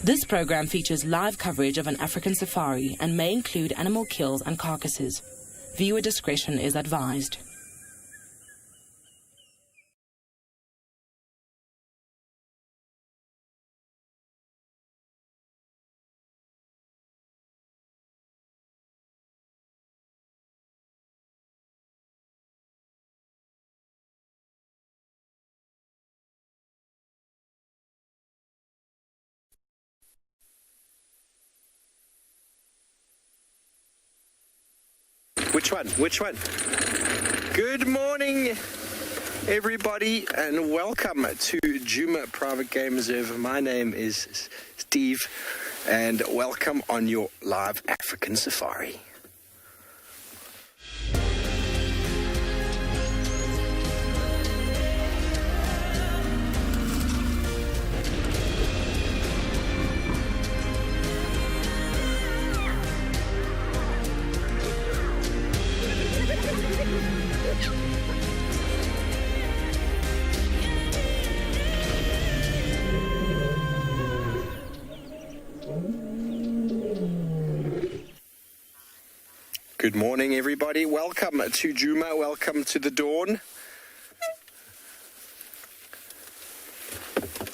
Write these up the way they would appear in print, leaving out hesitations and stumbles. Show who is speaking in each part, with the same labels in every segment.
Speaker 1: This program features live coverage of an African safari and may include animal kills and carcasses. Viewer discretion is advised.
Speaker 2: Which one? Good morning, everybody, and welcome to Djuma Private Game Reserve. My name is Steve, and welcome on your live African safari. Good morning, everybody. Welcome to Djuma. Welcome to the dawn.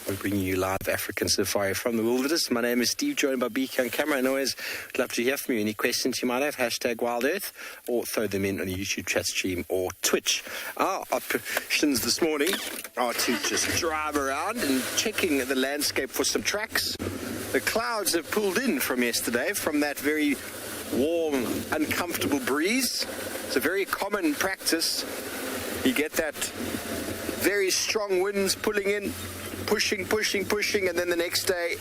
Speaker 2: We're bringing you live African safari from the wilderness. My name is Steve, joined by BK on camera. And always would love to hear from you. Any questions you might have, hashtag Wild Earth, or throw them in on the YouTube chat stream or Twitch. Our options this morning are to just drive around and checking the landscape for some tracks. The clouds have pulled in from yesterday, from that very warm, uncomfortable breeze. It's a very common practice. You get that very strong winds pulling in, pushing, and then the next day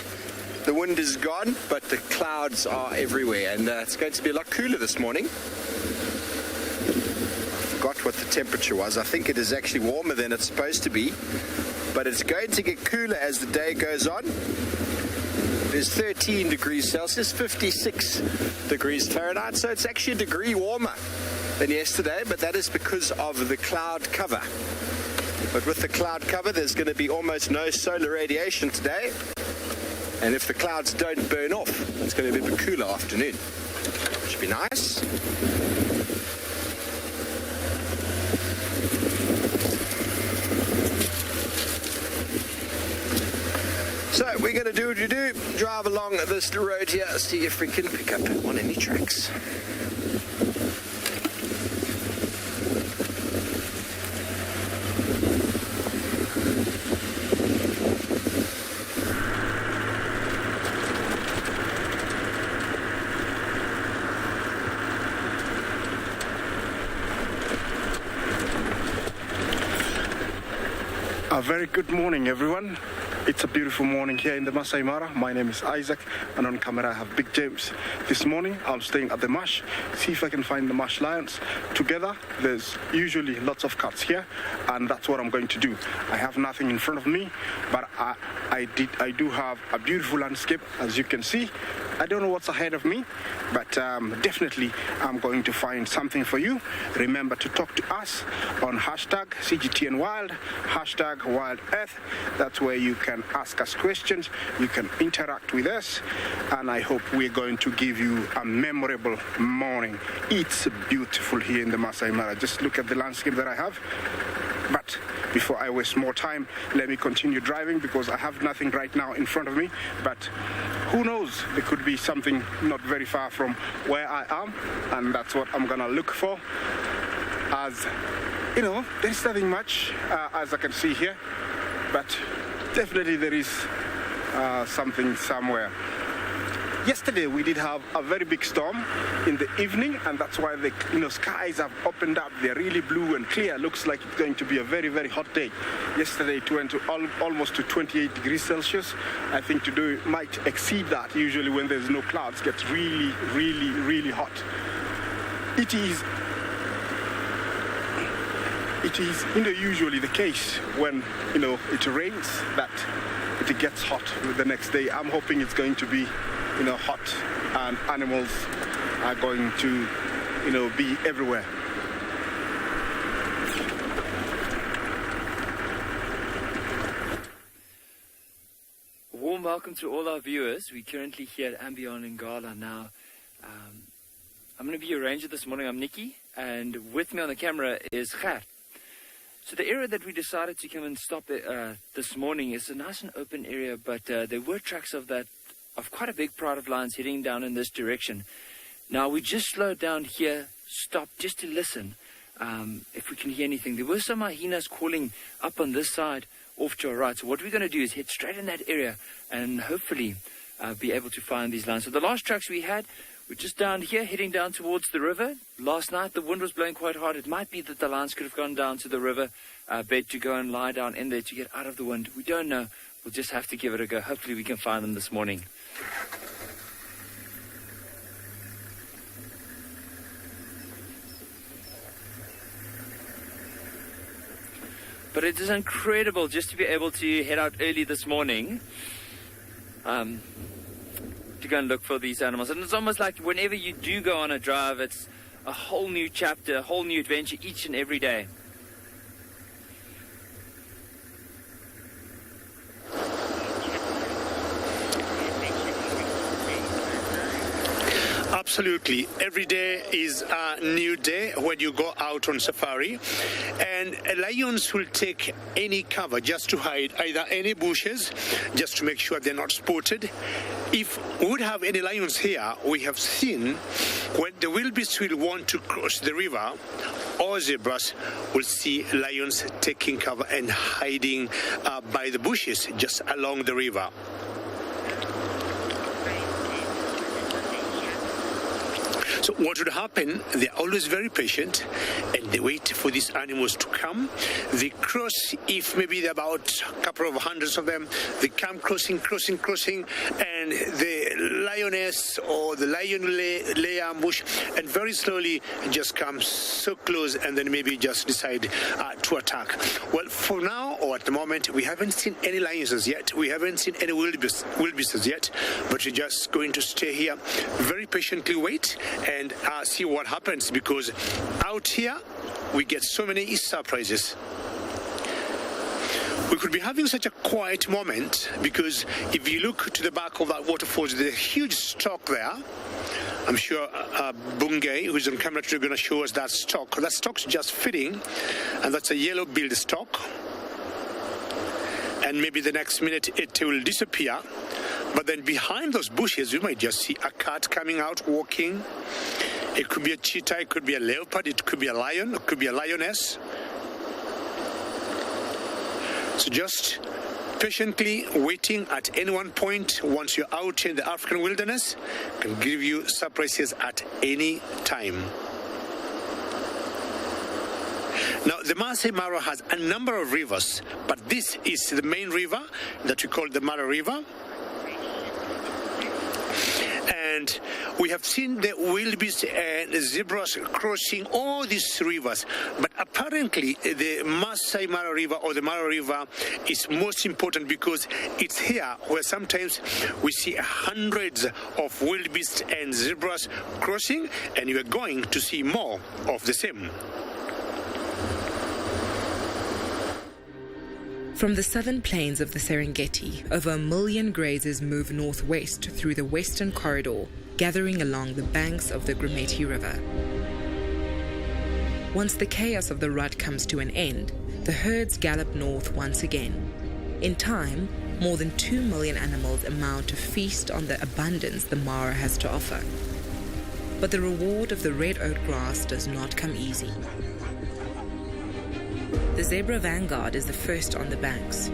Speaker 2: the wind is gone, but the clouds are everywhere, and it's going to be a lot cooler this morning. I forgot what the temperature was. I think it is actually warmer than it's supposed to be, but it's going to get cooler as the day goes on. It is 13 degrees Celsius, 56 degrees Fahrenheit, so it's actually a degree warmer than yesterday, but that is because of the cloud cover. But with the cloud cover, there's going to be almost no solar radiation today, and if the clouds don't burn off, it's going to be a bit cooler afternoon. Should be nice. So we're going to do what we do, drive along this road here, see if we can pick up on any tracks.
Speaker 3: A very good morning, everyone. It's a beautiful morning here in the Masai Mara. My name is Isaac, and on camera I have Big James. This morning I'm staying at the marsh, see if I can find the marsh lions. Together, there's usually lots of cats here, and that's what I'm going to do. I have nothing in front of me, but I do have a beautiful landscape, as you can see. I don't know what's ahead of me, but definitely I'm going to find something for you. Remember to talk to us on hashtag CGTN Wild, hashtag Wild Earth. That's where you can ask us questions, you can interact with us, and I hope we're going to give you a memorable morning. It's beautiful here in the Masai Mara. Just look at the landscape that I have. But before I waste more time, let me continue driving, because I have nothing right now in front of me. But who knows, there could be something not very far from where I am, and that's what I'm gonna look for. As you know, there's nothing much as I can see here, but definitely there is something somewhere. Yesterday we did have a very big storm in the evening, and that's why the skies have opened up. They're really blue and clear. Looks like it's going to be a very, very hot day. Yesterday it went to almost to 28 degrees Celsius. I think today it might exceed that. Usually when there's no clouds, it gets really, really, really hot. It is usually the case when it rains that it gets hot the next day. I'm hoping it's going to be hot, and animals are going to be everywhere.
Speaker 4: warm welcome to all our viewers. We're currently here at Ambion Ngala now. I'm going to be your ranger this morning. I'm Nikki, and with me on the camera is Ger. So the area that we decided to come and stop this morning is a nice and open area, but there were tracks of quite a big pride of lions heading down in this direction. Now we just slowed down here, stopped just to listen if we can hear anything. There were some hyenas calling up on this side off to our right. So what we're going to do is head straight in that area and hopefully be able to find these lions. So the last tracks we had were just down here, heading down towards the river. Last night the wind was blowing quite hard. It might be that the lions could have gone down to the river bed to go and lie down in there to get out of the wind. We don't know. We'll just have to give it a go. Hopefully we can find them this morning. But it is incredible just to be able to head out early this morning to go and look for these animals. And it's almost like whenever you do go on a drive, it's a whole new chapter, a whole new adventure each and every day.
Speaker 5: Absolutely. Every day is a new day when you go out on safari, and lions will take any cover just to hide, either any bushes, just to make sure they're not spotted. If we would have any lions here, we have seen when the wildebeest will want to cross the river, or zebras will see lions taking cover and hiding by the bushes just along the river. So what would happen, they're always very patient and they wait for these animals to come. They cross, if maybe there are about a couple of hundreds of them, they come crossing, and the lioness or the lion will lay ambush and very slowly just come so close and then maybe just decide to attack. Well, for now, or at the moment, we haven't seen any lions as yet. We haven't seen any wildebeests as yet, but we're just going to stay here, very patiently wait and see what happens, because out here we get so many surprises. We could be having such a quiet moment because if you look to the back of that waterfall, there's a huge stock there. I'm sure Bungay, who's on camera today, is going to show us that stock. That stock's just feeding, and that's a yellow-billed stock. And maybe the next minute it will disappear. But then behind those bushes, you might just see a cat coming out walking. It could be a cheetah, it could be a leopard, it could be a lion, it could be a lioness. So just patiently waiting at any one point once you're out in the African wilderness can give you surprises at any time. Now, the Masai Mara has a number of rivers, but this is the main river that we call the Mara River. And we have seen the wildebeest and the zebras crossing all these rivers. But apparently, the Masai Mara River or the Mara River is most important because it's here where sometimes we see hundreds of wildebeest and zebras crossing, and you are going to see more of the same.
Speaker 1: From the southern plains of the Serengeti, over 1 million grazers move northwest through the Western Corridor, gathering along the banks of the Grumeti River. Once the chaos of the rut comes to an end, the herds gallop north once again. In time, more than 2 million animals amount to feast on the abundance the Mara has to offer. But the reward of the red oat grass does not come easy. The zebra vanguard is the first on the banks,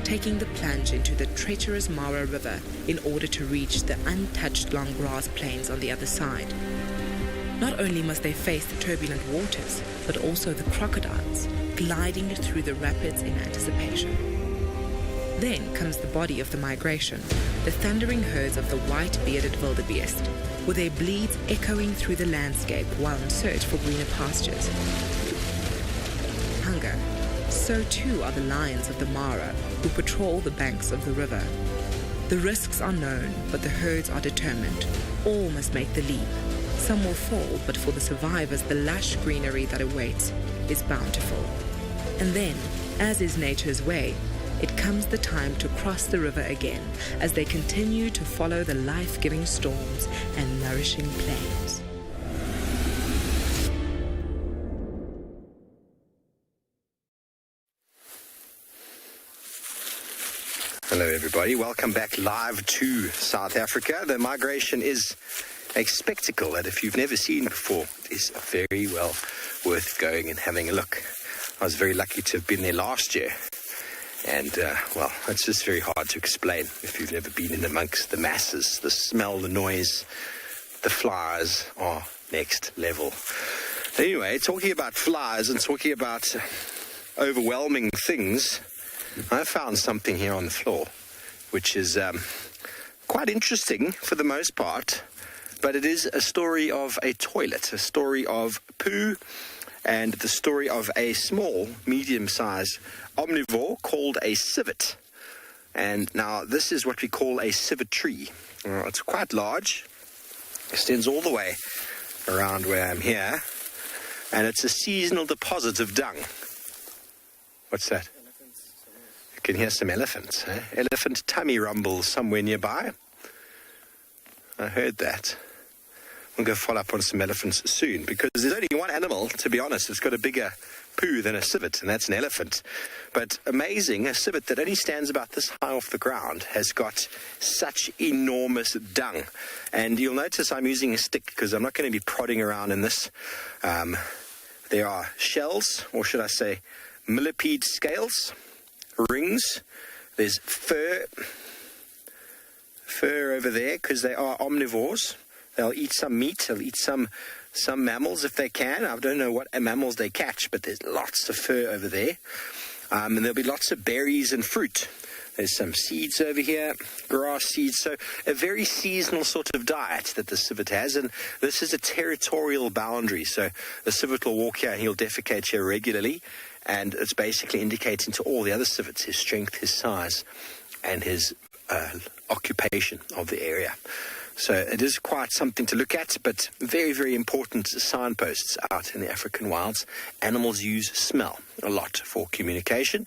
Speaker 1: taking the plunge into the treacherous Mara River in order to reach the untouched long grass plains on the other side. Not only must they face the turbulent waters, but also the crocodiles, gliding through the rapids in anticipation. Then comes the body of the migration, the thundering herds of the white-bearded wildebeest, with their bleats echoing through the landscape while in search for greener pastures. Hunger, so too are the lions of the Mara who patrol the banks of the river. The risks are known, but the herds are determined. All must make the leap. Some will fall, but for the survivors, the lush greenery that awaits is bountiful. And then, as is nature's way, it comes the time to cross the river again as they continue to follow the life-giving storms and nourishing plains.
Speaker 2: Hello everybody, welcome back live to South Africa. The migration is a spectacle that if you've never seen before, it is very well worth going and having a look. I was very lucky to have been there last year, and well, it's just very hard to explain if you've never been in amongst the masses. The smell, the noise, the flies are next level. Anyway, talking about flies and talking about overwhelming things, I found something here on the floor, which is quite interesting for the most part, but it is a story of a toilet, a story of poo, and the story of a small, medium-sized omnivore called a civet. And now this is what we call a civet tree. It's quite large, extends all the way around where I'm here, and it's a seasonal deposit of dung. What's that? You can hear some elephants, eh? Elephant tummy rumbles somewhere nearby. I heard that. We'll go follow up on some elephants soon, because there's only one animal, to be honest, that's got a bigger poo than a civet, and that's an elephant. But amazing, a civet that only stands about this high off the ground has got such enormous dung. And you'll notice I'm using a stick because I'm not going to be prodding around in this. There are shells, or should I say millipede scales, rings. There's fur over there because they are omnivores. They'll eat some meat, they'll eat some mammals if they can. I don't know what mammals they catch, but there's lots of fur over there. And there'll be lots of berries and fruit. There's some seeds over here, grass seeds. So a very seasonal sort of diet that the civet has. And this is a territorial boundary. So the civet will walk here and he'll defecate here regularly. And it's basically indicating to all the other civets his strength, his size, and his occupation of the area. So it is quite something to look at, but very, very important signposts out in the African wilds. Animals use smell a lot for communication.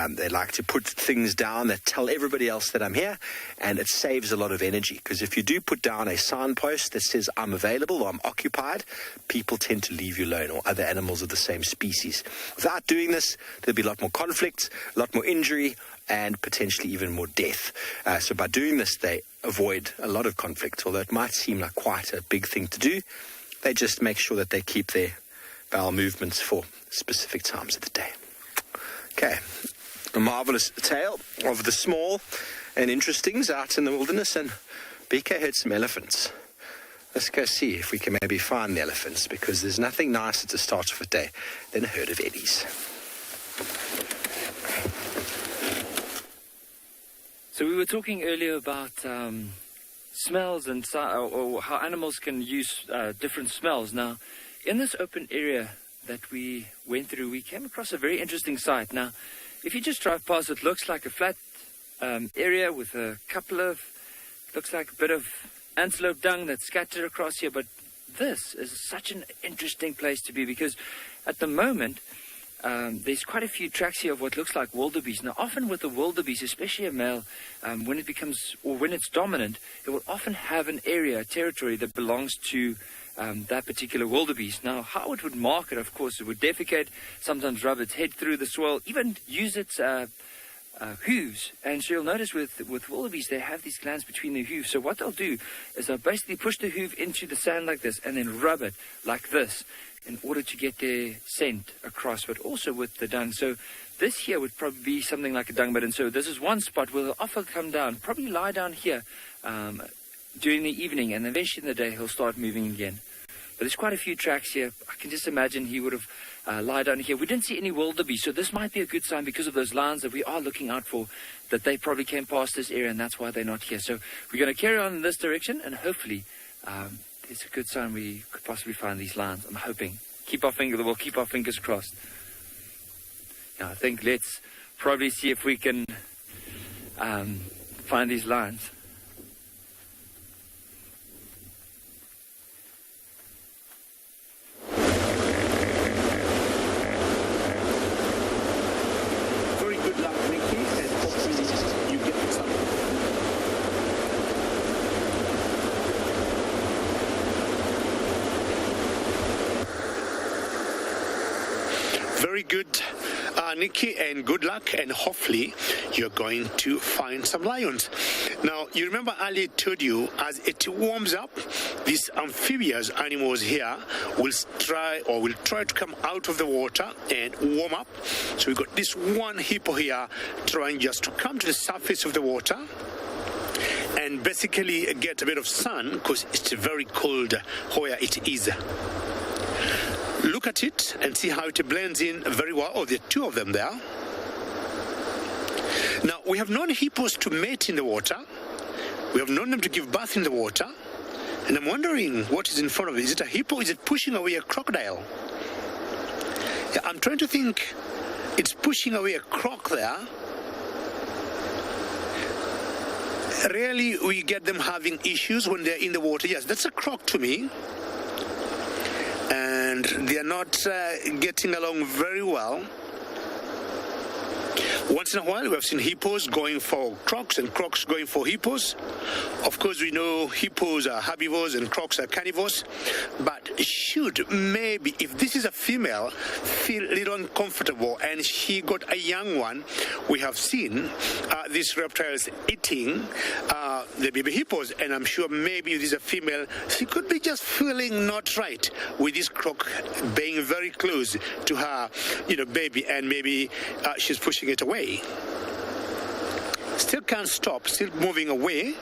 Speaker 2: They like to put things down that tell everybody else that I'm here, and it saves a lot of energy, because if you do put down a signpost that says I'm available or I'm occupied, people tend to leave you alone, or other animals of the same species. Without doing this, there'll be a lot more conflict, a lot more injury, and potentially even more death. So by doing this, they avoid a lot of conflict. Although it might seem like quite a big thing to do, they just make sure that they keep their bowel movements for specific times of the day. Okay, a marvelous tale of the small and interestings out in the wilderness, and BK heard some elephants. Let's go see if we can maybe find the elephants, because there's nothing nicer to start off a day than a herd of eddies.
Speaker 4: So we were talking earlier about smells and or how animals can use different smells. Now, in this open area that we went through, we came across a very interesting sight. Now, if you just drive past, it looks like a flat area with a couple of, looks like a bit of antelope dung that's scattered across here. But this is such an interesting place to be, because at the moment, there's quite a few tracks here of what looks like wildebeest. Now, often with the wildebeest, especially a male, when it becomes, or when it's dominant, it will often have an area, a territory that belongs to that particular wildebeest. Now, how it would mark it, of course, it would defecate, sometimes rub its head through the soil, even use its hooves. And so you'll notice with wildebeest, they have these glands between their hooves. So what they'll do is they'll basically push the hoof into the sand like this and then rub it like this, in order to get their scent across, but also with the dung. So this here would probably be something like a dung bed. And so this is one spot where they'll often come down, probably lie down here during the evening, and eventually in the day he'll start moving again. But there's quite a few tracks here. I can just imagine he would have lied down here. We didn't see any wildebeest, so this might be a good sign because of those lines that we are looking out for, that they probably came past this area, and that's why they're not here. So we're going to carry on in this direction, and hopefully it's a good sign we could possibly find these lines. I'm hoping. We'll keep our fingers crossed. Now, I think let's probably see if we can find these lines.
Speaker 2: Very good luck, Mickey, and
Speaker 5: very good, Nikki, and good luck, and hopefully you're going to find some lions. Now, you remember Ali told you, as it warms up, these amphibious animals here will try to come out of the water and warm up. So we've got this one hippo here trying just to come to the surface of the water and basically get a bit of sun, because it's very cold where it is. Look at it and see how it blends in very well. Oh, there are two of them there. Now, we have known hippos to mate in the water. We have known them to give birth in the water. And I'm wondering what is in front of it. Is it a hippo? Is it pushing away a crocodile? Yeah, I'm trying to think. It's pushing away a croc there. Rarely we get them having issues when they're in the water. Yes, that's a croc to me. And they are not getting along very well. Once in a while, we have seen hippos going for crocs and crocs going for hippos. Of course, we know hippos are herbivores and crocs are carnivores. But should maybe, if this is a female, feel a little uncomfortable and she got a young one, we have seen these reptiles eating the baby hippos. And I'm sure maybe if this is a female, she could be just feeling not right with this croc being very close to her, baby, and maybe she's pushing it away. Still can't stop, still moving away.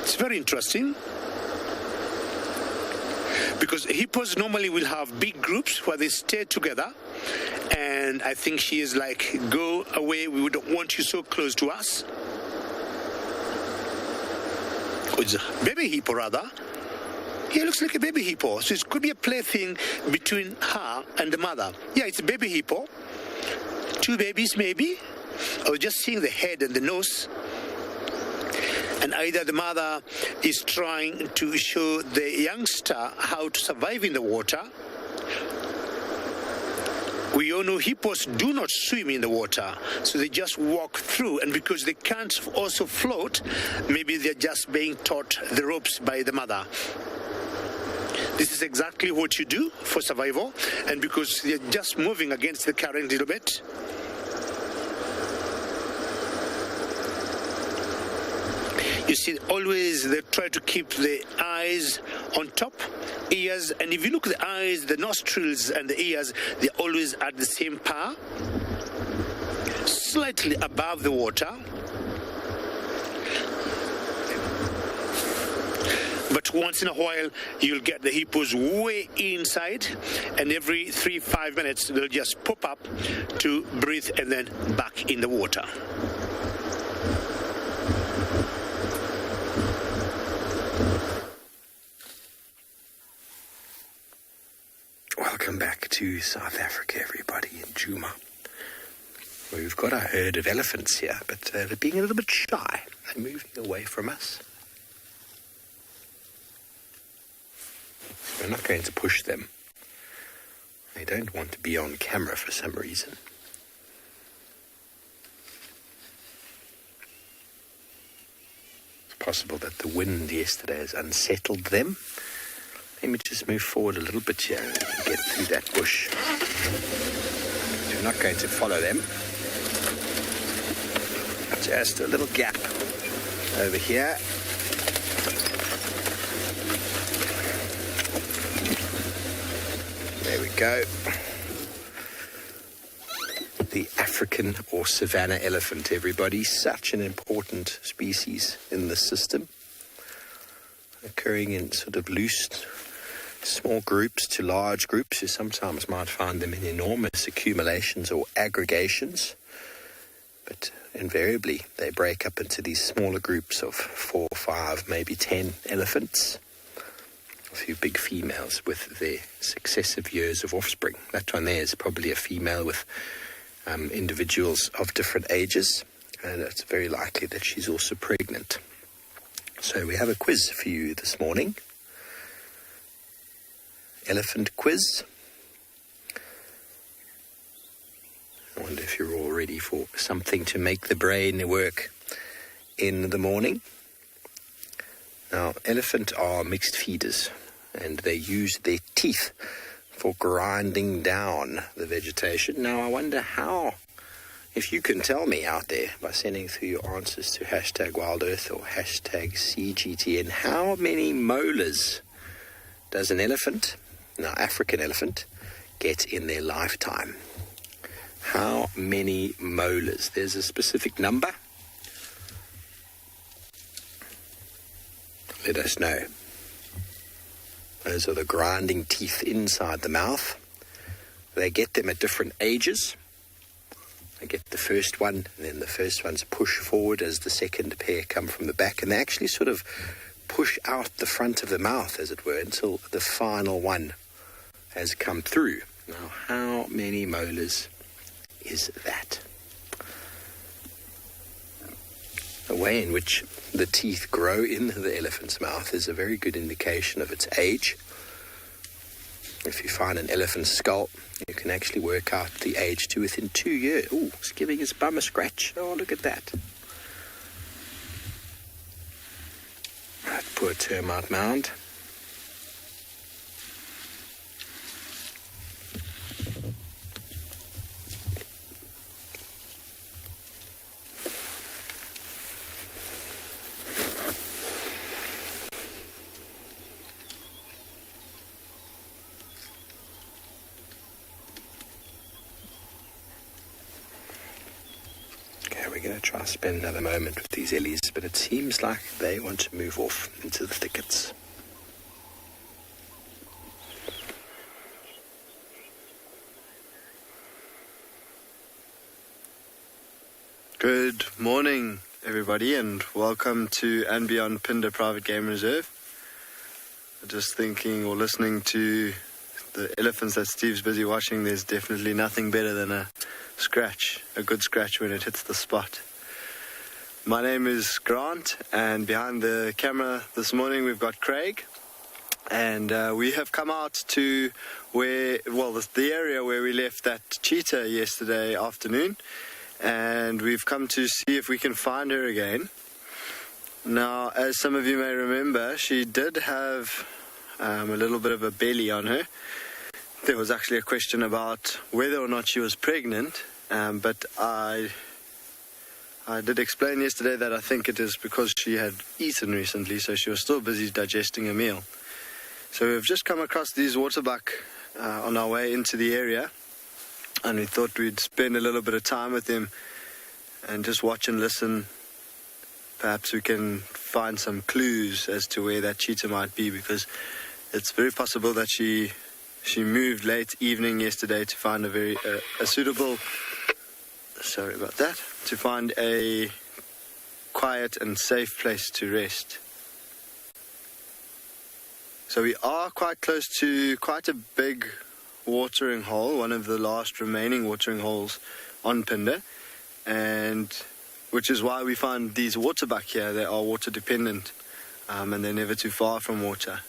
Speaker 5: It's very interesting, because hippos normally will have big groups where they stay together, and I think she is like, go away, we don't want you so close to us. Oh, it's a baby hippo rather. Yeah, it looks like a baby hippo, so it could be a plaything between her and the mother. Yeah, it's a baby hippo. Two babies maybe. I was just seeing the head and the nose. And either the mother is trying to show the youngster how to survive in the water. We all know hippos do not swim in the water, so they just walk through. And because they can't also float, maybe they're just being taught the ropes by the mother. This is exactly what you do for survival, and because they're just moving against the current a little bit. You see, always they try to keep the eyes on top, ears, and if you look at the eyes, the nostrils and the ears, they're always at the same par, slightly above the water. But once in a while, you'll get the hippos way inside, and every 3-5 minutes, they'll just pop up to breathe and then back in the water.
Speaker 2: Welcome back to South Africa, everybody, in Djuma. We've got a herd of elephants here, but they're being a little bit shy. They're moving away from us. We're not going to push them. They don't want to be on camera for some reason. It's possible that the wind yesterday has unsettled them. Let me just move forward a little bit here and get through that bush. So we're not going to follow them. Just a little gap over here. There we go. The African or savanna elephant, everybody. Such an important species in the system. Occurring in sort of loose, small groups to large groups. You sometimes might find them in enormous accumulations or aggregations. But invariably, they break up into these smaller groups of 4, 5, maybe 10 elephants. A few big females with their successive years of offspring. That one there is probably a female with individuals of different ages, and it's very likely that she's also pregnant. So we have a quiz for you this morning. Elephant quiz. I wonder if you're all ready for something to make the brain work in the morning. Now, elephant are mixed feeders, and they use their teeth for grinding down the vegetation. Now, I wonder how, if you can tell me out there by sending through your answers to hashtag Wild Earth or hashtag CGTN, how many molars does an elephant, now African elephant, get in their lifetime? How many molars? There's a specific number. Let us know. Those are the grinding teeth inside the mouth. They get them at different ages. They get the first one, and then the first ones push forward as the second pair come from the back, and they actually sort of push out the front of the mouth, as it were, until the final one has come through. Now, how many molars is that? The way in which the teeth grow in the elephant's mouth is a very good indication of its age. If you find an elephant's skull, you can actually work out the age to within 2 years. Oh, it's giving his bum a scratch. Oh, look at that. That poor termite mound. We're going to try to spend another moment with these ellies, but it seems like they want to move off into the thickets.
Speaker 6: Good morning, everybody, and welcome to and Beyond Phinda Private Game Reserve. Just thinking or listening to the elephants that Steve's busy watching, there's definitely nothing better than a good scratch when it hits the spot. My name is Grant, and behind the camera this morning we've got Craig, and we have come out to the area where we left that cheetah yesterday afternoon, and we've come to see if we can find her again. Now, as some of you may remember, she did have a little bit of a belly on her. There was actually a question about whether or not she was pregnant, but I did explain yesterday that I think it is because she had eaten recently, so she was still busy digesting a meal. So we've just come across these waterbuck on our way into the area, and we thought we'd spend a little bit of time with them and just watch and listen. Perhaps we can find some clues as to where that cheetah might be, because it's very possible that she moved late evening yesterday to find a suitable, to find a quiet and safe place to rest. So we are quite close to quite a big watering hole, one of the last remaining watering holes on Phinda, and which is why we find these waterbuck here. They are water dependent, and they're never too far from water.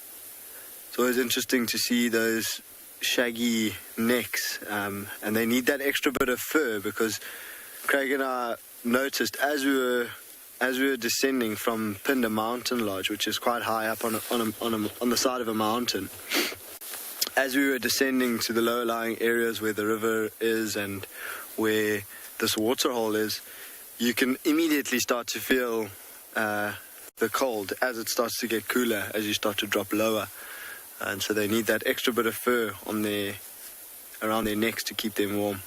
Speaker 6: It's always interesting to see those shaggy necks, and they need that extra bit of fur, because Craig and I noticed as we were descending from Phinda Mountain Lodge, which is quite high up on the side of a mountain, as we were descending to the lower lying areas where the river is and where this waterhole is, you can immediately start to feel the cold as it starts to get cooler, as you start to drop lower. And so they need that extra bit of fur around their necks to keep them warm.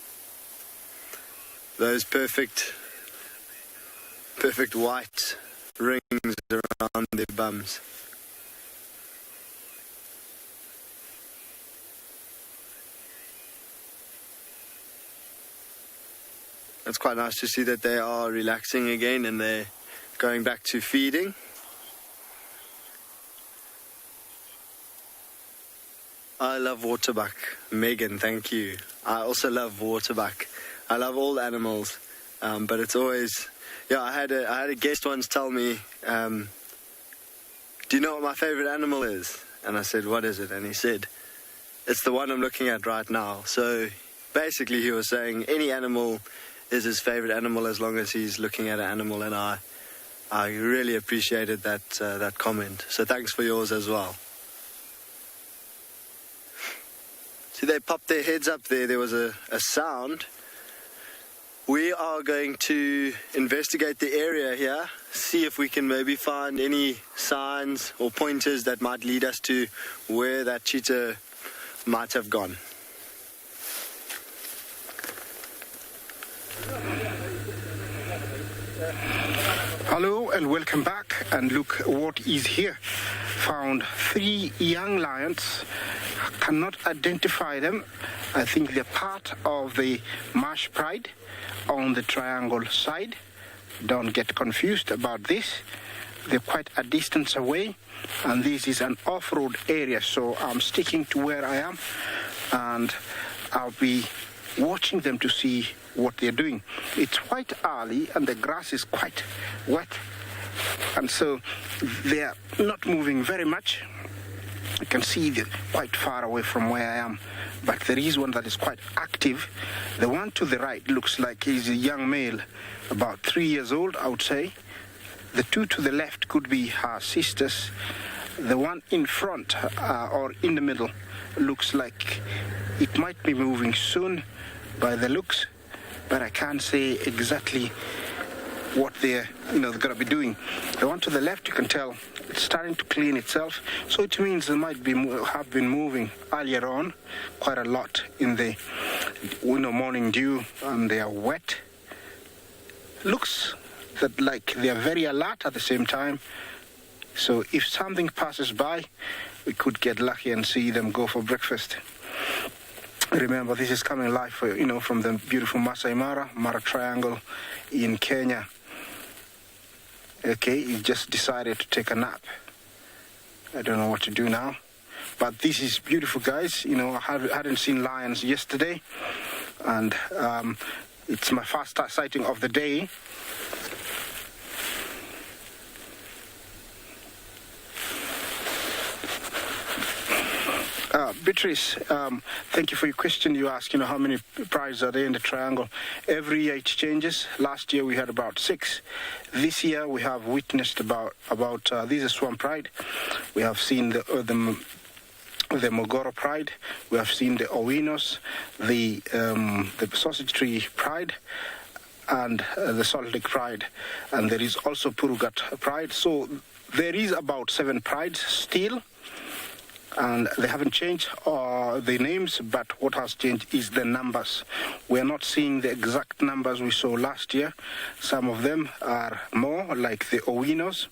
Speaker 6: Those perfect white rings around their bums. It's quite nice to see that they are relaxing again and they're going back to feeding. I love waterbuck. Megan, thank you. I also love waterbuck. I love all animals, but it's always... Yeah, I had a guest once tell me, do you know what my favorite animal is? And I said, what is it? And he said, it's the one I'm looking at right now. So basically he was saying any animal is his favorite animal as long as he's looking at an animal, and I really appreciated that comment. So thanks for yours as well. See, they popped their heads up there. There was a sound. We are going to investigate the area here, see if we can maybe find any signs or pointers that might lead us to where that cheetah might have gone.
Speaker 3: Hello and welcome back, and look what is here. Found 3 young lions. Cannot identify them. I think they're part of the Marsh Pride on the triangle side. Don't get confused about this. They're quite a distance away, and this is an off-road area, so I'm sticking to where I am, and I'll be watching them to see what they're doing. It's quite early and the grass is quite wet, and so they're not moving very much. You can see they're quite far away from where I am, but there is one that is quite active. The one to the right looks like he's a young male, about 3 years old, I would say. The 2 to the left could be her sisters. The one in front or in the middle looks like it might be moving soon by the looks, but I can't say exactly what they're going to be doing. The one to the left, you can tell it's starting to clean itself, so it means they might be have been moving earlier on quite a lot in the morning dew, and they are wet. Looks that like they are very alert at the same time, so if something passes by, we could get lucky and see them go for breakfast. Remember, this is coming live from the beautiful Masai Mara Triangle in Kenya. Okay, he just decided to take a nap. I don't know what to do now, but this is beautiful, guys. I hadn't seen lions yesterday, and it's my first sighting of the day. Beatrice, thank you for your question. You asked, how many prides are there in the triangle. Every year it changes. Last year we had about 6. This year we have witnessed about this is Swamp Pride. We have seen the Mogoro Pride. We have seen the Owinos, the Sausage Tree Pride, and the Salt Lake Pride. And there is also Purugat Pride. So there is about 7 prides still. And they haven't changed the names, but what has changed is the numbers. We're not seeing the exact numbers we saw last year. Some of them are more, like the Owinos,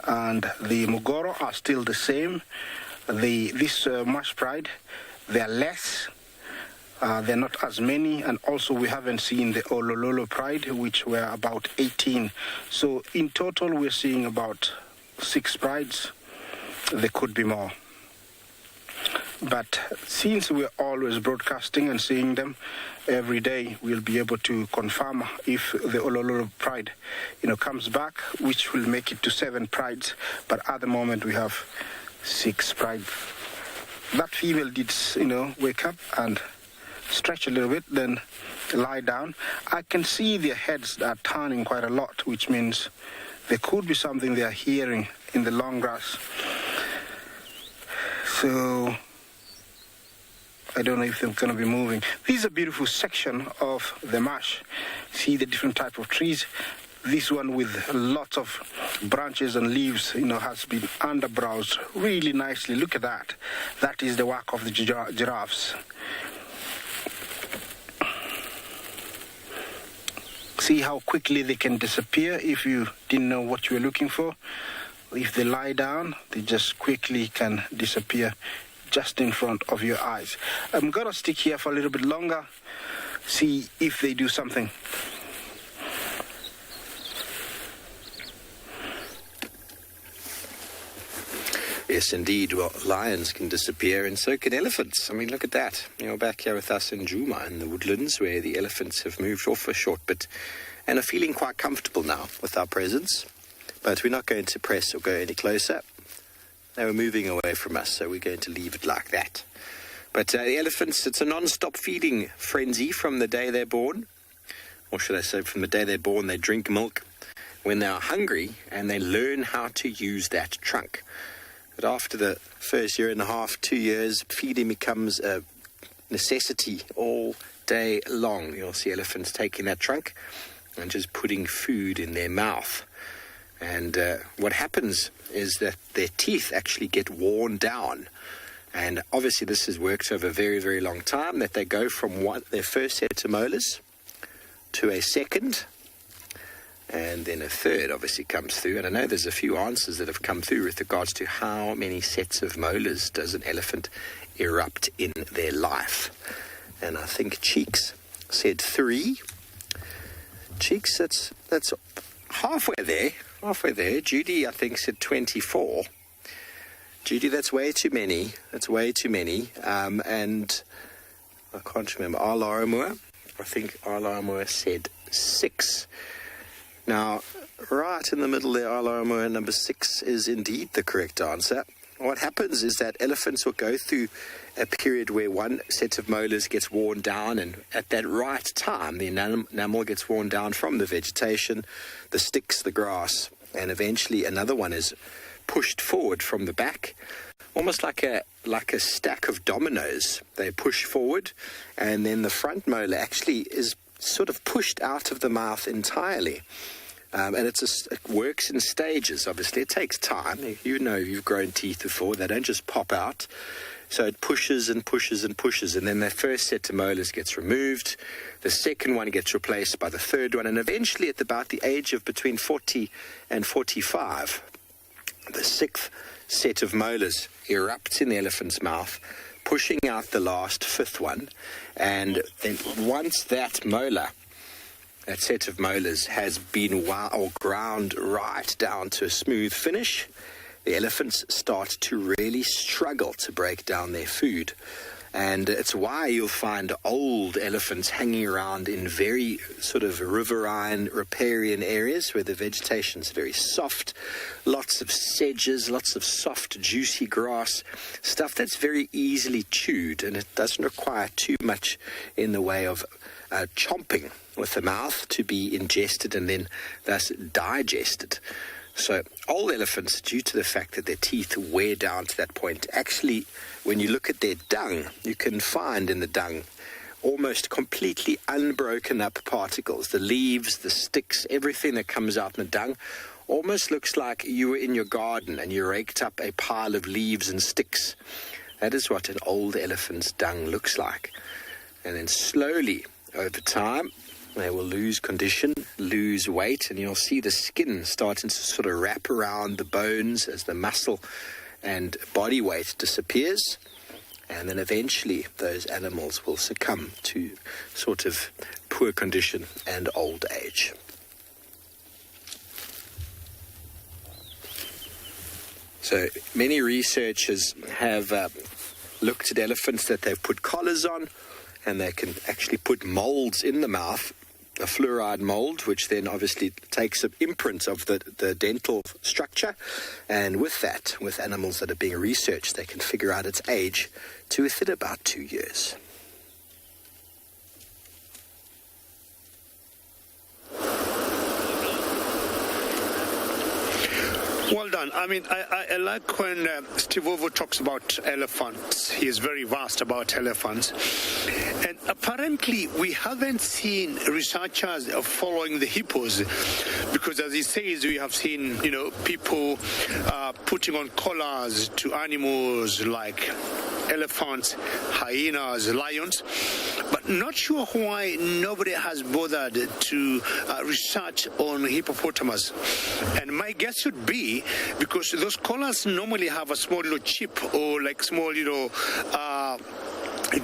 Speaker 3: and the Mogoro are still the same. This Marsh Pride, they're less. They're not as many, and also we haven't seen the Olololo Pride, which were about 18. So in total, we're seeing about 6 prides. There could be more. But since we're always broadcasting and seeing them every day, we'll be able to confirm if the Olololo Pride, comes back, which will make it to 7 prides. But at the moment, we have 6 prides. That female did, wake up and stretch a little bit, then lie down. I can see their heads are turning quite a lot, which means there could be something they are hearing in the long grass. So I don't know if they're going to be moving. This is a beautiful section of the marsh. See the different type of trees. This one with lots of branches and leaves, has been underbrowsed really nicely. Look at that. That is the work of the giraffes. See how quickly they can disappear if you didn't know what you were looking for. If they lie down, they just quickly can disappear just in front of your eyes. I'm going to stick here for a little bit longer, see if they do something.
Speaker 2: Yes, indeed. Well, lions can disappear and so can elephants. I mean, look at that. Back here with us in Djuma in the woodlands where the elephants have moved off for a short bit and are feeling quite comfortable now with our presence. But we're not going to press or go any closer. They were moving away from us, so we're going to leave it like that. But the elephants, it's a non-stop feeding frenzy from the day they're born. Or should I say, from the day they're born, they drink milk when they are hungry, and they learn how to use that trunk. But after the first 1.5 years, 2 years, feeding becomes a necessity all day long. You'll see elephants taking that trunk and just putting food in their mouth. And what happens is that their teeth actually get worn down. And obviously this has worked over a very, very long time, that they go from their first set of molars to a second, and then a third obviously comes through. And I know there's a few answers that have come through with regards to how many sets of molars does an elephant erupt in their life. And I think Cheeks said 3. Cheeks, that's halfway there. Judy, I think, said 24. Judy, that's way too many. And I can't remember. Arlaramua, I think Arlaramua said 6. Now, right in the middle there, Arlaramua, number 6 is indeed the correct answer. What happens is that elephants will go through a period where one set of molars gets worn down, and at that right time, the enamel gets worn down from the vegetation, the sticks, the grass, and eventually another one is pushed forward from the back, almost like a stack of dominoes. They push forward, and then the front molar actually is sort of pushed out of the mouth entirely. And it works in stages, obviously. It takes time. You know, you've grown teeth before. They don't just pop out. So it pushes and pushes and pushes. And then the first set of molars gets removed. The second one gets replaced by the third one. And eventually, at about the age of between 40 and 45, the 6th set of molars erupts in the elephant's mouth, pushing out the last 5th one. And then once that set of molars has been ground right down to a smooth finish, the elephants start to really struggle to break down their food. And it's why you'll find old elephants hanging around in very sort of riverine, riparian areas where the vegetation's very soft, lots of sedges, lots of soft, juicy grass, stuff that's very easily chewed, and it doesn't require too much in the way of chomping with the mouth to be ingested and then thus digested. So old elephants, due to the fact that their teeth wear down to that point, actually, when you look at their dung, you can find in the dung almost completely unbroken up particles. The leaves, the sticks, everything that comes out in the dung almost looks like you were in your garden and you raked up a pile of leaves and sticks. That is what an old elephant's dung looks like. And then slowly, over time, they will lose condition, lose weight, and you'll see the skin starting to sort of wrap around the bones as the muscle and body weight disappears. And then eventually those animals will succumb to sort of poor condition and old age. So many researchers have looked at elephants that they've put collars on, and they can actually put molds in the mouth, a fluoride mold, which then obviously takes an imprint of the dental structure. And with that, with animals that are being researched, they can figure out its age to within about 2 years.
Speaker 5: Well done. I mean, I like when Steve Ovo talks about elephants. He is very vast about elephants. And apparently, we haven't seen researchers following the hippos, because as he says, we have seen, people putting on collars to animals like elephants, hyenas, lions, but not sure why nobody has bothered to research on hippopotamus. And my guess would be because those collars normally have a small little chip or like small little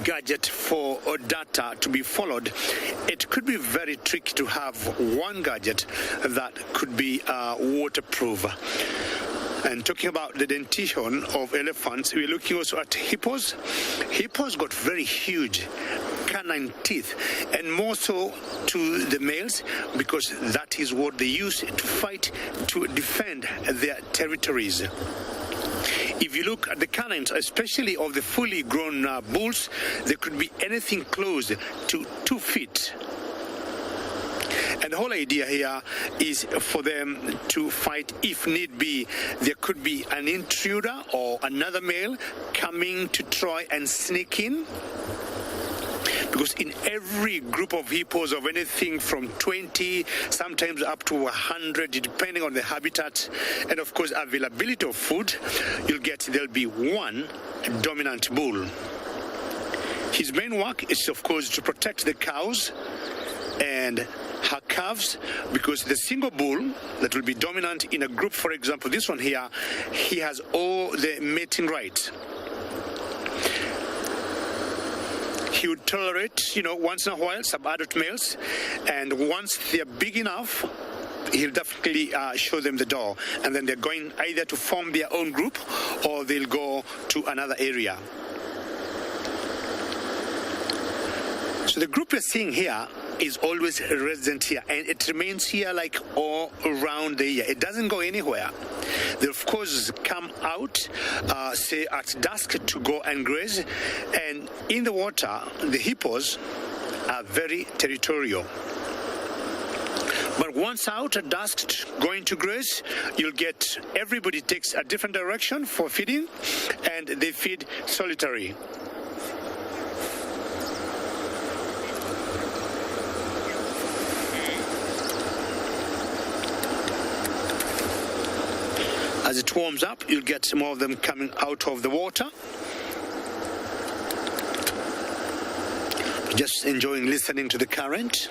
Speaker 5: gadget for data to be followed. It could be very tricky to have one gadget that could be waterproof. And talking about the dentition of elephants, we're looking also at hippos. Hippos got very huge canine teeth, and more so to the males, because that is what they use to fight, to defend their territories. If you look at the canines, especially of the fully grown bulls, they could be anything close to 2 feet. And the whole idea here is for them to fight if need be. There could be an intruder or another male coming to try and sneak in. because in every group of hippos of anything from 20, sometimes up to 100, depending on the habitat and of course availability of food, there'll be one dominant bull. His main work is of course to protect the cows and her calves, because the single bull that will be dominant in a group, for example this one here, he has all the mating rights. He would tolerate, once in a while, some adult males, and once they're big enough, he'll definitely show them the door, and then they're going either to form their own group or they'll go to another area. So the group we're seeing here is always resident here, and it remains here like all around the year. It doesn't go anywhere. They of course come out, say at dusk, to go and graze, and in the water, the hippos are very territorial. But once out at dusk going to graze, you'll get everybody takes a different direction for feeding, and they feed solitary. As it warms up, you'll get some more of them coming out of the water. Just enjoying listening to the current.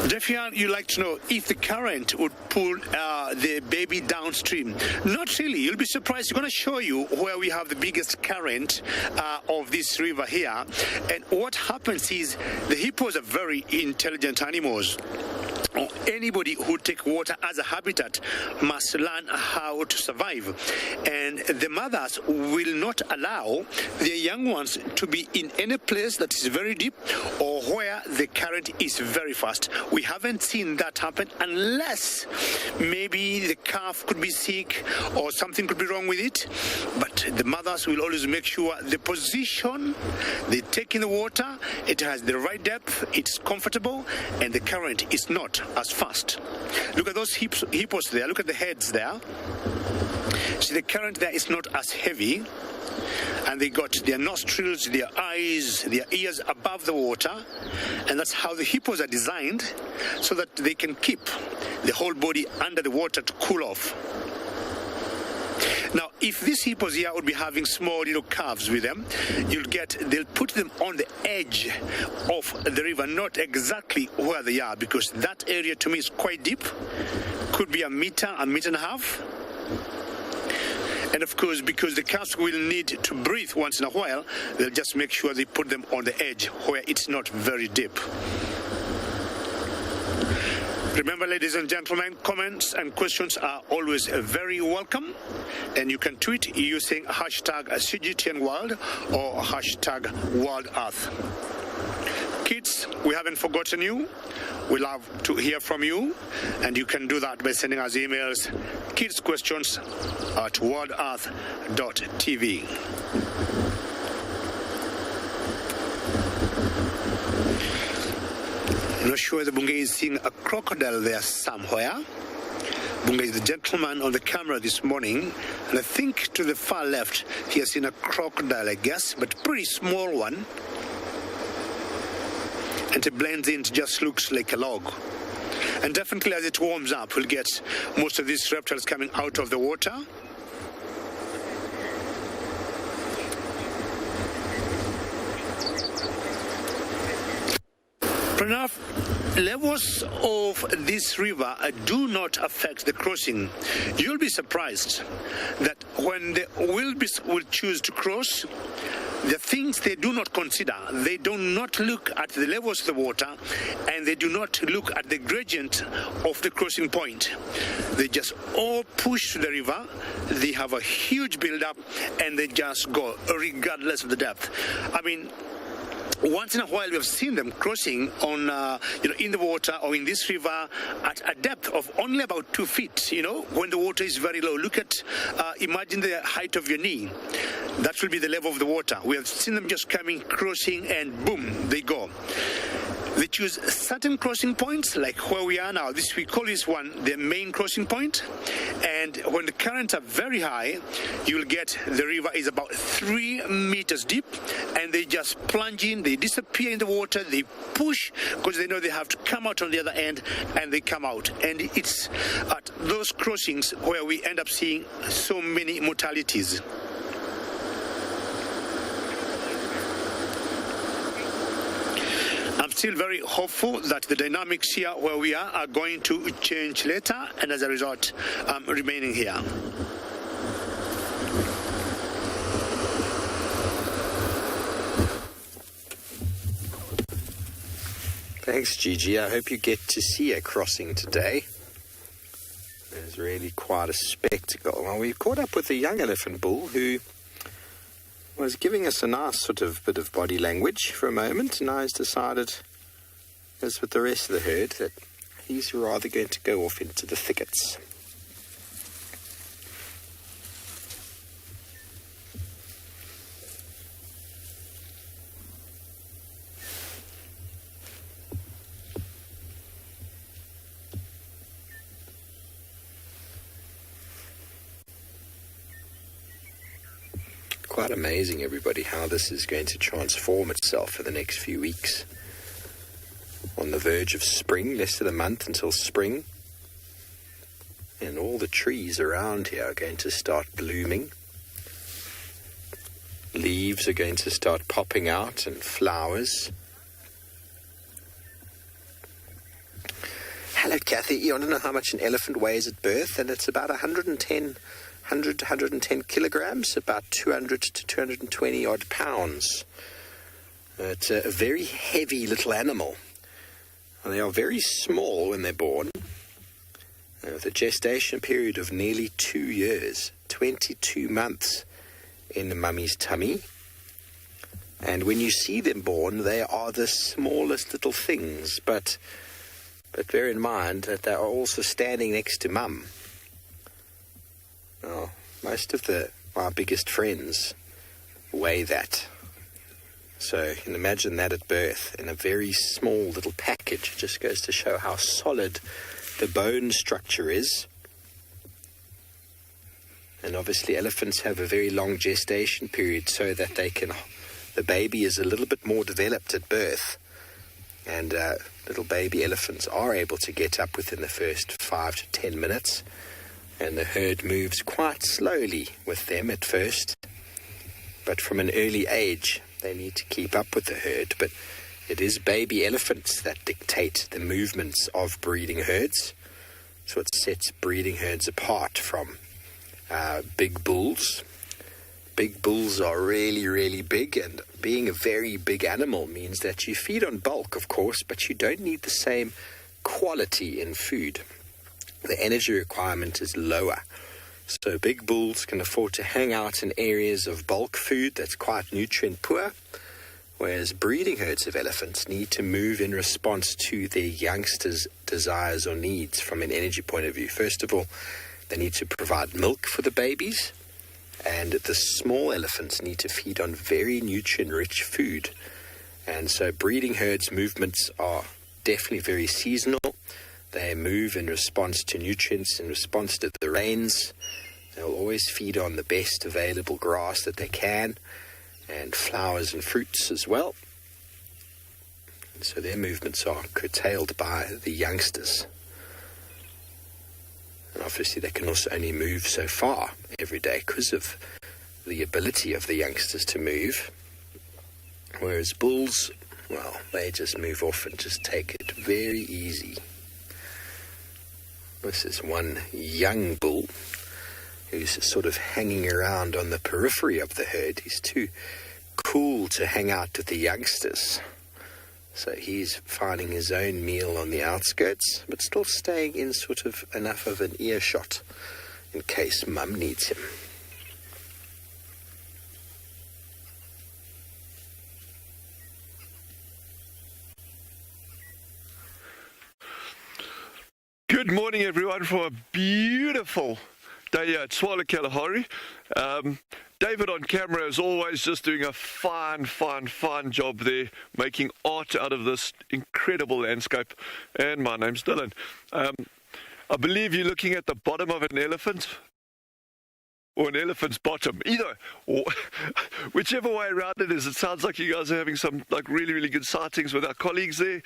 Speaker 5: Defian, you'd like to know if the current would pull the baby downstream. Not really. You'll be surprised. We're going to show you where we have the biggest current of this river here. And what happens is the hippos are very intelligent animals. Anybody who take water as a habitat must learn how to survive, and the mothers will not allow their young ones to be in any place that is very deep or where the current is very fast. We haven't seen that happen unless maybe the calf could be sick or something could be wrong with it, but the mothers will always make sure the position they take in the water, it has the right depth, it's comfortable, and the current is not as fast. Look at those hippos there. Look at the heads there. See, the current there is not as heavy, and they got their nostrils, their eyes, their ears above the water, and that's how the hippos are designed, so that they can keep the whole body under the water to cool off. Now, if these hippos here would be having small little calves with them, they'll put them on the edge of the river, not exactly where they are, because that area to me is quite deep, could be a meter and a half. And of course, because the calves will need to breathe once in a while, they'll just make sure they put them on the edge where it's not very deep. Remember, ladies and gentlemen, comments and questions are always very welcome, and you can tweet using hashtag CGTNWorld or hashtag WorldEarth. Kids, we haven't forgotten you. We love to hear from you, and you can do that by sending us emails, kidsquestions@worldearth.tv. I'm not sure the Bungei is seeing a crocodile there somewhere. Bungei is the gentleman on the camera this morning, and I think to the far left he has seen a crocodile, I guess, but pretty small one. And it blends in, it just looks like a log. And definitely as it warms up, we'll get most of these reptiles coming out of the water. Pranav, levels of this river do not affect the crossing. You'll be surprised that when the wildebeest will choose to cross, the things they do not consider, they do not look at the levels of the water, and they do not look at the gradient of the crossing point. They just all push to the river, they have a huge build-up, and they just go regardless of the depth. I mean, once in a while we have seen them crossing on, in the water or in this river at a depth of only about 2 feet, when the water is very low. Look at, imagine the height of your knee. That will be the level of the water. We have seen them just coming, crossing, and boom, they go. They choose certain crossing points, like where we are now. We call this one the main crossing point. And when the currents are very high, you'll get the river is about 3 meters deep, and they just plunge in, they disappear in the water, they push, because they know they have to come out on the other end, and they come out. And it's at those crossings where we end up seeing so many mortalities. I'm still very hopeful that the dynamics here where we are going to change later, and as a result, I'm remaining here.
Speaker 2: Thanks, Gigi. I hope you get to see a crossing today. It's really quite a spectacle. Well, we've caught up with a young elephant bull who was giving us a nice sort of bit of body language for a moment, and now he's decided, as with the rest of the herd, that he's rather going to go off into the thickets. Quite amazing, everybody, how this is going to transform itself for the next few weeks. On the verge of spring, less than a month until spring, and all the trees around here are going to start blooming. Leaves are going to start popping out, and flowers. Hello, Kathy. You want to know how much an elephant weighs at birth? And it's about 110 kilograms, about 200 to 220 odd pounds. It's a very heavy little animal. And they are very small when they're born, with a gestation period of nearly 2 years, 22 months in the mummy's tummy. And when you see them born, they are the smallest little things, but bear in mind that they are also standing next to mum. Now, most of our biggest friends weigh that. So you can imagine that at birth in a very small little package. It just goes to show how solid the bone structure is. And obviously elephants have a very long gestation period so that the baby is a little bit more developed at birth. And little baby elephants are able to get up within the first 5 to 10 minutes. And the herd moves quite slowly with them at first. But from an early age, they need to keep up with the herd. But it is baby elephants that dictate the movements of breeding herds. So it sets breeding herds apart from big bulls. Big bulls are really, really big, and being a very big animal means that you feed on bulk, of course, but you don't need the same quality in food. The energy requirement is lower. So big bulls can afford to hang out in areas of bulk food that's quite nutrient poor, whereas breeding herds of elephants need to move in response to their youngsters' desires or needs from an energy point of view. First of all, they need to provide milk for the babies, and the small elephants need to feed on very nutrient-rich food. And so breeding herds' movements are definitely very seasonal. They move in response to nutrients, in response to the rains. They'll always feed on the best available grass that they can, and flowers and fruits as well. And so their movements are curtailed by the youngsters. And obviously they can also only move so far every day because of the ability of the youngsters to move. Whereas bulls, well, they just move off and just take it very easy. This is one young bull who's sort of hanging around on the periphery of the herd. He's too cool to hang out with the youngsters. So he's finding his own meal on the outskirts, but still staying in sort of enough of an earshot in case mum needs him.
Speaker 7: Good morning, everyone, for a beautiful day here at Tswala Kalahari. David on camera is always just doing a fine job there, making art out of this incredible landscape. And my name's Dylan. I believe you're looking at the bottom of an elephant, or an elephant's bottom, either, or whichever way around it is. It sounds like you guys are having some really good sightings with our colleagues there.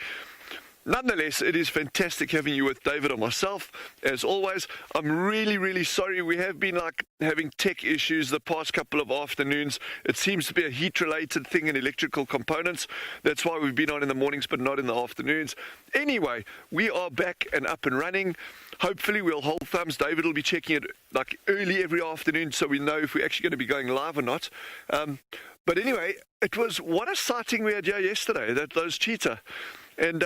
Speaker 7: Nonetheless, it is fantastic having you with David and myself, as always. I'm really sorry. We have been having tech issues the past couple of afternoons. It seems to be a heat-related thing in electrical components. That's why we've been on in the mornings, but not in the afternoons. Anyway, we are back and up and running. Hopefully, we'll hold thumbs. David will be checking it early every afternoon, so we know if we're actually going to be going live or not. But anyway, what a sighting we had here yesterday, those cheetah. And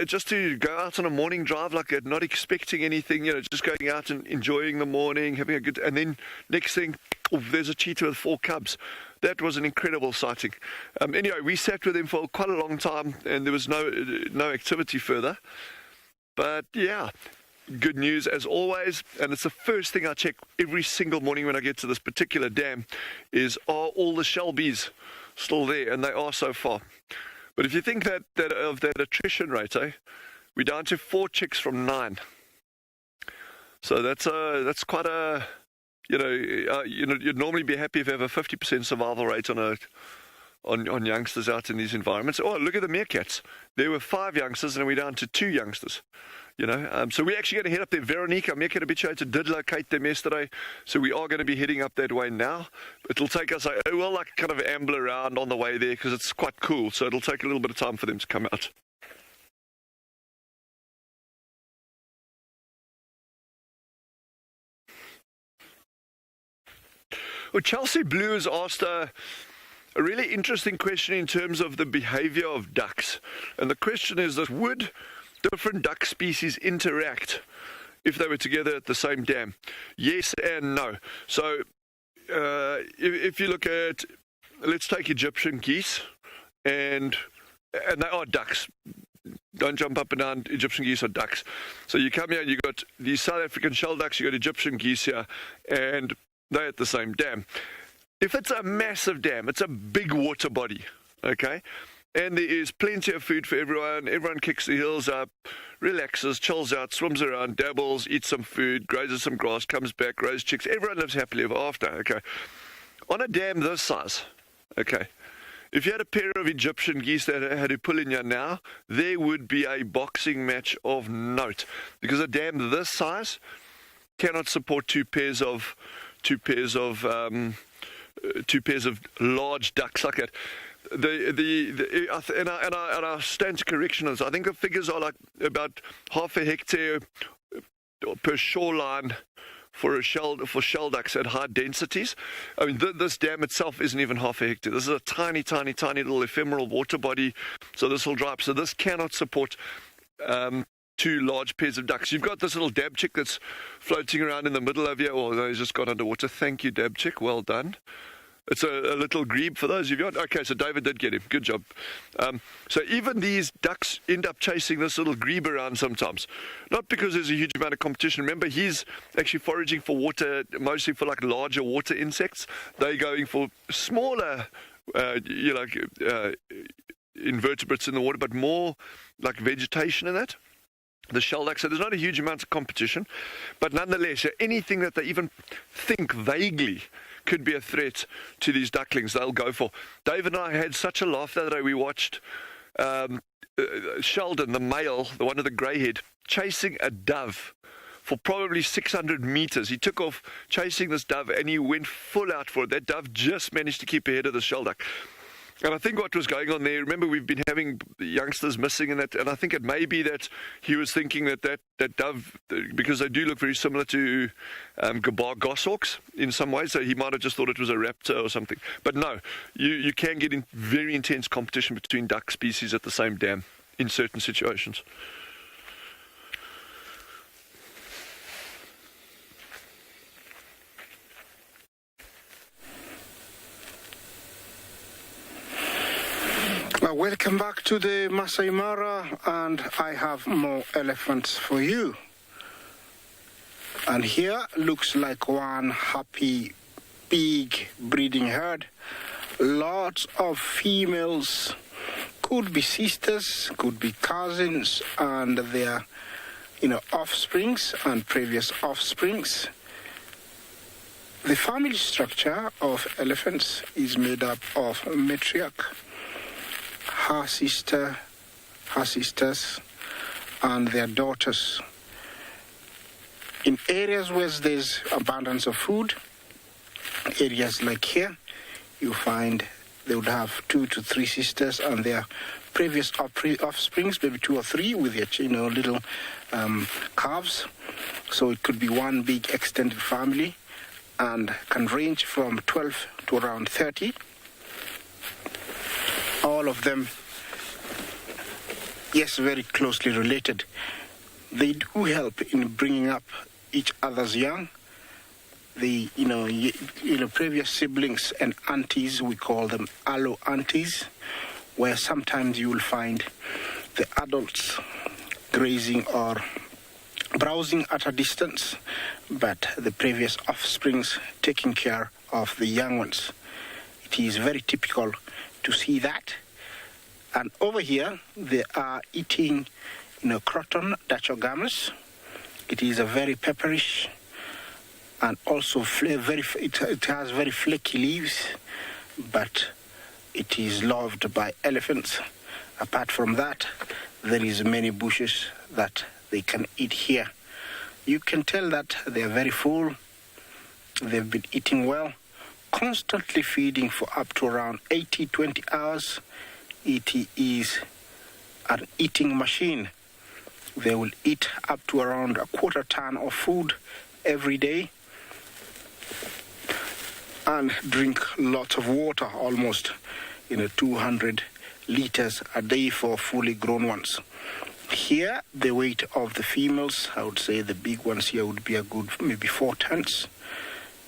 Speaker 7: just to go out on a morning drive like that, not expecting anything, just going out and enjoying the morning, having a good, and then next thing, there's a cheetah with 4 cubs. That was an incredible sighting. Anyway, we sat with him for quite a long time, and there was no activity further. But yeah, good news as always, and it's the first thing I check every single morning when I get to this particular dam, are all the shelbies still there? And they are so far. But if you think that of that attrition rate, we're down to 4 chicks from 9. So that's quite a, you'd normally be happy if you have a 50% survival rate on youngsters out in these environments. Oh, look at the meerkats. There were 5 youngsters and we're down to 2 youngsters. So we're actually going to head up there. Veronica, meerkat habituator, did locate them yesterday, so we are going to be heading up that way now. It'll take us, kind of amble around on the way there because it's quite cool, so it'll take a little bit of time for them to come out. Well, Chelsea Blue has asked a really interesting question in terms of the behavior of ducks. And the question is that would different duck species interact if they were together at the same dam? Yes and no. So if you look at, let's take Egyptian geese, and they are ducks. Don't jump up and down. Egyptian geese are ducks. So you come here and you've got these South African shell ducks, you've got Egyptian geese here, and they're at the same dam. If it's a massive dam, it's a big water body, okay? And there is plenty of food for everyone. Everyone kicks the heels up, relaxes, chills out, swims around, dabbles, eats some food, grazes some grass, comes back, grows chicks. Everyone lives happily ever after, okay? On a dam this size, okay, if you had a pair of Egyptian geese that had to pull in here now, there would be a boxing match of note. Because a dam this size cannot support two pairs of large ducks like that. And our stand to correction is, I think the figures are about half a hectare per shoreline for shell ducks at high densities. I mean, this dam itself isn't even half a hectare. This is a tiny little ephemeral water body, so this will dry up. So this cannot support 2 large pairs of ducks. You've got this little dab chick that's floating around in the middle of you. Oh, no, he's just got underwater. Thank you, dab chick. Well done. It's a little grebe for those of you. Okay, so David did get him. Good job. So even these ducks end up chasing this little grebe around sometimes. Not because there's a huge amount of competition. Remember, he's actually foraging for water, mostly for larger water insects. They're going for smaller, invertebrates in the water, but more like vegetation and that. The shell ducks, so there's not a huge amount of competition. But nonetheless, anything that they even think vaguely could be a threat to these ducklings, they'll go for. David and I had such a laugh the other day. We watched Sheldon, the male, the one with the grey head, chasing a dove for probably 600 meters. He took off chasing this dove and he went full out for it. That dove just managed to keep ahead of the shell duck. And I think what was going on there, remember we've been having youngsters missing in that, and I think it may be that he was thinking that dove, because they do look very similar to gabar goshawks in some ways, so he might have just thought it was a raptor or something. But no, you can get in very intense competition between duck species at the same dam in certain situations.
Speaker 3: Welcome back to the Masai Mara, and I have more elephants for you. And here looks like one happy big breeding herd. Lots of females, could be sisters, could be cousins, and their offsprings and previous offsprings. The family structure of elephants is made up of matriarch, her sister, her sisters, and their daughters. In areas where there's abundance of food, areas like here, you find they would have 2 to 3 sisters and their previous offsprings, maybe 2 or 3 with their little calves. So it could be one big extended family and can range from 12 to around 30. All of them, yes, very closely related. They do help in bringing up each other's young. The previous siblings and aunties, we call them allo aunties, where sometimes you will find the adults grazing or browsing at a distance, but the previous offsprings taking care of the young ones. It is very typical to see that. And over here, they are eating, Croton dachogamus. It is a very pepperish and also it has very flaky leaves, but it is loved by elephants. Apart from that, there is many bushes that they can eat here. You can tell that they are very full. They've been eating well, constantly feeding for up to around 20 hours. It is an eating machine. They will eat up to around a quarter ton of food every day and drink lots of water, almost 200 liters a day for fully grown ones. Here, the weight of the females, I would say the big ones here would be a good maybe 4 tons.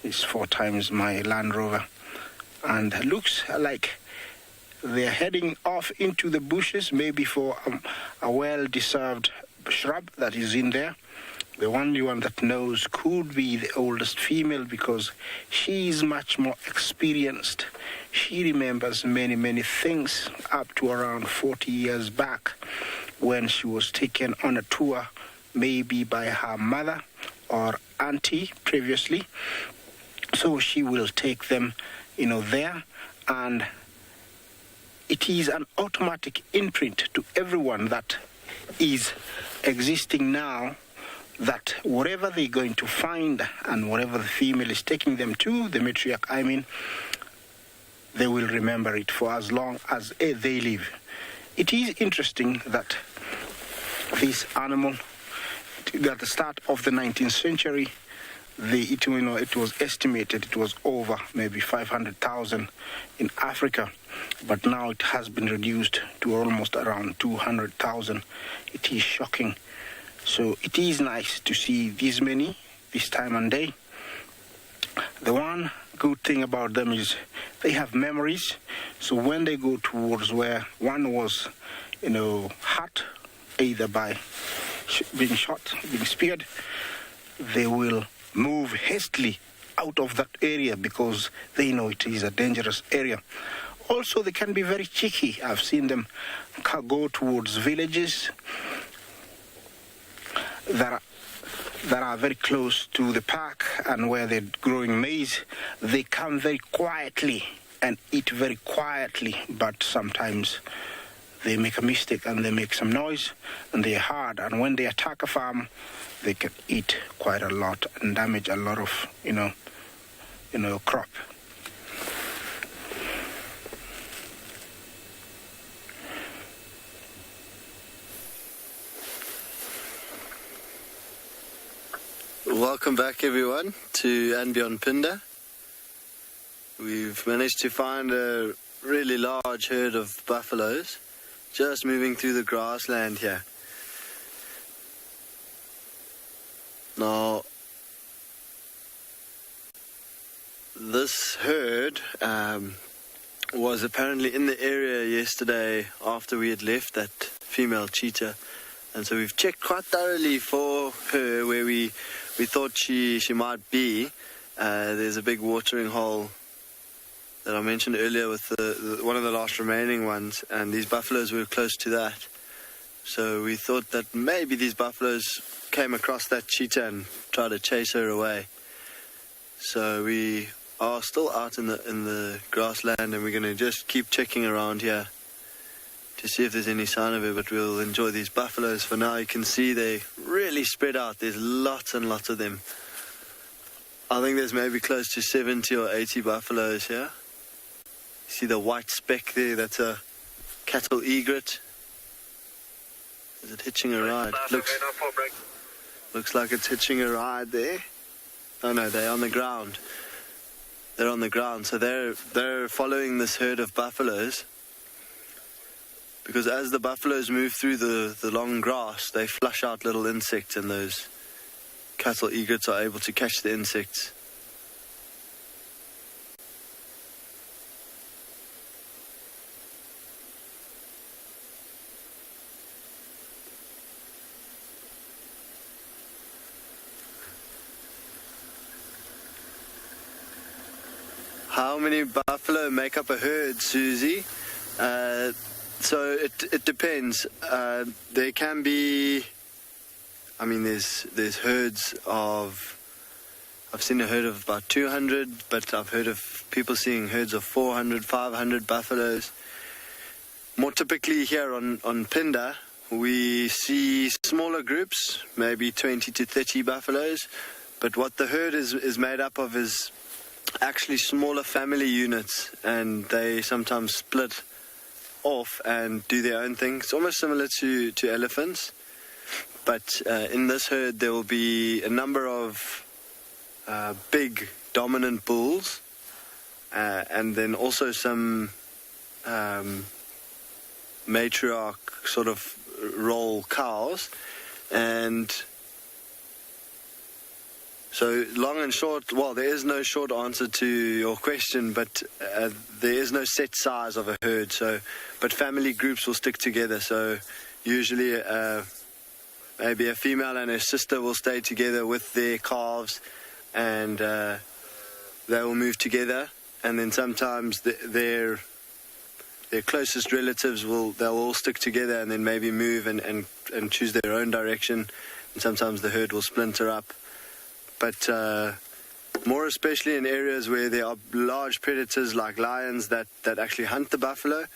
Speaker 3: It's 4 times my Land Rover. And looks like they're heading off into the bushes, maybe for a well-deserved shrub that is in there. The only one that knows could be the oldest female because she is much more experienced. She remembers many things up to around 40 years back when she was taken on a tour, maybe by her mother or auntie previously. So she will take them, there, and it is an automatic imprint to everyone that is existing now that whatever they're going to find and whatever the female is taking them to, the matriarch, they will remember it for as long as they live. It is interesting that this animal, at the start of the 19th century, it was estimated it was over maybe 500,000 in Africa, but now it has been reduced to almost around 200,000. It is shocking. So it is nice to see these many this time and day. The one good thing about them is they have memories. So when they go towards where one was, hurt, either by being shot, being speared, they will move hastily out of that area because they know it is a dangerous area. Also, they can be very cheeky. I've seen them go towards villages that are very close to the park and where they're growing maize. They come very quietly and eat very quietly, but sometimes they make a mistake and they make some noise and they're hard. And when they attack a farm, they can eat quite a lot and damage a lot of, crop.
Speaker 6: Welcome back, everyone, to And Beyond Phinda. We've managed to find a really large herd of buffaloes just moving through the grassland here. Now, this herd was apparently in the area yesterday after we had left that female cheetah And so we've checked quite thoroughly for her where we thought she might be. There's a big watering hole that I mentioned earlier with the one of the last remaining ones, and these buffaloes were close to that. So we thought that maybe these buffaloes came across that cheetah and tried to chase her away. So we are still out in the grassland, and we're going to just keep checking around here to see if there's any sign of her, but we'll enjoy these buffaloes for now. You can see they're really spread out. There's lots and lots of them. I think there's maybe close to 70 or 80 buffaloes here. You see the white speck there? That's a cattle egret. Is it hitching a ride? Looks like it's hitching a ride there. Oh no, they're on the ground. They're on the ground, so they're following this herd of buffaloes. Because as the buffaloes move through the long grass, they flush out little insects, and those cattle egrets are able to catch the insects. How many buffalo make up a herd, Susie? So it depends. There can be, I mean, there's herds of, I've seen a herd of about 200, but I've heard of people seeing herds of 400, 500 buffaloes. More typically here on Phinda, we see smaller groups, maybe 20 to 30 buffaloes, but what the herd is made up of is actually smaller family units, and they sometimes split off and do their own thing. It's almost similar to elephants, but in this herd there will be a number of big dominant bulls, and then also some matriarch sort of role cows. And so long and short, well, there is no short answer to your question, but there is no set size of a herd. So, but family groups will stick together. So usually maybe a female and her sister will stay together with their calves, and they will move together. And then sometimes their closest relatives they'll all stick together and then maybe move and choose their own direction. And sometimes the herd will splinter up. But more especially in areas where there are large predators like lions that actually hunt the buffalo,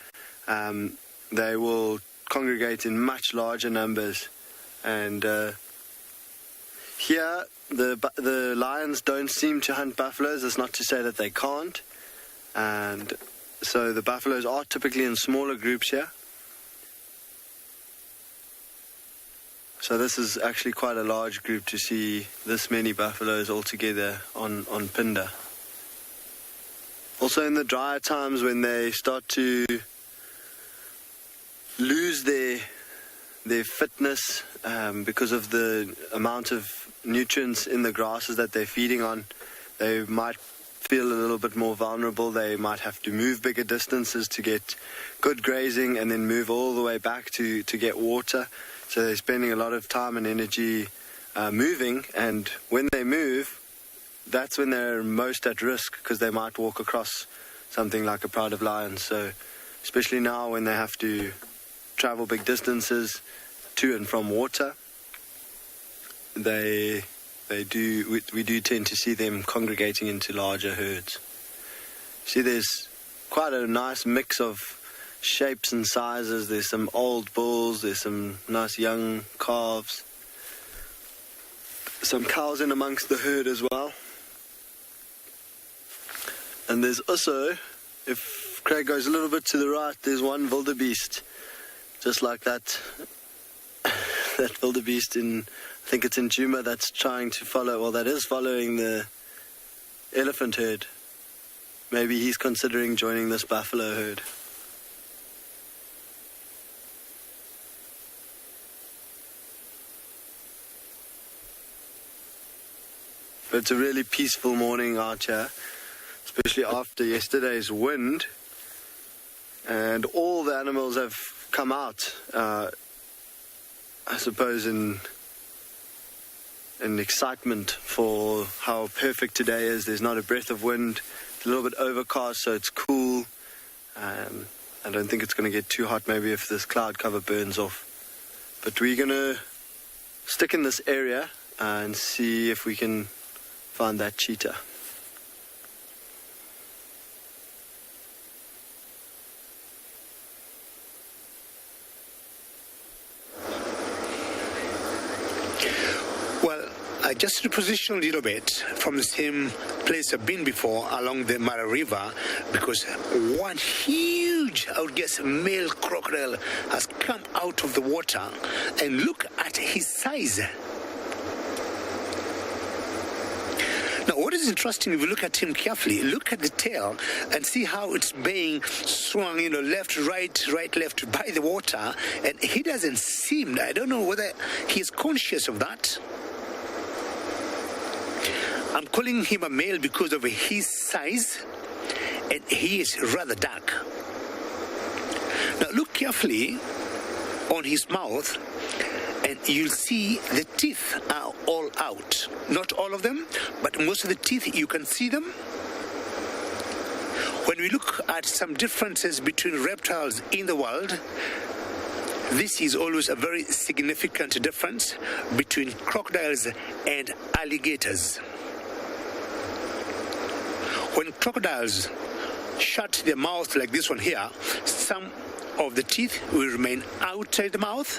Speaker 6: they will congregate in much larger numbers. And here, the lions don't seem to hunt buffaloes. That's not to say that they can't. And so the buffaloes are typically in smaller groups here. So this is actually quite a large group to see this many buffaloes all together on Phinda. Also in the drier times, when they start to lose their fitness because of the amount of nutrients in the grasses that they're feeding on, they might feel a little bit more vulnerable. They might have to move bigger distances to get good grazing and then move all the way back to get water. So they're spending a lot of time and energy moving, and when they move, that's when they're most at risk, because they might walk across something like a pride of lions. So especially now when they have to travel big distances to and from water, we do tend to see them congregating into larger herds. See, there's quite a nice mix of shapes and sizes. There's some old bulls, there's some nice young calves, some cows in amongst the herd as well. And there's also, if Craig goes a little bit to the right, there's one wildebeest, just like that wildebeest in, I think it's in Djuma, that's trying to that is following the elephant herd. Maybe he's considering joining this buffalo herd. But it's a really peaceful morning out here, especially after yesterday's wind. And all the animals have come out. I suppose in excitement for how perfect today is. There's not a breath of wind. It's a little bit overcast, so it's cool. I don't think it's going to get too hot maybe if this cloud cover burns off. But we're going to stick in this area and see if we can find that cheetah.
Speaker 5: Well, I just repositioned a little bit from the same place I've been before along the Mara River, because one huge, I would guess, male crocodile has come out of the water, and look at his size. Now, what is interesting, if you look at him carefully, look at the tail and see how it's being swung, left, right, left by the water, and he doesn't seem, I don't know whether he's conscious of that. I'm calling him a male because of his size, and he is rather dark. Now look carefully on his mouth, and you'll see the teeth are all out. Not all of them, but most of the teeth, you can see them. When we look at some differences between reptiles in the world, this is always a very significant difference between crocodiles and alligators. When crocodiles shut their mouth like this one here, some of the teeth will remain outside the mouth,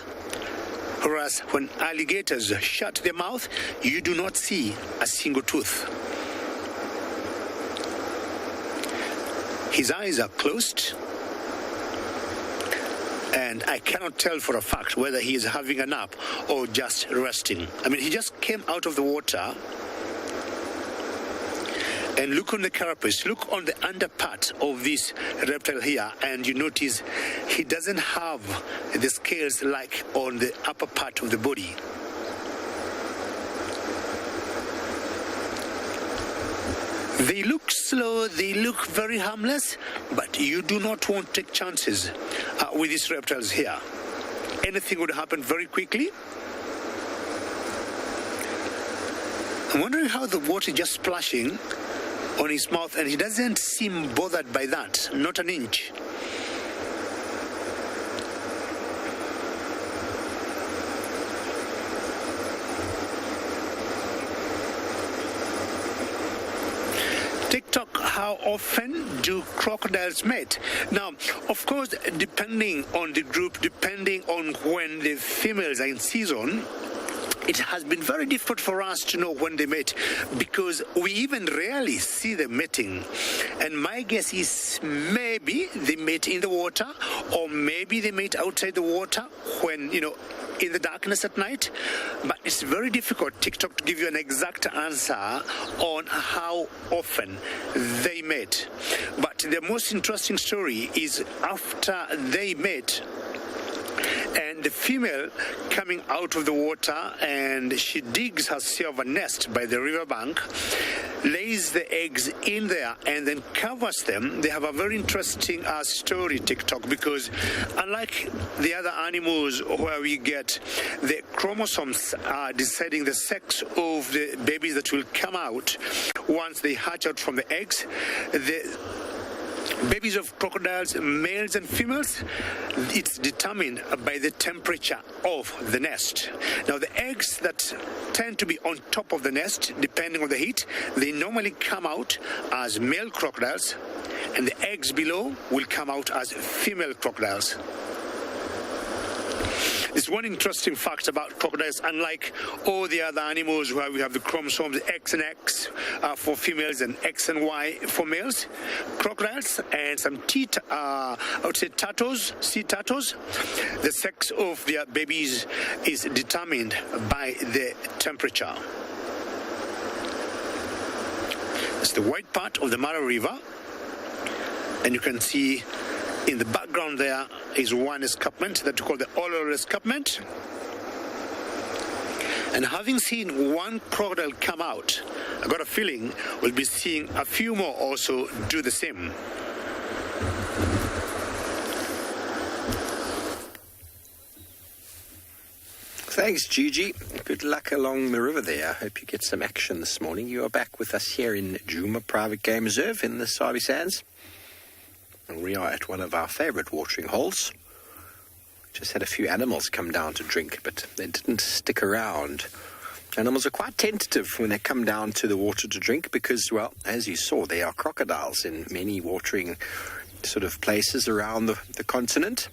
Speaker 5: whereas when alligators shut their mouth, you do not see a single tooth. His eyes are closed, and I cannot tell for a fact whether he is having a nap or just resting. I mean, he just came out of the water. And look on the carapace, look on the under part of this reptile here, and you notice he doesn't have the scales like on the upper part of the body. They look slow, they look very harmless, but you do not want to take chances with these reptiles here. Anything would happen very quickly. I'm wondering how the water is just splashing on his mouth, and he doesn't seem bothered by that, not an inch. TikTok, how often do crocodiles mate? Now, of course, depending on the group, depending on when the females are in season, it has been very difficult for us to know when they mate, because we even rarely see them mating. And my guess is maybe they mate in the water, or maybe they mate outside the water when, in the darkness at night. But it's very difficult, TikTok, to give you an exact answer on how often they mate. But the most interesting story is after they mate, and the female coming out of the water, and she digs herself a nest by the riverbank, lays the eggs in there, and then covers them. They have a very interesting story, TikTok, because unlike the other animals where we get the chromosomes deciding the sex of the babies that will come out once they hatch out from the eggs, the babies of crocodiles, males and females, it's determined by the temperature of the nest. Now, the eggs that tend to be on top of the nest, depending on the heat, they normally come out as male crocodiles, and the eggs below will come out as female crocodiles. There's one interesting fact about crocodiles. Unlike all the other animals where we have the chromosomes X and X for females and X and Y for males, crocodiles and some turtles, sea turtles, the sex of their babies is determined by the temperature. It's the white part of the Mara River, and you can see in the background there is one escarpment that we call the Ololo escarpment. And having seen one crocodile come out, I got a feeling we'll be seeing a few more also do the same.
Speaker 2: Thanks, Gigi. Good luck along the river there. I hope you get some action this morning. You are back with us here in Djuma Private Game Reserve in the Sabi Sands. And we are at one of our favourite watering holes. Just had a few animals come down to drink, but they didn't stick around. Animals are quite tentative when they come down to the water to drink because, well, as you saw, there are crocodiles in many watering sort of places around the continent.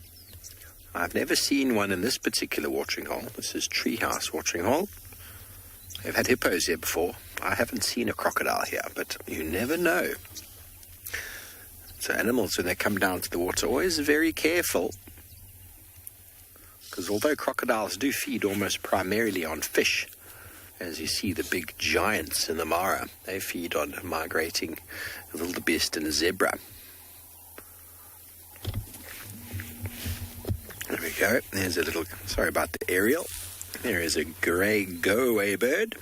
Speaker 2: I've never seen one in this particular watering hole. This is Treehouse Watering Hole. They've had hippos here before. I haven't seen a crocodile here, but you never know. So animals, when they come down to the water, are always very careful. Because although crocodiles do feed almost primarily on fish, as you see the big giants in the Mara, they feed on migrating wildebeest and zebra. There we go. There's a little, sorry about the aerial. There is a grey go-away bird.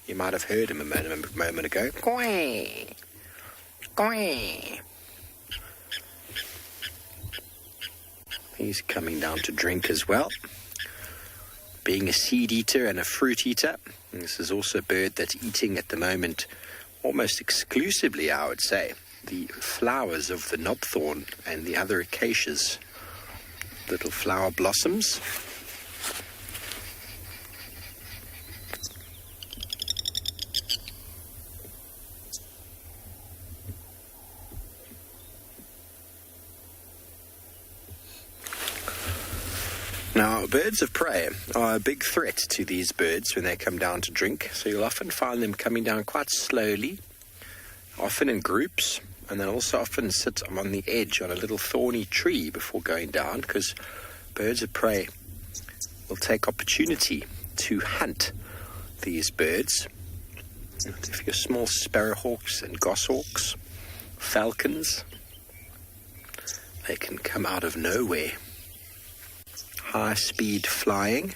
Speaker 2: You might have heard him a moment ago. Quack! Quack! He's coming down to drink as well. Being a seed eater and a fruit eater, this is also a bird that's eating at the moment almost exclusively, I would say, the flowers of the knobthorn and the other acacias. Little flower blossoms. Now, birds of prey are a big threat to these birds when they come down to drink, so you'll often find them coming down quite slowly, often in groups, and then also often sit on the edge on a little thorny tree before going down, because birds of prey will take opportunity to hunt these birds. If you're small sparrowhawks and goshawks, falcons, they can come out of nowhere. High-speed flying.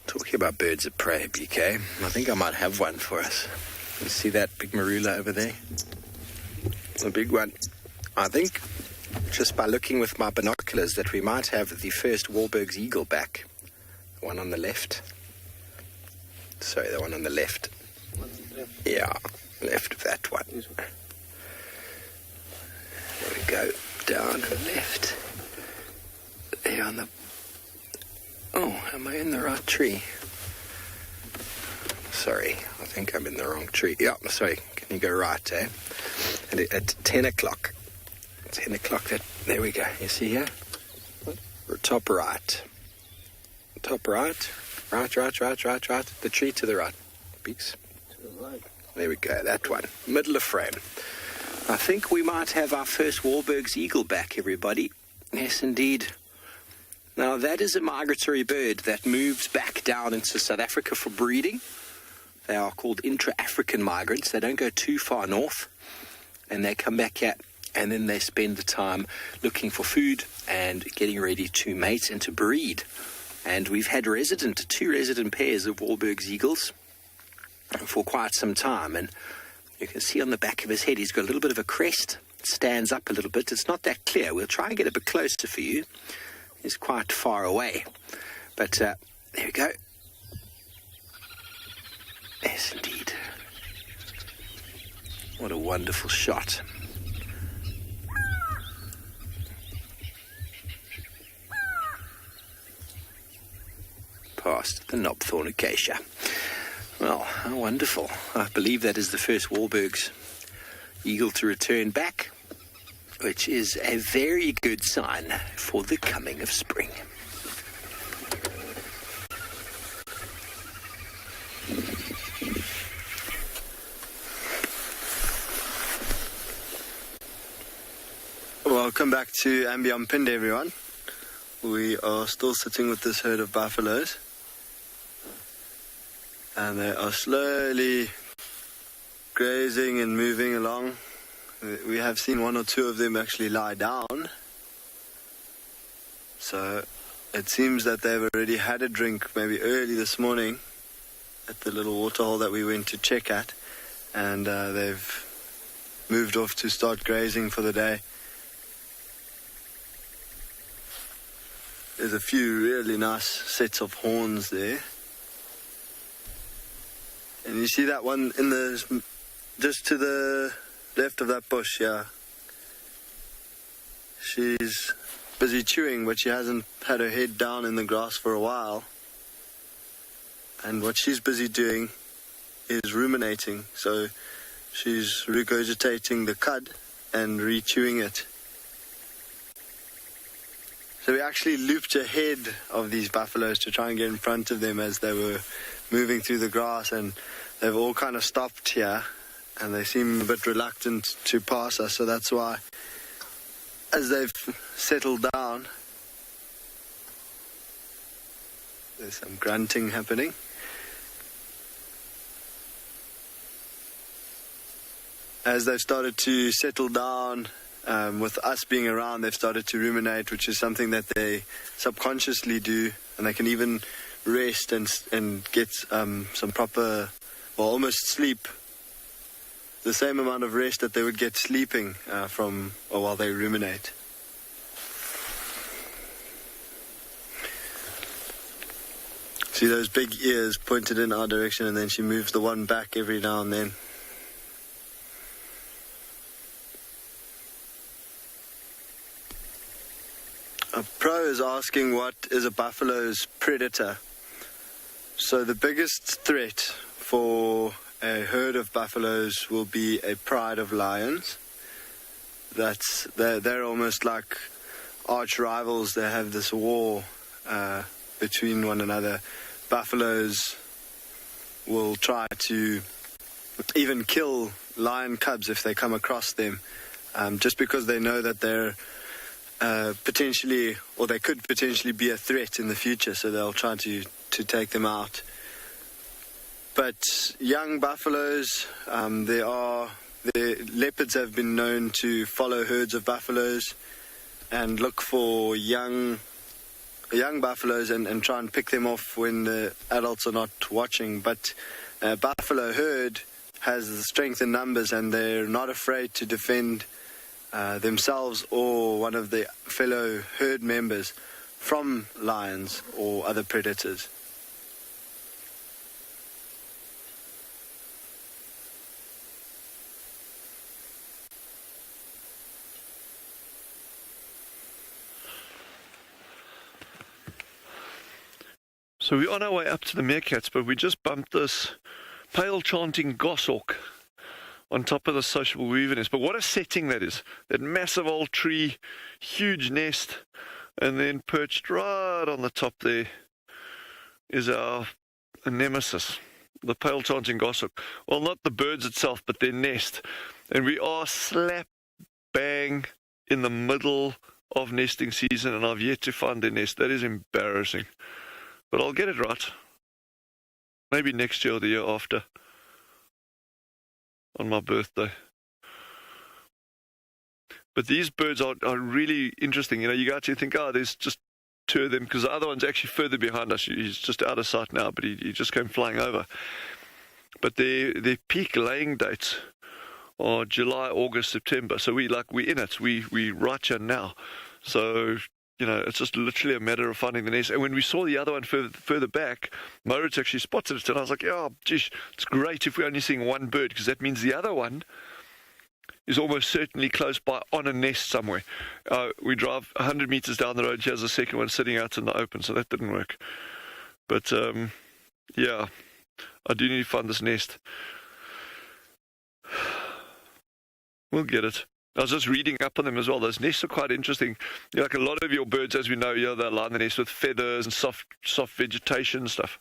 Speaker 2: Talking about birds of prey, BK, I think I might have one for us. You see that big marula over there? The big one. I think, just by looking with my binoculars, that we might have the first Wahlberg's eagle back. The one on the left. Sorry, the one on the left. Yeah, left of that one. There we go. Down and left. There on the... Oh, am I in the right tree? Sorry, I think I'm in the wrong tree. Yeah, sorry, can you go right, eh? And at 10 o'clock. 10 o'clock, there we go. You see here? Top right. Top right. Right. The tree to the right. Peaks. To the right. There we go, that one. Middle of frame. I think we might have our first Wahlberg's eagle back, everybody. Yes, indeed. Now, that is a migratory bird that moves back down into South Africa for breeding. They are called intra-African migrants. They don't go too far north, and they come back here, and then they spend the time looking for food and getting ready to mate and to breed. And we've had two resident pairs of Wahlberg's eagles for quite some time, and you can see on the back of his head, he's got a little bit of a crest. It stands up a little bit. It's not that clear. We'll try and get a bit closer for you. He's quite far away. But there we go. Yes, indeed. What a wonderful shot. Past the knobthorn acacia. Well, how wonderful. I believe that is the first Wahlberg's eagle to return back, which is a very good sign for the coming of spring.
Speaker 6: Welcome back to Ambion Pinde, everyone. We are still sitting with this herd of buffaloes. And they are slowly grazing and moving along. We have seen one or two of them actually lie down. So it seems that they've already had a drink maybe early this morning at the little waterhole that we went to check at. And they've moved off to start grazing for the day. there's a few really nice sets of horns there. And you see that one in the, just to the left of that bush, yeah. She's busy chewing, but she hasn't had her head down in the grass for a while. And what she's busy doing is ruminating. So she's regurgitating the cud and re-chewing it. So we actually looped ahead of these buffaloes to try and get in front of them as they were moving through the grass, and they've all kind of stopped here, and they seem a bit reluctant to pass us. So that's why, as they've settled down, there's some grunting happening. As they've started to settle down, with us being around, they've started to ruminate, which is something that they subconsciously do, and they can even rest and get some proper, or almost sleep, the same amount of rest that they would get sleeping from or while they ruminate. See those big ears pointed in our direction, and then she moves the one back every now and then. A pro is asking what is a buffalo's predator. So the biggest threat for a herd of buffaloes will be a pride of lions. They're almost like arch rivals. They have this war between one another. Buffaloes will try to even kill lion cubs if they come across them, just because they know that they're potentially, or they could potentially be a threat in the future, so they'll try to take them out. But young buffaloes, the leopards have been known to follow herds of buffaloes and look for young buffaloes and try and pick them off when the adults are not watching. But a buffalo herd has the strength in numbers, and they're not afraid to defend themselves or one of the fellow herd members from lions or other predators.
Speaker 7: So we're on our way up to the meerkats, but we just bumped this pale chanting goshawk on top of the sociable weaver nest. But what a setting that is. That massive old tree, huge nest, and then perched right on the top there is our nemesis, the pale chanting goshawk. Well, not the birds itself, but their nest. And we are slap bang in the middle of nesting season, and I've yet to find their nest. That is embarrassing. But I'll get it right. Maybe next year or the year after, on my birthday. But these birds are really interesting. You know, you go to think, oh, there's just two of them, because the other one's actually further behind us. He's just out of sight now, but he just came flying over. But their peak laying dates are July, August, September. So we're in it. We right here now. So, you know, it's just literally a matter of finding the nest. And when we saw the other one further back, Moritz actually spotted it, and I was like, oh, geez, it's great if we're only seeing one bird, because that means the other one is almost certainly close by on a nest somewhere. We drive 100 meters down the road, here's the second one sitting out in the open, so that didn't work. But, yeah, I do need to find this nest. We'll get it. I was just reading up on them as well. Those nests are quite interesting. You know, like a lot of your birds, as we know, they line the nest with feathers and soft vegetation and stuff.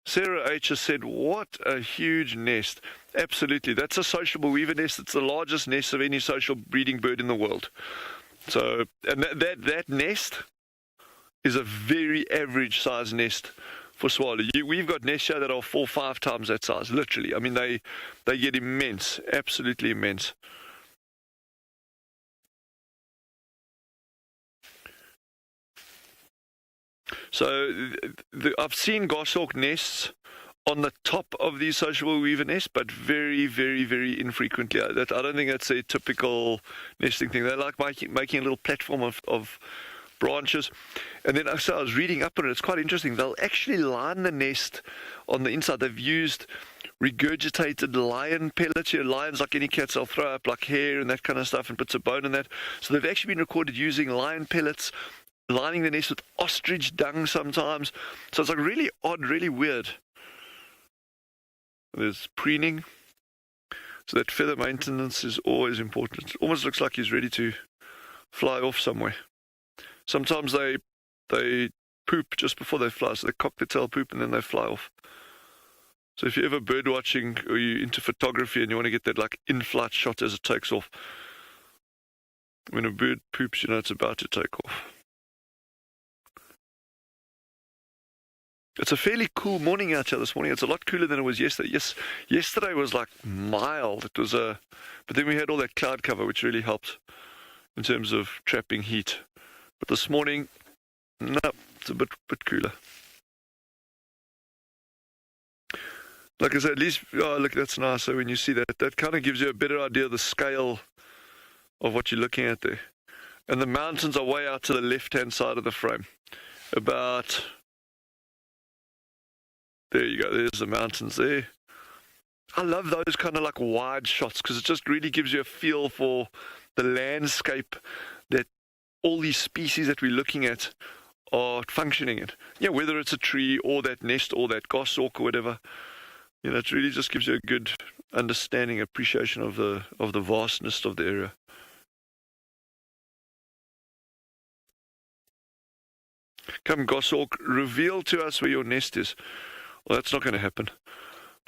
Speaker 7: Sarah H. has said, what a huge nest. Absolutely. That's a sociable weaver nest. It's the largest nest of any social breeding bird in the world. So, and that nest is a very average size nest for swallow. We've got nests here that are 4 or 5 times that size, literally. I mean, they get immense, absolutely immense. So I've seen goshawk nests on the top of the sociable weaver nest, but very, very, very infrequently. I don't think that's a typical nesting thing. They like making a little platform of branches. And then so I was reading up on it. It's quite interesting. They'll actually line the nest on the inside. They've used regurgitated lion pellets. Lions, like any cats, they'll throw up like hair and that kind of stuff and bits of bone and that. So they've actually been recorded using lion pellets, lining the nest with ostrich dung sometimes. So it's like really odd, really weird. There's preening. So that feather maintenance is always important. It almost looks like he's ready to fly off somewhere. Sometimes they poop just before they fly. So they cock their tail, poop, and then they fly off. So if you're ever bird watching or you're into photography and you want to get that like in-flight shot as it takes off, when a bird poops, you know it's about to take off. It's a fairly cool morning out here this morning. It's a lot cooler than it was yesterday. Yes, yesterday was like mild. It was but then we had all that cloud cover, which really helped in terms of trapping heat. But this morning, no, it's a bit cooler. Like I said, at least, oh, look, that's nice. So when you see that, that kind of gives you a better idea of the scale of what you're looking at there. And the mountains are way out to the left-hand side of the frame. About... There you go, there's the mountains there. I love those kind of like wide shots because it just really gives you a feel for the landscape that all these species that we're looking at are functioning in. Yeah, whether it's a tree or that nest or that goshawk or whatever. You know, it really just gives you a good understanding, appreciation of the vastness of the area. Come, goshawk, reveal to us where your nest is. Well, that's not going to happen.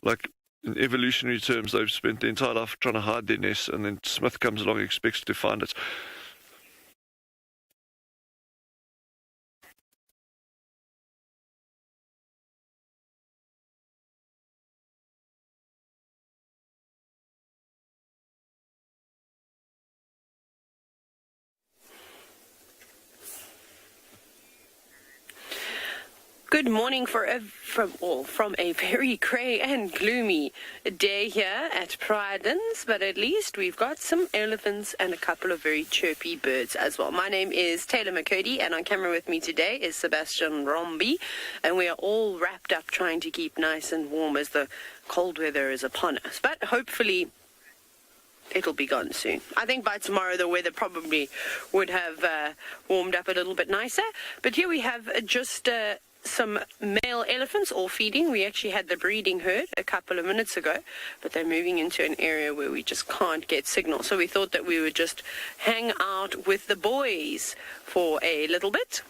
Speaker 7: Like, in evolutionary terms, they've spent their entire life trying to hide their nest, and then Smith comes along and expects to find it.
Speaker 8: Good morning from a very grey and gloomy day here at Pryden's, but at least we've got some elephants and a couple of very chirpy birds as well. My name is Taylor McCurdy, and on camera with me today is Sebastian Rombi, and we are all wrapped up trying to keep nice and warm as the cold weather is upon us. But hopefully it'll be gone soon. I think by tomorrow the weather probably would have warmed up a little bit nicer. But here we have just some male elephants all feeding. We actually had the breeding herd a couple of minutes ago, but they're moving into an area where we just can't get signal. So we thought that we would just hang out with the boys for a little bit.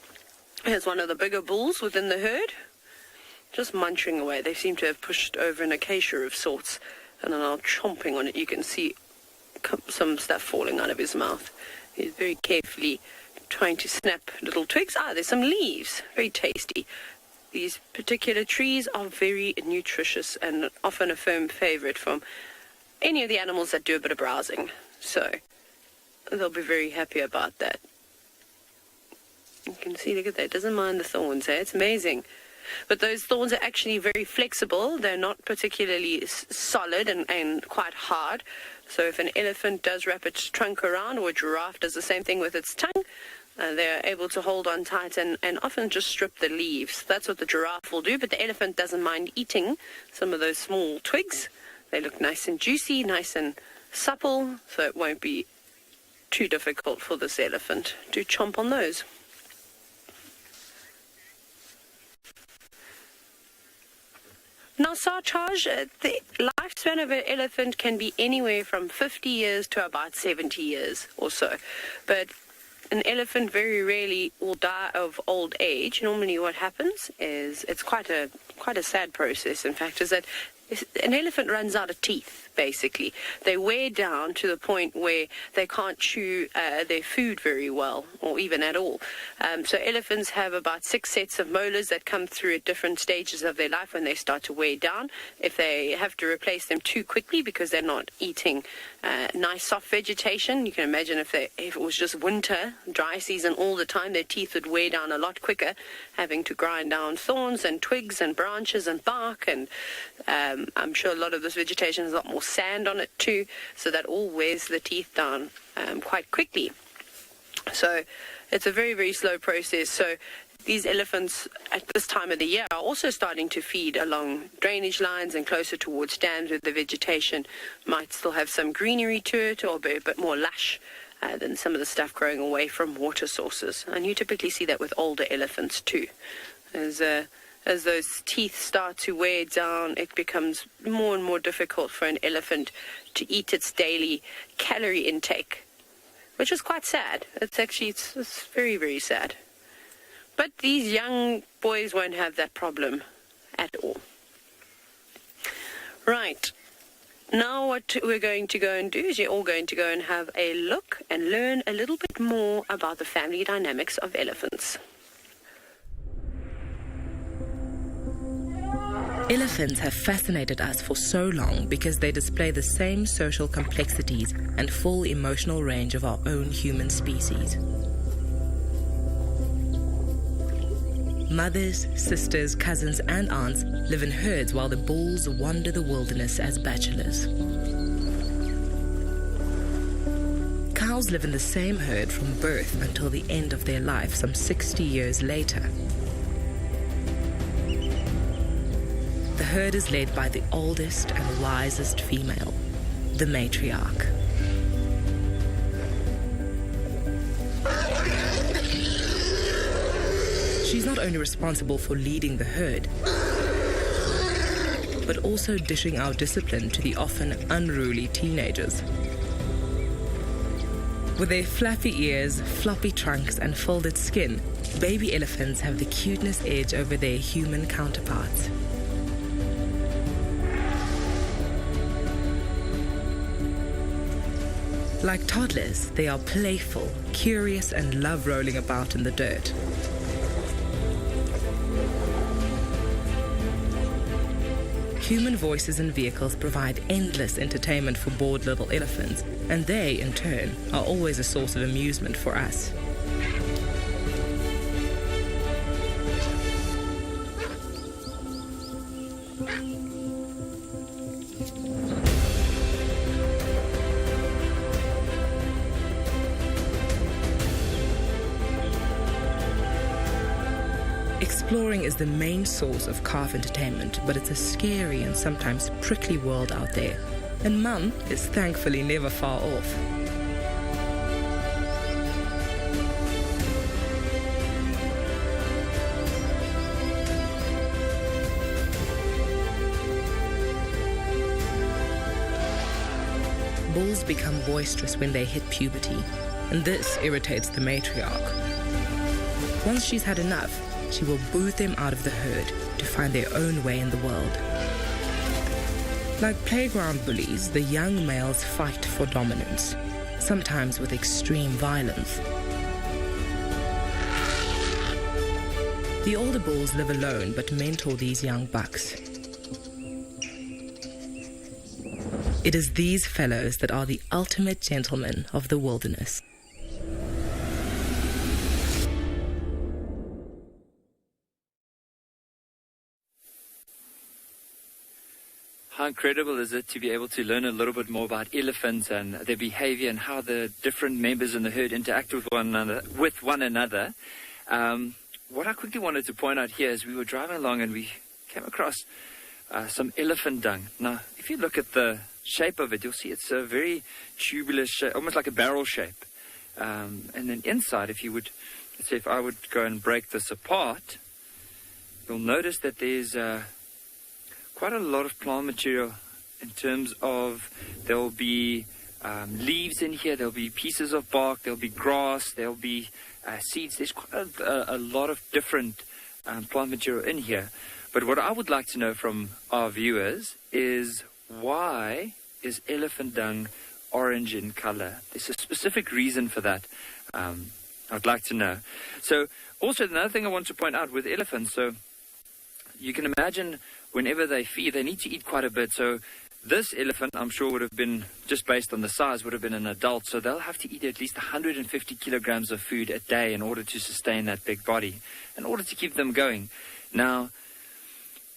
Speaker 8: Here's one of the bigger bulls within the herd, just munching away. They seem to have pushed over an acacia of sorts and are now chomping on it. You can see some stuff falling out of his mouth. He's very carefully trying to snap little twigs. There's some leaves. Very tasty. These particular trees are very nutritious and often a firm favorite from any of the animals that do a bit of browsing. So they'll be very happy about that. You can see, look at that. It doesn't mind the thorns, eh? It's amazing. But those thorns are actually very flexible. They're not particularly solid and quite hard. So if an elephant does wrap its trunk around, or a giraffe does the same thing with its tongue, they're able to hold on tight and often just strip the leaves. That's what the giraffe will do, but the elephant doesn't mind eating some of those small twigs. They look nice and juicy, nice and supple, so it won't be too difficult for this elephant to chomp on those. Now, Sartaj, the lifespan of an elephant can be anywhere from 50 years to about 70 years or so. But an elephant very rarely will die of old age. Normally what happens is, it's quite a sad process, in fact, is that an elephant runs out of teeth. basically. They wear down to the point where they can't chew their food very well, or even at all. So elephants have about 6 sets of molars that come through at different stages of their life when they start to wear down. If they have to replace them too quickly because they're not eating nice soft vegetation, you can imagine if it was just winter, dry season all the time, their teeth would wear down a lot quicker, having to grind down thorns and twigs and branches and bark, and I'm sure a lot of this vegetation has a lot more sand on it too, so that all wears the teeth down quite quickly. So it's a very, very slow process. So these elephants at this time of the year are also starting to feed along drainage lines and closer towards dams where the vegetation might still have some greenery to it or be a bit more lush than some of the stuff growing away from water sources. And you typically see that with older elephants too. As those teeth start to wear down, it becomes more and more difficult for an elephant to eat its daily calorie intake, which is quite sad. It's very, very sad. But these young boys won't have that problem at all. Right. Now what we're going to go and do is you're all going to go and have a look and learn a little bit more about the family dynamics of elephants.
Speaker 1: Elephants have fascinated us for so long because they display the same social complexities and full emotional range of our own human species. Mothers, sisters, cousins, and aunts live in herds while the bulls wander the wilderness as bachelors. Cows live in the same herd from birth until the end of their life, some 60 years later. The herd is led by the oldest and wisest female, the matriarch. She's not only responsible for leading the herd, but also dishing out discipline to the often unruly teenagers. With their flappy ears, floppy trunks, and folded skin, baby elephants have the cuteness edge over their human counterparts. Like toddlers, they are playful, curious, and love rolling about in the dirt. Human voices and vehicles provide endless entertainment for bored little elephants, and they, in turn, are always a source of amusement for us. Exploring is the main source of calf entertainment, but it's a scary and sometimes prickly world out there, and Mum is thankfully never far off. Bulls become boisterous when they hit puberty, and this irritates the matriarch. Once she's had enough, she will boot them out of the herd to find their own way in the world. Like playground bullies, the young males fight for dominance, sometimes with extreme violence. The older bulls live alone but mentor these young bucks. It is these fellows that are the ultimate gentlemen of the wilderness.
Speaker 4: How incredible is it to be able to learn a little bit more about elephants and their behavior and how the different members in the herd interact with one another. What I quickly wanted to point out here is we were driving along and we came across some elephant dung. Now, if you look at the shape of it, you'll see it's a very tubular shape, almost like a barrel shape. And then inside, if I would go and break this apart, you'll notice that there's quite a lot of plant material in terms of there'll be leaves in here, there'll be pieces of bark, there'll be grass, there'll be seeds. There's quite a lot of different plant material in here. But what I would like to know from our viewers is why is elephant dung orange in color? There's a specific reason for that. I'd like to know. So also another thing I want to point out with elephants, so you can imagine whenever they feed, they need to eat quite a bit. So this elephant, I'm sure, would have been, just based on the size, would have been an adult. So they'll have to eat at least 150 kilograms of food a day in order to sustain that big body, in order to keep them going. Now,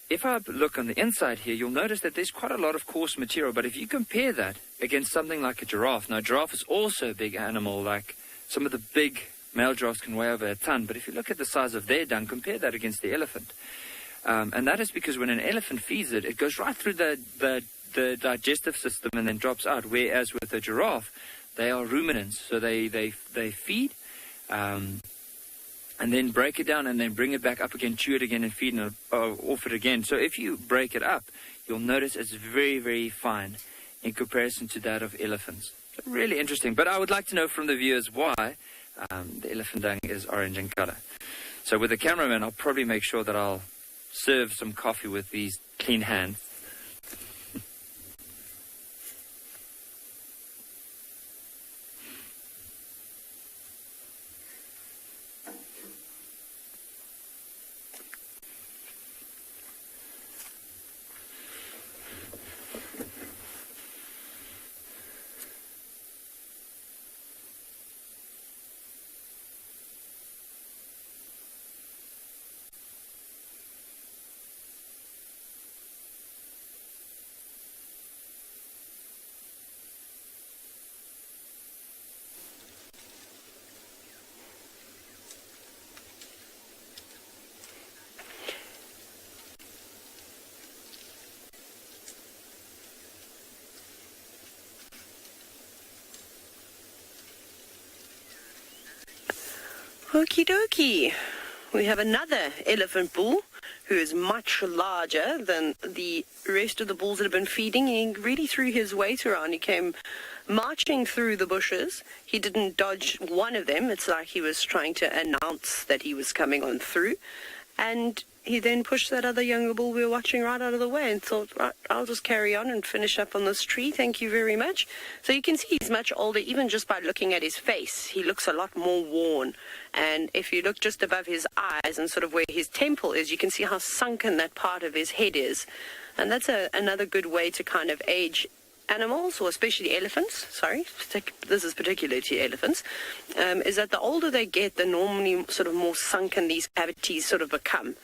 Speaker 4: if I look on the inside here, you'll notice that there's quite a lot of coarse material. But if you compare that against something like a giraffe, now a giraffe is also a big animal, like some of the big male giraffes can weigh over a ton. But if you look at the size of their dung, compare that against the elephant. And that is because when an elephant feeds it, it goes right through the digestive system and then drops out. Whereas with a giraffe, they are ruminants. So they feed, and then break it down and then bring it back up again, chew it again and feed and off it again. So if you break it up, you'll notice it's very, very fine in comparison to that of elephants. So really interesting. But I would like to know from the viewers why the elephant dung is orange in color. So with the cameraman, I'll probably make sure that I'll serve some coffee with these clean hands.
Speaker 8: Okie dokie. We have another elephant bull who is much larger than the rest of the bulls that have been feeding. He really threw his weight around. He came marching through the bushes. He didn't dodge one of them. It's like he was trying to announce that he was coming on through. And he then pushed that other younger bull we were watching right out of the way and thought, right, I'll just carry on and finish up on this tree. Thank you very much. So you can see he's much older, even just by looking at his face. He looks a lot more worn. And if you look just above his eyes and sort of where his temple is, you can see how sunken that part of his head is. And that's another good way to kind of age animals, or especially elephants, this is particularly to elephants, is that the older they get, the normally sort of more sunken these cavities sort of become.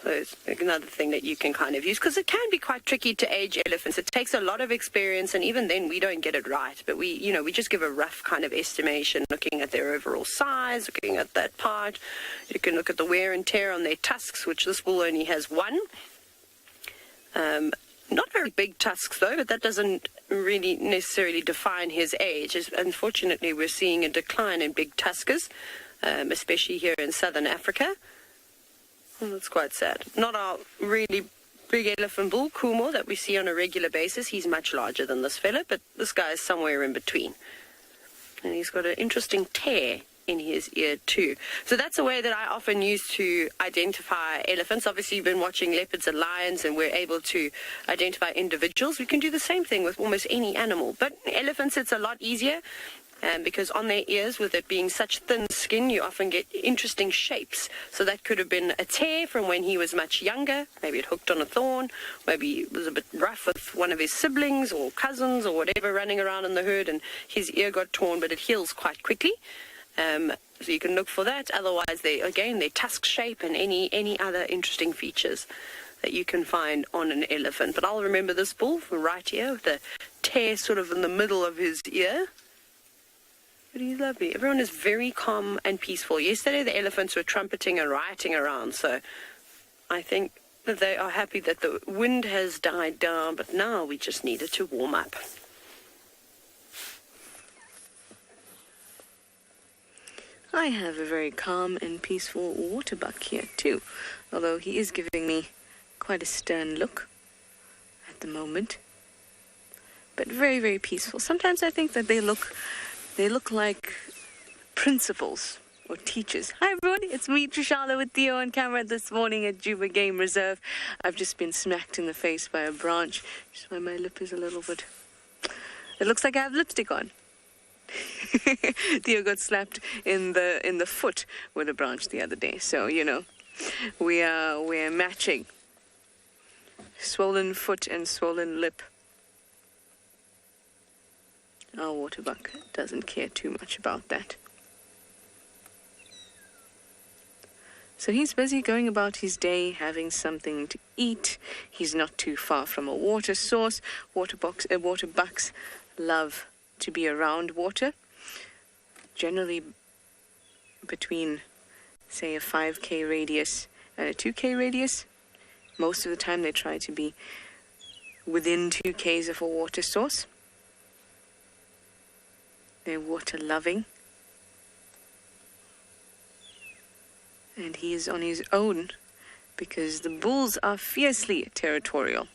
Speaker 8: So it's another thing that you can kind of use, because it can be quite tricky to age elephants. It takes a lot of experience, and even then we don't get it right. But we just give a rough kind of estimation, looking at their overall size, looking at that part. You can look at the wear and tear on their tusks, which this bull only has one. Not very big tusks, though, but that doesn't really necessarily define his age. Unfortunately, we're seeing a decline in big tuskers, especially here in southern Africa. Well, that's quite sad. Not our really big elephant bull, Kumo, that we see on a regular basis. He's much larger than this fella, but this guy is somewhere in between. And he's got an interesting tear in his ear too. So that's a way that I often use to identify elephants. Obviously, you've been watching leopards and lions, and we're able to identify individuals. We can do the same thing with almost any animal. But elephants, it's a lot easier. Because on their ears, with it being such thin skin, you often get interesting shapes. So that could have been a tear from when he was much younger. Maybe it hooked on a thorn. Maybe it was a bit rough with one of his siblings or cousins or whatever running around in the herd, and his ear got torn, but it heals quite quickly. So you can look for that. Otherwise, their tusk shape and any other interesting features that you can find on an elephant. But I'll remember this bull from right here with the tear sort of in the middle of his ear. But he's lovely. Everyone is very calm and peaceful. Yesterday, the elephants were trumpeting and rioting around, so I think that they are happy that the wind has died down, but now we just needed to warm up.
Speaker 9: I have a very calm and peaceful waterbuck here, too, although he is giving me quite a stern look at the moment. But very, very peaceful. Sometimes I think that they look like principals or teachers. Hi everyone, it's me, Trishala, with Theo on camera this morning at Juba Game Reserve. I've just been smacked in the face by a branch, just why my lip is a little bit It looks like I have lipstick on. Theo got slapped in the foot with a branch the other day. So, you know, we're matching. Swollen foot and swollen lip. Our waterbuck doesn't care too much about that. So he's busy going about his day, having something to eat. He's not too far from a water source. Waterbucks love to be around water. Generally between, say, a 5K radius and a 2K radius. Most of the time they try to be within 2Ks of a water source. They're water loving. And he is on his own because the bulls are fiercely territorial.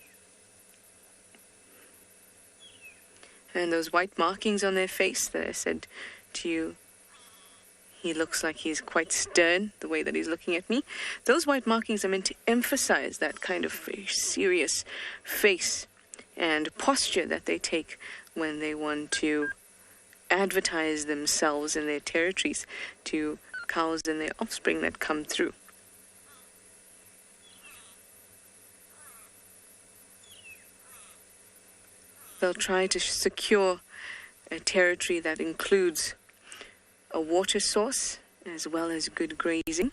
Speaker 9: And those white markings on their face that I said to you, he looks like he's quite stern, the way that he's looking at me. Those white markings are meant to emphasize that kind of very serious face and posture that they take when they want to advertise themselves in their territories to cows and their offspring that come through. They'll try to secure a territory that includes a water source as well as good grazing.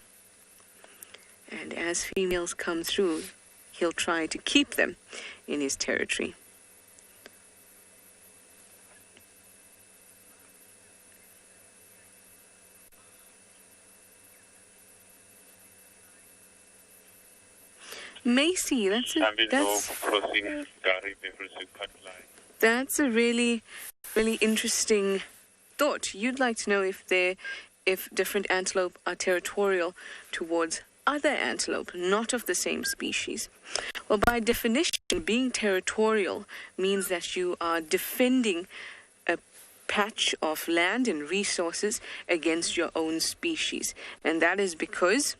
Speaker 9: And as females come through, he'll try to keep them in his territory. Macy, that's a really, really interesting thought. You'd like to know if different antelope are territorial towards other antelope, not of the same species. Well, by definition, being territorial means that you are defending a patch of land and resources against your own species. And that is because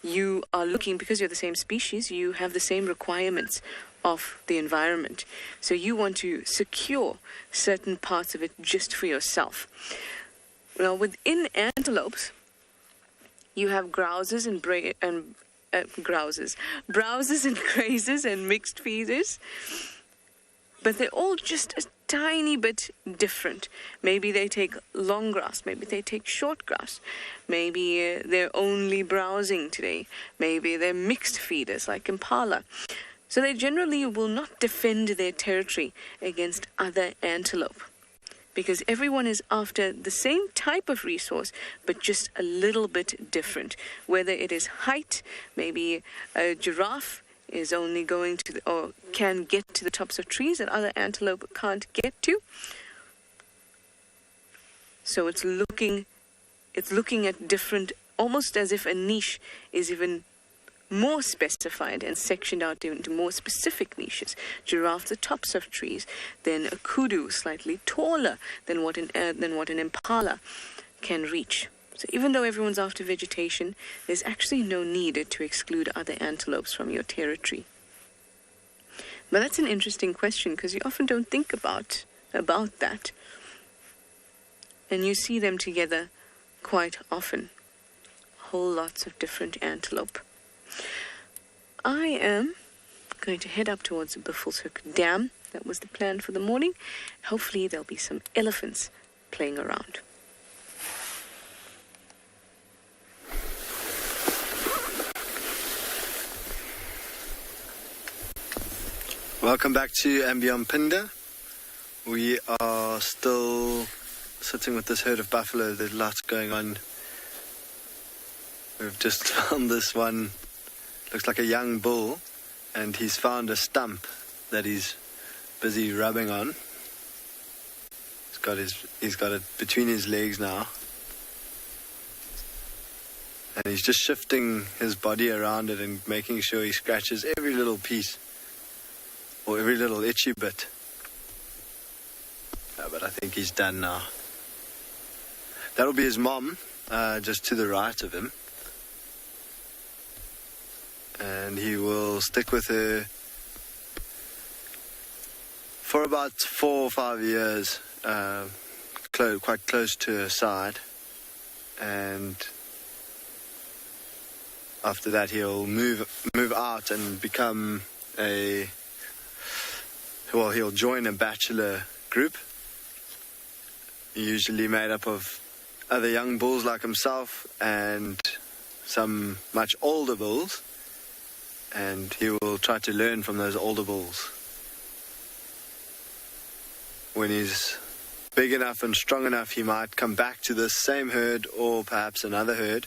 Speaker 9: you are because you're the same species, you have the same requirements of the environment. So you want to secure certain parts of it just for yourself. Now, within antelopes, you have browsers and grazers and mixed feeders. But they're all just a tiny bit different. Maybe they take long grass, maybe they take short grass, maybe they're only browsing today, maybe they're mixed feeders like impala. So they generally will not defend their territory against other antelope because everyone is after the same type of resource but just a little bit different. Whether it is height, maybe a giraffe is only going to or can get to the tops of trees that other antelope can't get to. So it's looking at different, almost as if a niche is even more specified and sectioned out into more specific niches. Giraffe, the tops of trees, then a kudu, slightly taller than what an impala can reach. So even though everyone's after vegetation, there's actually no need to exclude other antelopes from your territory. But that's an interesting question because you often don't think about that. And you see them together quite often. Whole lots of different antelope. I am going to head up towards the Buffelshoek Dam. That was the plan for the morning. Hopefully there'll be some elephants playing around.
Speaker 6: Welcome back to Ambient Phinda. We are still sitting with this herd of buffalo. There's lots going on. We've just found this one, looks like a young bull, and he's found a stump that he's busy rubbing on. He's got it between his legs now. And he's just shifting his body around it and making sure he scratches every little piece. Or every little itchy bit. But I think he's done now. That'll be his mom, just to the right of him. And he will stick with her for about 4 or 5 years, quite close to her side, and after that he'll move out and become he'll join a bachelor group, usually made up of other young bulls like himself and some much older bulls, and he will try to learn from those older bulls. When he's big enough and strong enough, he might come back to this same herd or perhaps another herd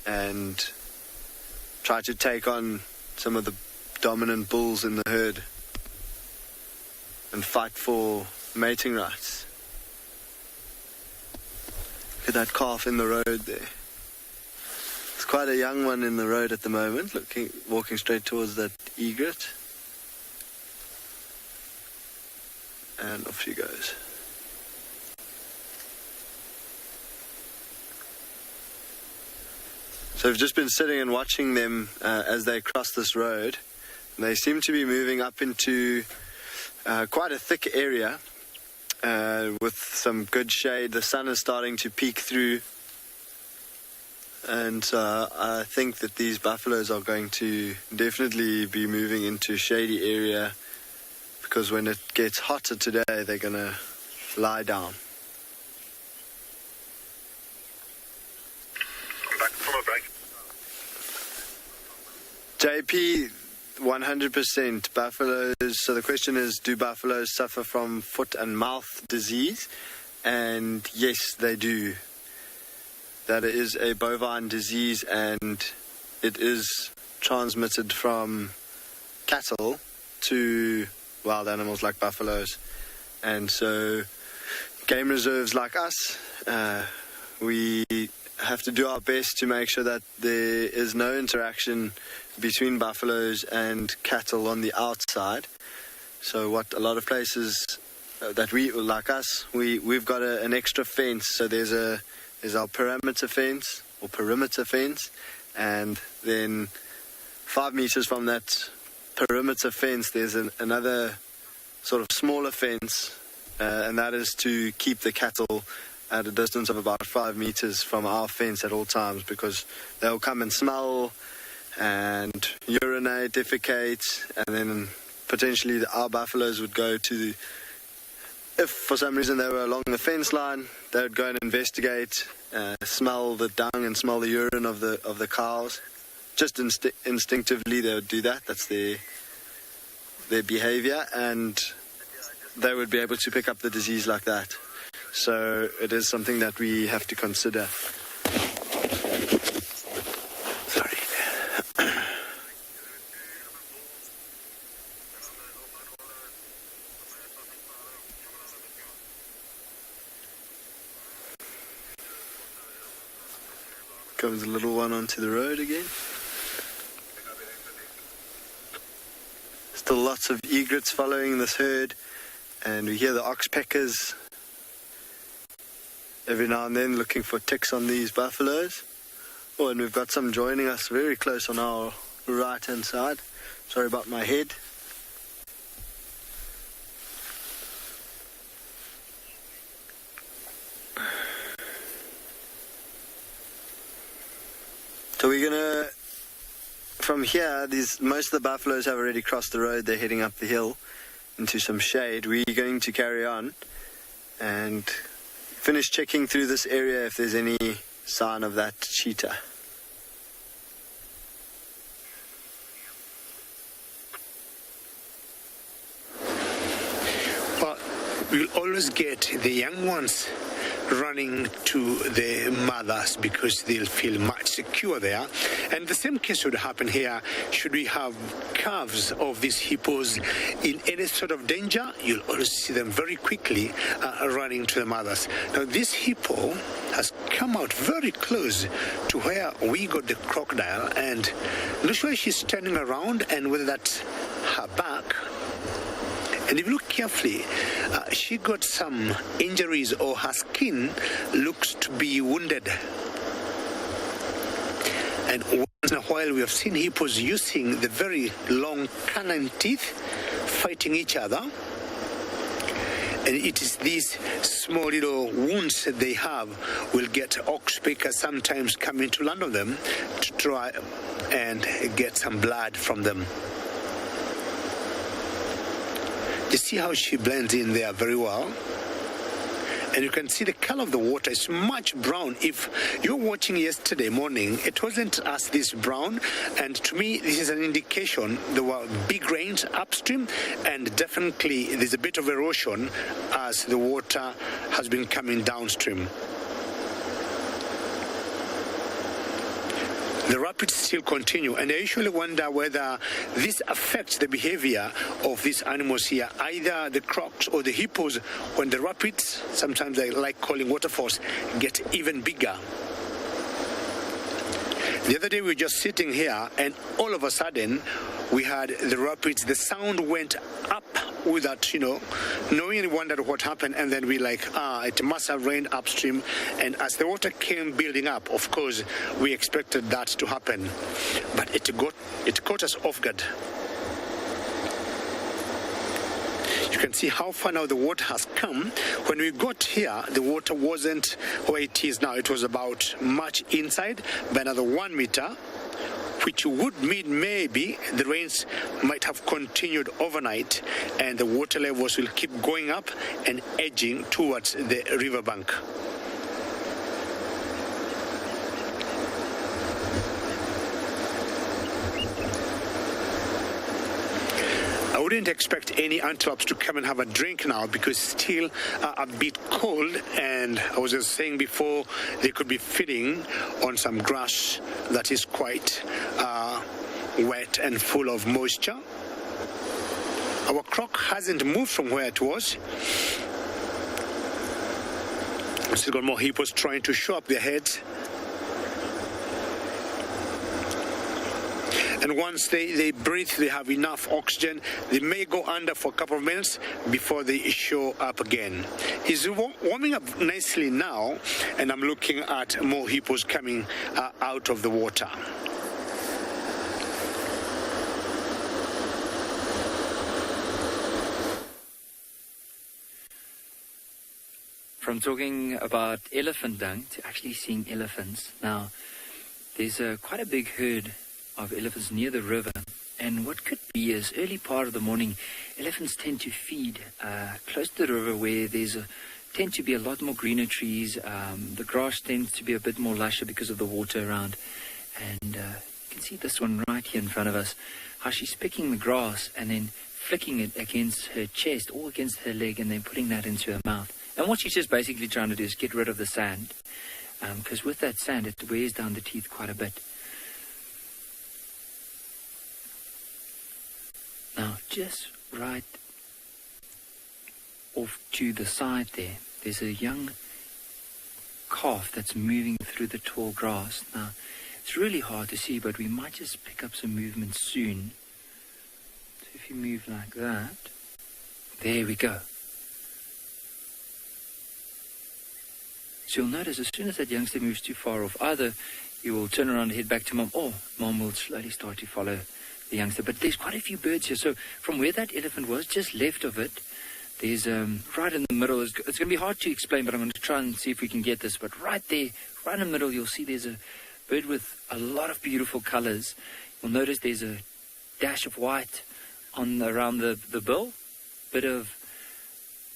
Speaker 6: and try to take on some of the dominant bulls in the herd and fight for mating rights. Look at that calf in the road there. It's quite a young one in the road at the moment, walking straight towards that egret. And off she goes. So we've just been sitting and watching them as they cross this road. They seem to be moving up into quite a thick area with some good shade. The sun is starting to peek through, and I think that these buffaloes are going to definitely be moving into a shady area, because when it gets hotter today, they're going to lie down. JP, 100% buffaloes. So the question is, do buffaloes suffer from foot and mouth disease? And yes, they do. That is a bovine disease, and it is transmitted from cattle to wild animals like buffaloes. And so game reserves like us, we have to do our best to make sure that there is no interaction between buffaloes and cattle on the outside. So what a lot of places that we, like us, we've got an extra fence. So there's our perimeter fence, and then 5 meters from that perimeter fence there's another sort of smaller fence, and that is to keep the cattle at a distance of about 5 meters from our fence at all times, because they'll come and smell and urinate, defecate, and then potentially our buffaloes would go to if for some reason they were along the fence line, they would go and investigate, smell the dung and smell the urine of the cows. Just instinctively they would do that. That's their behavior, and they would be able to pick up the disease like that. So it is something that we have to consider. Sorry. Comes a little one onto the road again. Still lots of egrets following this herd, and we hear the oxpeckers every now and then looking for ticks on these buffaloes. Oh, and we've got some joining us very close on our right hand side. Sorry about my head. So we're gonna, from here, most of the buffaloes have already crossed the road. They're heading up the hill into some shade. We're going to carry on and finish checking through this area if there's any sign of that cheetah.
Speaker 5: Well, we'll always get the young ones running to the mothers because they'll feel much secure there. And the same case would happen here should we have calves of these hippos in any sort of danger. You'll always see them very quickly running to the mothers. Now this hippo has come out very close to where we got the crocodile, and look where she's turning around, and whether that's her back. And if you look carefully, she got some injuries, or her skin looks to be wounded. And once in a while we have seen hippos using the very long canine teeth, fighting each other. And it is these small little wounds that they have will get ox pickers sometimes coming to land on them to try and get some blood from them. You see how she blends in there very well? And you can see the color of the water is much brown. If you're watching yesterday morning, it wasn't as this brown. And to me, this is an indication there were big rains upstream, and definitely there's a bit of erosion as the water has been coming downstream. The rapids still continue, and I usually wonder whether this affects the behavior of these animals here, either the crocs or the hippos. When the rapids, sometimes I like calling waterfalls, get even bigger. The other day we were just sitting here, and all of a sudden we had the rapids, the sound went up without, knowing, and wondered what happened, and then we it must have rained upstream, and as the water came building up, of course, we expected that to happen, but it caught us off guard. You can see how far now the water has come. When we got here, the water wasn't where it is now. It was about much inside, by another 1 meter, which would mean maybe the rains might have continued overnight and the water levels will keep going up and edging towards the riverbank. I wouldn't expect any antelopes to come and have a drink now because it's still a bit cold, and I was just saying before, they could be feeding on some grass that is quite wet and full of moisture. Our croc hasn't moved from where it was. We've still got more hippos trying to show up their heads. And once they breathe, they have enough oxygen, they may go under for a couple of minutes before they show up again. It's warming up nicely now, and I'm looking at more hippos coming out of the water.
Speaker 4: From talking about elephant dung to actually seeing elephants. Now, there's quite a big herd of elephants near the river, and what could be is early part of the morning, elephants tend to feed close to the river where tend to be a lot more greener trees. The grass tends to be a bit more lusher because of the water around, and you can see this one right here in front of us, how she's picking the grass and then flicking it against her chest or against her leg and then putting that into her mouth. And what she's just basically trying to do is get rid of the sand, because with that sand it wears down the teeth quite a bit. Now, just right off to the side there's a young calf that's moving through the tall grass. Now, it's really hard to see, but we might just pick up some movement soon. So if you move like that, there we go. So you'll notice as soon as that youngster moves too far off, either you will turn around and head back to mom, or mom will slowly start to follow the youngster. But there's quite a few birds here. So from where that elephant was, just left of it, there's right in the middle, it's going to be hard to explain, but I'm going to try and see if we can get this. But right there, right in the middle, you'll see there's a bird with a lot of beautiful colors. You'll notice there's a dash of white around the bill, bit of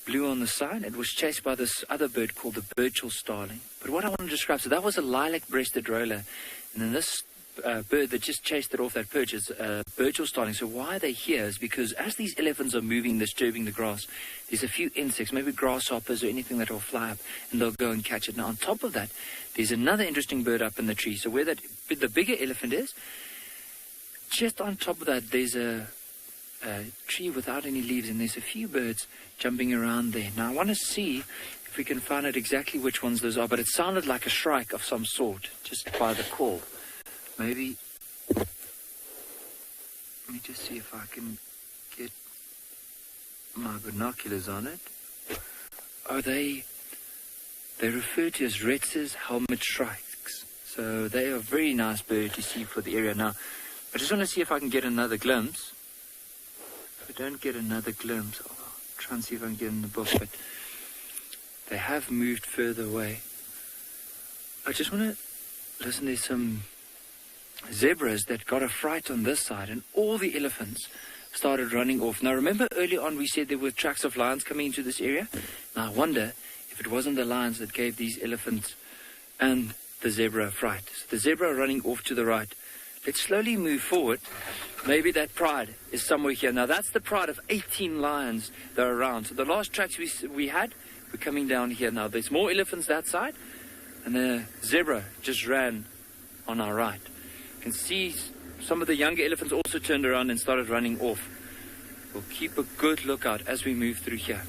Speaker 4: blue on the side. It was chased by this other bird called the Birchall starling. But what I want to describe, so that was a lilac-breasted roller, and then this bird that just chased it off that perch is Birchall starling. So why they're here is because as these elephants are moving, disturbing the grass, there's a few insects, maybe grasshoppers or anything that will fly up, and they'll go and catch it. Now on top of that, there's another interesting bird up in the tree. So where the bigger elephant is, just on top of that, there's a tree without any leaves, and there's a few birds jumping around there. Now I want to see if we can find out exactly which ones those are, but it sounded like a shrike of some sort just by the call. Maybe, let me just see if I can get my binoculars on it. Oh, they refer to as Retz's helmet shrikes. So they are a very nice bird to see for the area. Now, I just want to see if I can get another glimpse. If I don't get another glimpse, I'll try and see if I can get in the book, but they have moved further away. I just want to listen. There's some zebras that got a fright on this side, and all the elephants started running off. Now, remember earlier on we said there were tracks of lions coming into this area? Now, I wonder if it wasn't the lions that gave these elephants and the zebra a fright. So the zebra running off to the right. Let's slowly move forward. Maybe that pride is somewhere here. Now, that's the pride of 18 lions that are around. So the last tracks we had, we're coming down here now. There's more elephants that side, and the zebra just ran on our right. You can see some of the younger elephants also turned around and started running off. We'll keep a good lookout as we move through here.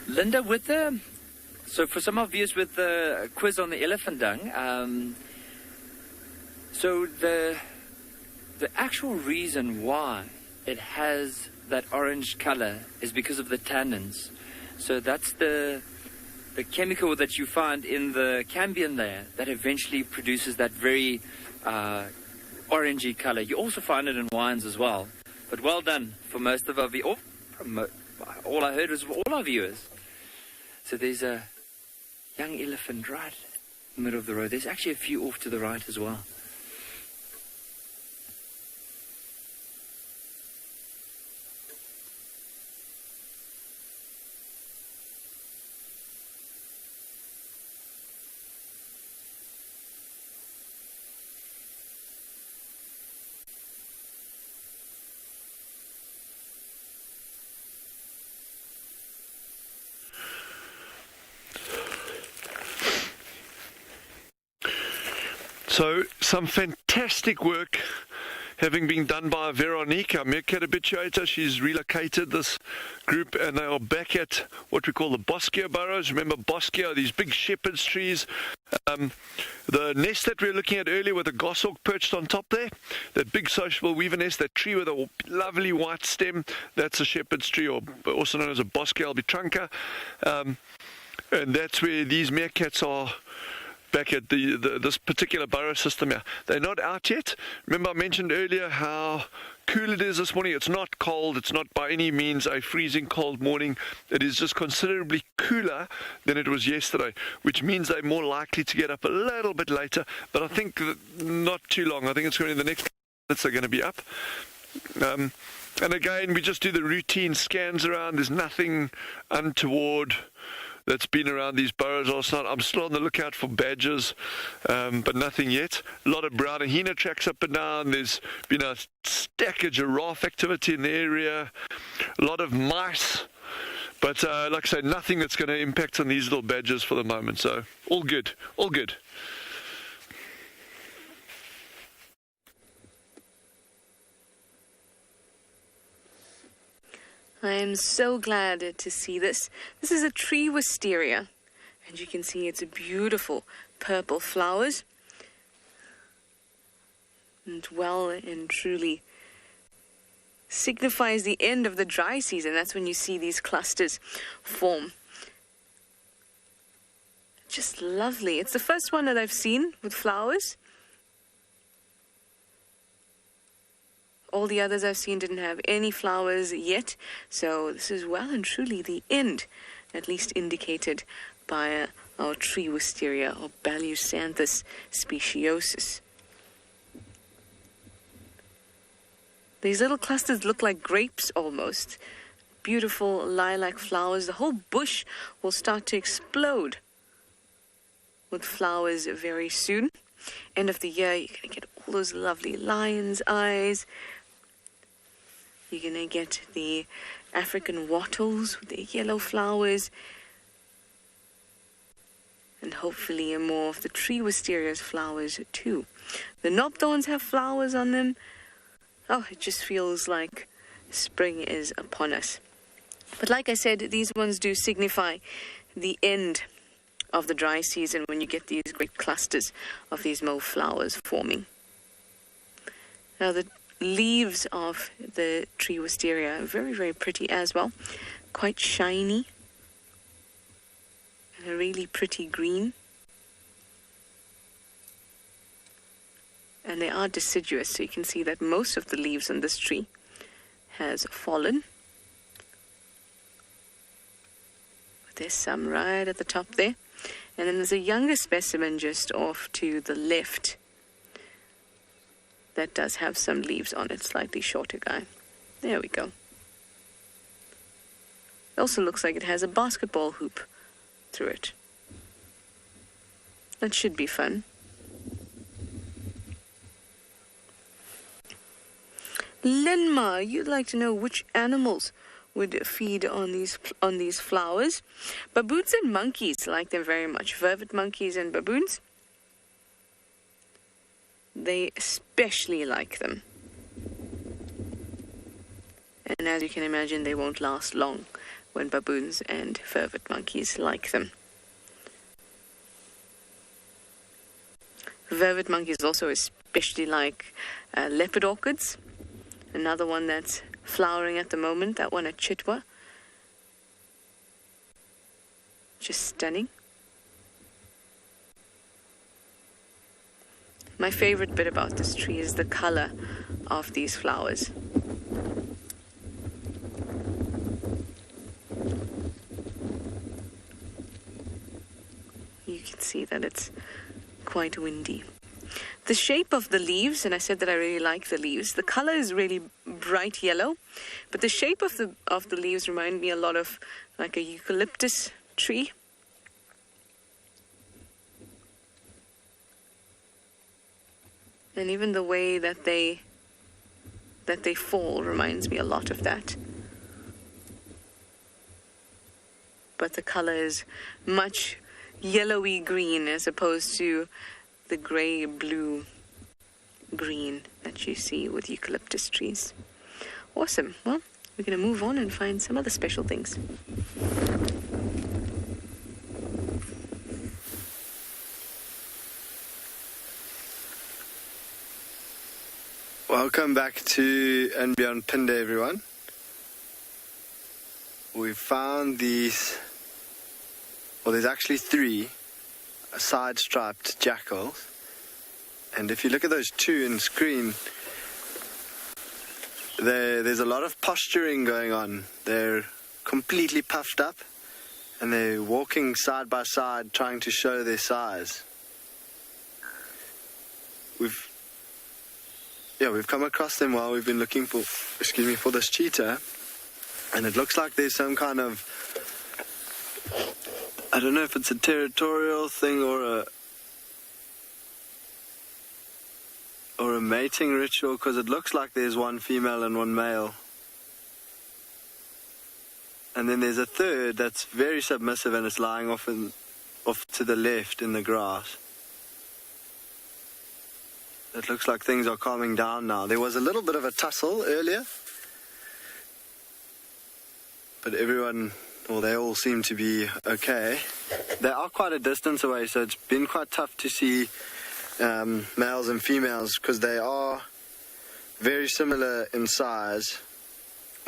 Speaker 4: Linda, so for some of you with the quiz on the elephant dung, so the actual reason why it has that orange color is because of the tannins. So that's the chemical that you find in the cambium layer that eventually produces that very orangey color. You also find it in wines as well. But well done for most of our viewers. All I heard was all our viewers. So there's a young elephant right in the middle of the road. There's actually a few off to the right as well.
Speaker 7: So, some fantastic work having been done by Veronica, our meerkat habituator. She's relocated this group and they are back at what we call the Boskia burrows. Remember, Boskia are these big shepherd's trees. The nest that we were looking at earlier with the goshawk perched on top there, that big sociable weaver nest, that tree with a lovely white stem, that's a shepherd's tree, or also known as a Boskia albitranca. And that's where these meerkats are back at this particular burrow system here. They're not out yet. Remember I mentioned earlier how cool it is this morning. It's not cold. It's not by any means a freezing cold morning. It is just considerably cooler than it was yesterday, which means they're more likely to get up a little bit later. But I think not too long. I think it's going to be the next minutes they're going to be up. And again, we just do the routine scans around. There's nothing untoward that's been around these burrows last night. I'm still on the lookout for badgers, but nothing yet. A lot of brown hyena tracks up and down. There's been a stack of giraffe activity in the area. A lot of mice. But like I say, nothing that's going to impact on these little badgers for the moment. So all good, all good.
Speaker 9: I am so glad to see this. This is a tree wisteria, and you can see its beautiful purple flowers. And well and truly signifies the end of the dry season. That's when you see these clusters form. Just lovely. It's the first one that I've seen with flowers. All the others I've seen didn't have any flowers yet, so this is well and truly the end, at least indicated by our tree wisteria, or Balusanthus speciosus. These little clusters look like grapes almost. Beautiful lilac flowers. The whole bush will start to explode with flowers very soon. End of the year, you're going to get all those lovely lion's eyes. You're going to get the African wattles with their yellow flowers. And hopefully more of the tree wisteria's flowers too. The knobthorns have flowers on them. Oh, it just feels like spring is upon us. But like I said, these ones do signify the end of the dry season when you get these great clusters of these mauve flowers forming. Now the leaves of the tree wisteria are very, very pretty as well. Quite shiny. And a really pretty green. And they are deciduous, so you can see that most of the leaves on this tree has fallen. But there's some right at the top there. And then there's a younger specimen just off to the left that does have some leaves on it, slightly shorter guy. There we go. It also looks like it has a basketball hoop through it. That should be fun. Lenma, you'd like to know which animals would feed on these flowers. Baboons and monkeys like them very much. Vervet monkeys and baboons, they especially like them. And as you can imagine, they won't last long when baboons and vervet monkeys like them. Vervet monkeys also especially like leopard orchids. Another one that's flowering at the moment, that one at Chitwa. Just stunning. My favorite bit about this tree is the color of these flowers. You can see that it's quite windy. The shape of the leaves, and I said that I really like the leaves, the color is really bright yellow, but the shape of the leaves remind me a lot of like a eucalyptus tree. And even the way that they fall reminds me a lot of that. But the color is much yellowy green as opposed to the gray blue green that you see with eucalyptus trees. Awesome. Well, we're going to move on and find some other special things.
Speaker 6: Welcome back to And Beyond Pinde, everyone. We found these, well, there's actually 3 side-striped jackals, and if you look at those 2 in screen, there's a lot of posturing going on. They're completely puffed up and they're walking side by side trying to show their size. We've come across them while we've been looking for this cheetah, and it looks like there's some kind of, I don't know if it's a territorial thing or a mating ritual, because it looks like there's one female and one male. And then there's a third that's very submissive and it's lying off to the left in the grass. It looks like things are calming down now. There was a little bit of a tussle earlier, but they all seem to be okay. They are quite a distance away, so it's been quite tough to see males and females because they are very similar in size.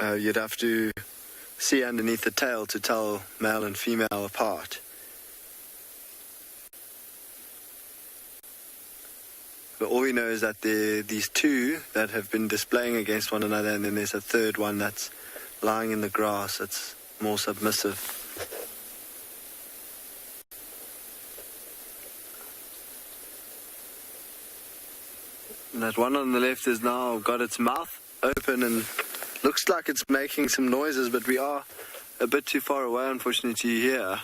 Speaker 6: You'd have to see underneath the tail to tell male and female apart. But all we know is that there are these 2 that have been displaying against one another, and then there's a third one that's lying in the grass that's more submissive. And that one on the left has now got its mouth open and looks like it's making some noises, but we are a bit too far away, unfortunately, to hear.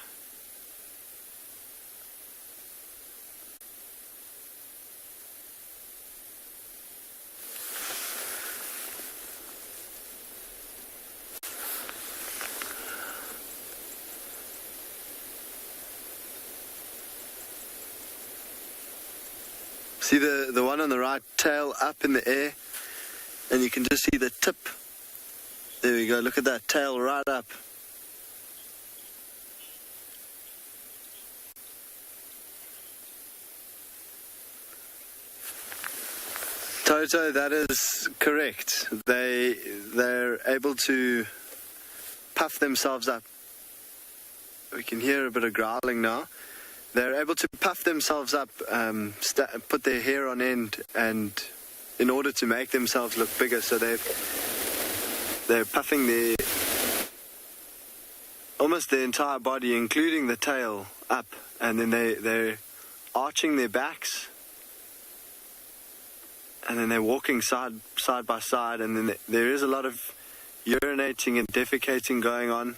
Speaker 6: See the one on the right, tail up in the air, and you can just see the tip. There we go, look at that, tail right up. Toto, that is correct. They're able to puff themselves up. We can hear a bit of growling now. They're able to puff themselves up, put their hair on end, and in order to make themselves look bigger, so they're puffing almost their entire body, including the tail, up, and then they're arching their backs, and then they're walking side by side, and then there is a lot of urinating and defecating going on.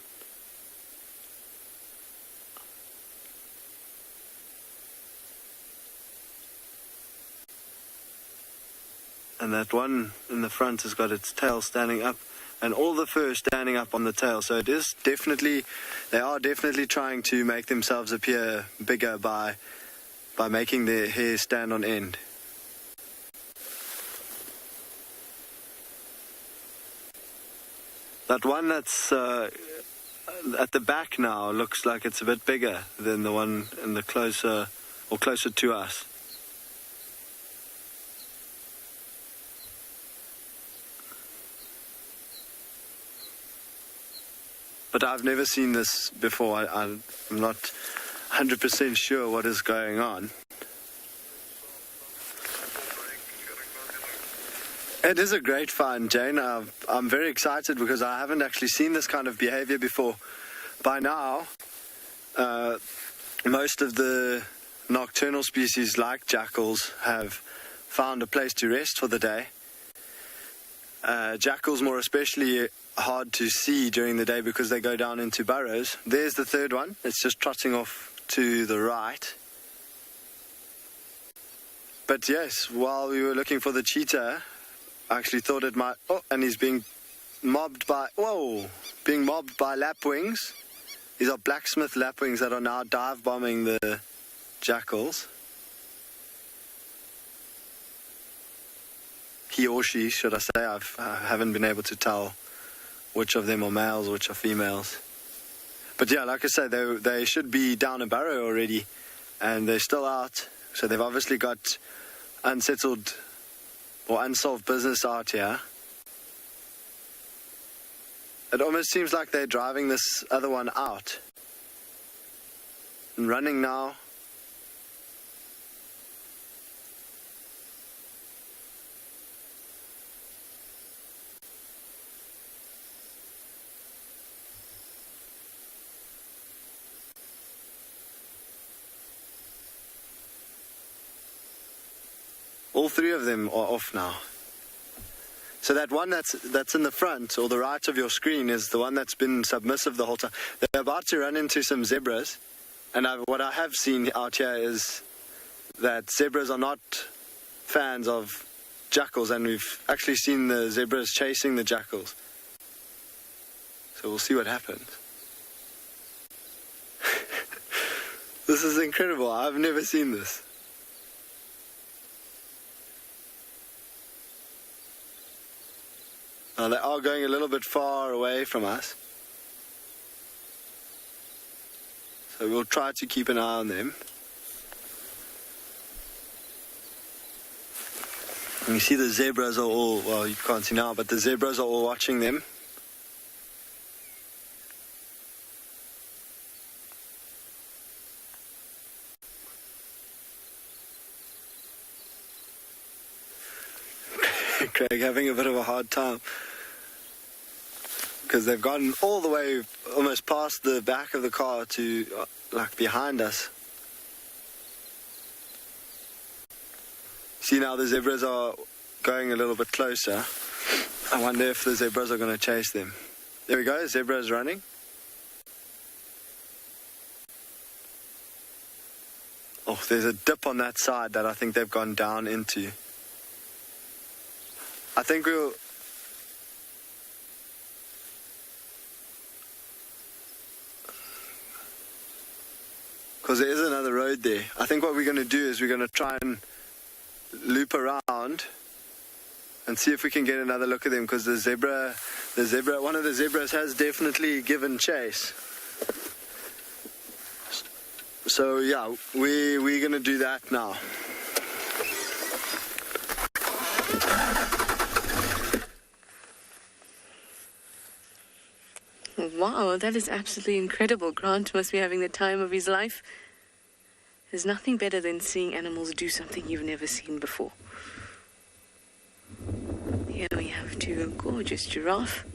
Speaker 6: And that one in the front has got its tail standing up, and all the fur standing up on the tail. So they are definitely trying to make themselves appear bigger by making their hair stand on end. That one that's at the back now looks like it's a bit bigger than the one in the closer to us. But I've never seen this before. I'm not 100% sure what is going on. It is a great find, Jane. I'm very excited because I haven't actually seen this kind of behavior before. By now, most of the nocturnal species like jackals have found a place to rest for the day. Jackals more especially hard to see during the day because they go down into burrows. There's the third one. It's just trotting off to the right. But yes, while we were looking for the cheetah, I actually thought it might... Oh, and he's being mobbed by lapwings. These are blacksmith lapwings that are now dive bombing the jackals. He or she, should I say. I haven't been able to tell which of them are males, which are females. But yeah, like I say, they should be down a burrow already, and they're still out. So they've obviously got unsettled or unsolved business out here. It almost seems like they're driving this other one out. And running now. All three of them are off now. So that one that's in the front or the right of your screen is the one that's been submissive the whole time. They're about to run into some zebras, and what I have seen out here is that zebras are not fans of jackals, and we've actually seen the zebras chasing the jackals. So we'll see what happens. This is incredible. I've never seen this. Now they are going a little bit far away from us, so we'll try to keep an eye on them. And you see the zebras are all, well, you can't see now, but the zebras are all watching them. Craig having a bit of a hard time because they've gotten all the way almost past the back of the car to like behind us. See, now the zebras are going a little bit closer. I wonder if the zebras are going to chase them. There we go, zebras running. Oh, there's a dip on that side that I think they've gone down into. I think we'll... Because there is another road there. I think what we're going to do is we're going to try and loop around and see if we can get another look at them, because one of the zebras has definitely given chase. So yeah, we're going to do that now.
Speaker 9: Wow, that is absolutely incredible. Grant must be having the time of his life. There's nothing better than seeing animals do something you've never seen before. Here we have a gorgeous giraffe.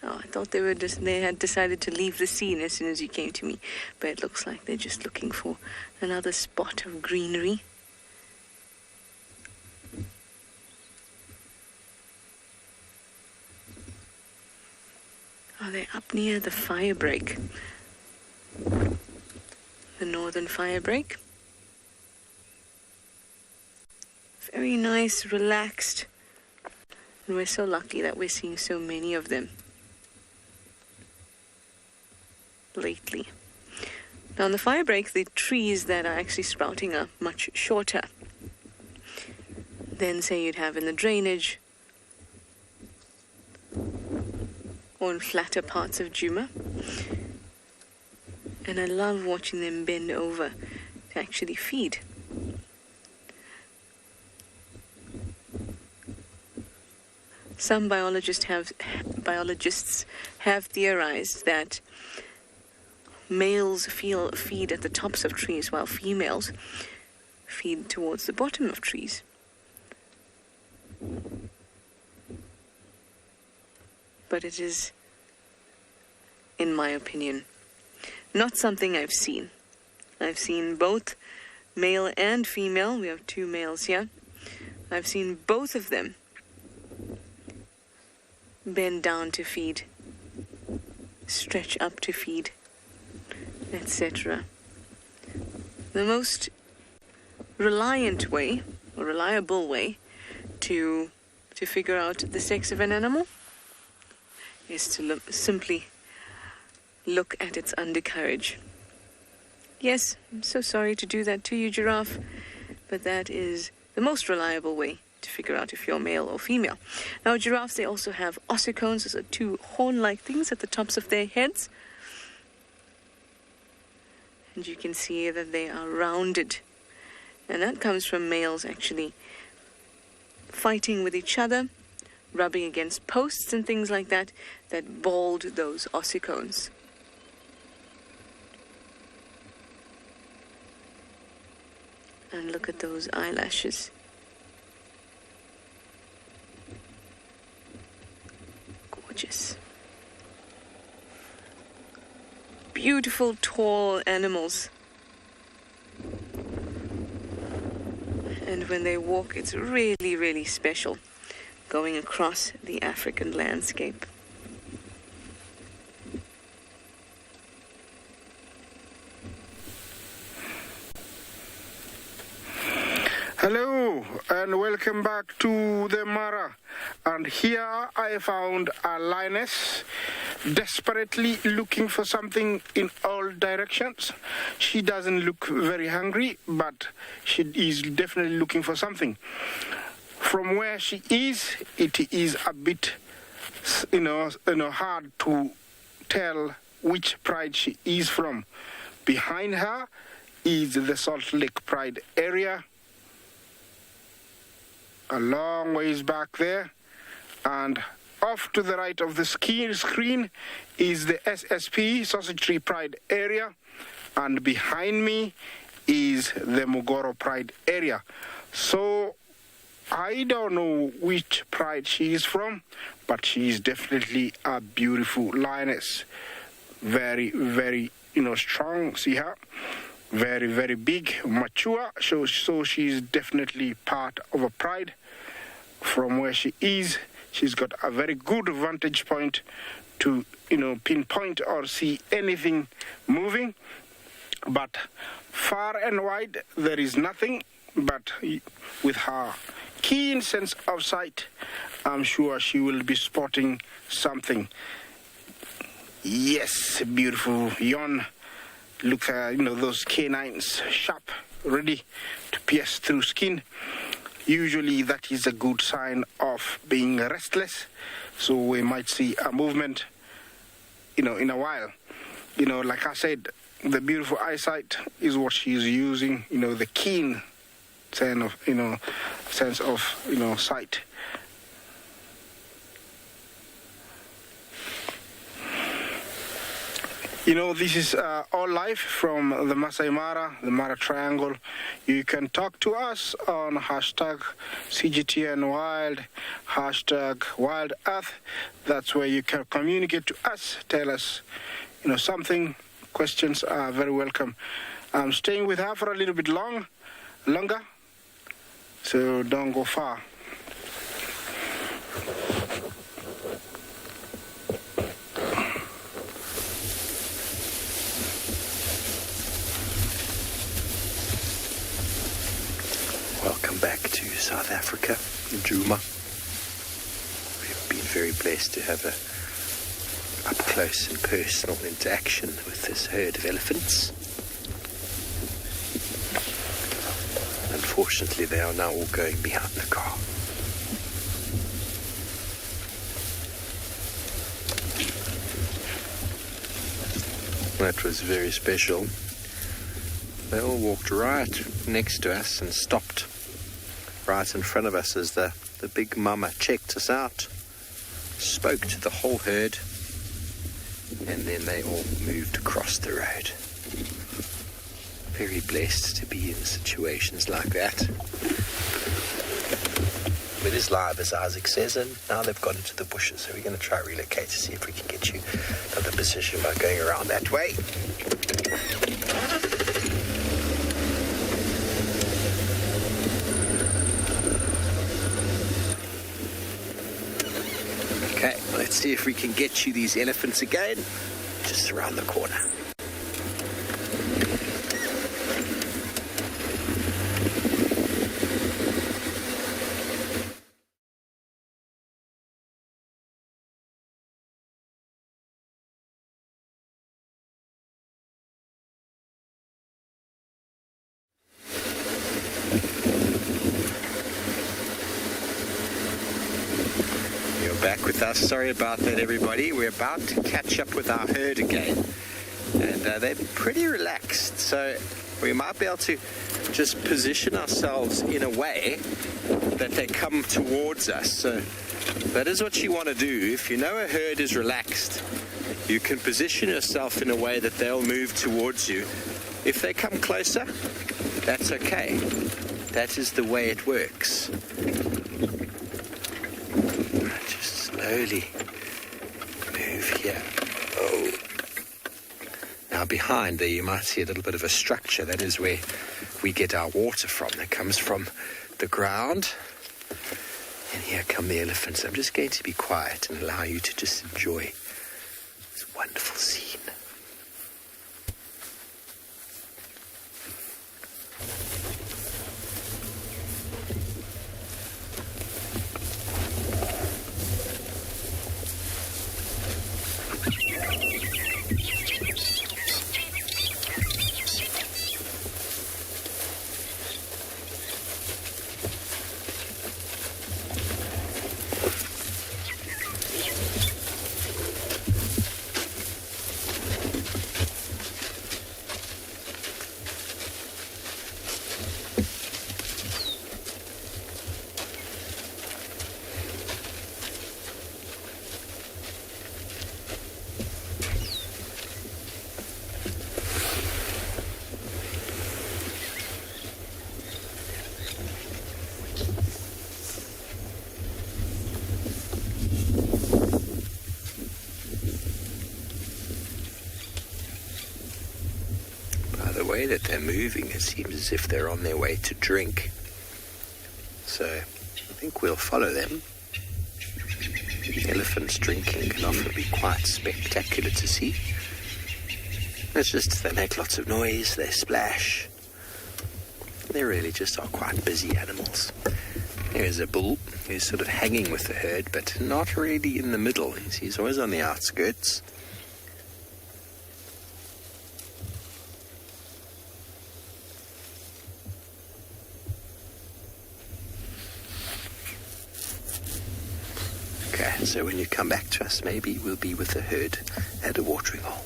Speaker 9: Oh, I thought they had decided to leave the scene as soon as you came to me, but it looks like they're just looking for another spot of greenery. Oh, they're up near the fire break. The northern fire break. Very nice, relaxed. And we're so lucky that we're seeing so many of them lately. Now on the fire break, the trees that are actually sprouting are much shorter than, say, you'd have in the drainage or in flatter parts of Djuma. And I love watching them bend over to actually feed. Some biologists have theorized that males feed at the tops of trees while females feed towards the bottom of trees. But it is, in my opinion, not something I've seen. I've seen both male and female. We have two males here. I've seen both of them bend down to feed, stretch up to feed, etc. The most reliable way to figure out the sex of an animal is to simply look at its undercarriage. Yes, I'm so sorry to do that to you, giraffe, but that is the most reliable way to figure out if you're male or female. Now, giraffes, they also have ossicones. Those are two horn-like things at the tops of their heads. And you can see that they are rounded. And that comes from males actually fighting with each other, rubbing against posts and things like that, that bald those ossicones. And look at those eyelashes. Gorgeous. Beautiful, tall animals. And when they walk, it's really, really special going across the African landscape.
Speaker 3: Hello and welcome back to the Mara. And here I found a lioness desperately looking for something in all directions. She doesn't look very hungry, but she is definitely looking for something. From where she is, it is a bit, hard to tell which pride she is from. Behind her is the Salt Lake Pride area. A long ways back there, and off to the right of the screen is the SSP, Sausage Tree Pride area, and behind me is the Mugoro Pride area. So I don't know which pride she is from, but she is definitely a beautiful lioness. Very, very, strong. See her? Very, very big, mature. So she's definitely part of a pride. From where she is, she's got a very good vantage point to, pinpoint or see anything moving. But far and wide, there is nothing. But with her keen sense of sight, I'm sure she will be spotting something. Yes, beautiful yawn. Look at, those canines, sharp, ready to pierce through skin. Usually that is a good sign of being restless. So we might see a movement, in a while. Like I said, the beautiful eyesight is what she's using, the keen sense of sight. This is all live from the Masai Mara, the Mara Triangle. You can talk to us on hashtag CGTNWild, hashtag Wild Earth. That's where you can communicate to us, tell us, something. Questions are very welcome. I'm staying with her for a little bit longer, so don't go far.
Speaker 2: Welcome back to South Africa, Djuma. We've been very blessed to have a up-close and personal interaction with this herd of elephants. Unfortunately, they are now all going behind the car. That was very special. They all walked right next to us and stopped right in front of us as the big mama checked us out, spoke to the whole herd, and then they all moved across the road. Very blessed to be in situations like that. It is live, as Isaac says, and now they've gone into the bushes, so we're going to try relocate to see if we can get you another position by going around that way. Okay, let's see if we can get you these elephants again, just around the corner. Back with us. Sorry about that, everybody. We're about to catch up with our herd again, and they're pretty relaxed, so we might be able to just position ourselves in a way that they come towards us. So that is what you want to do. If you know a herd is relaxed, you can position yourself in a way that they'll move towards you. If they come closer, that's okay. That is the way it works. Slowly move here. Oh. Now behind there you might see a little bit of a structure. That is where we get our water from. That comes from the ground. And here come the elephants. I'm just going to be quiet and allow you to just enjoy this wonderful scene. The way that they're moving, it seems as if they're on their way to drink. So I think we'll follow them. Elephants drinking can often be quite spectacular to see. It's just they make lots of noise, they splash. They really just are quite busy animals. Here's a bull who's sort of hanging with the herd, but not really in the middle. He's always on the outskirts. Okay, so when you come back to us, maybe we'll be with the herd at a watering hole.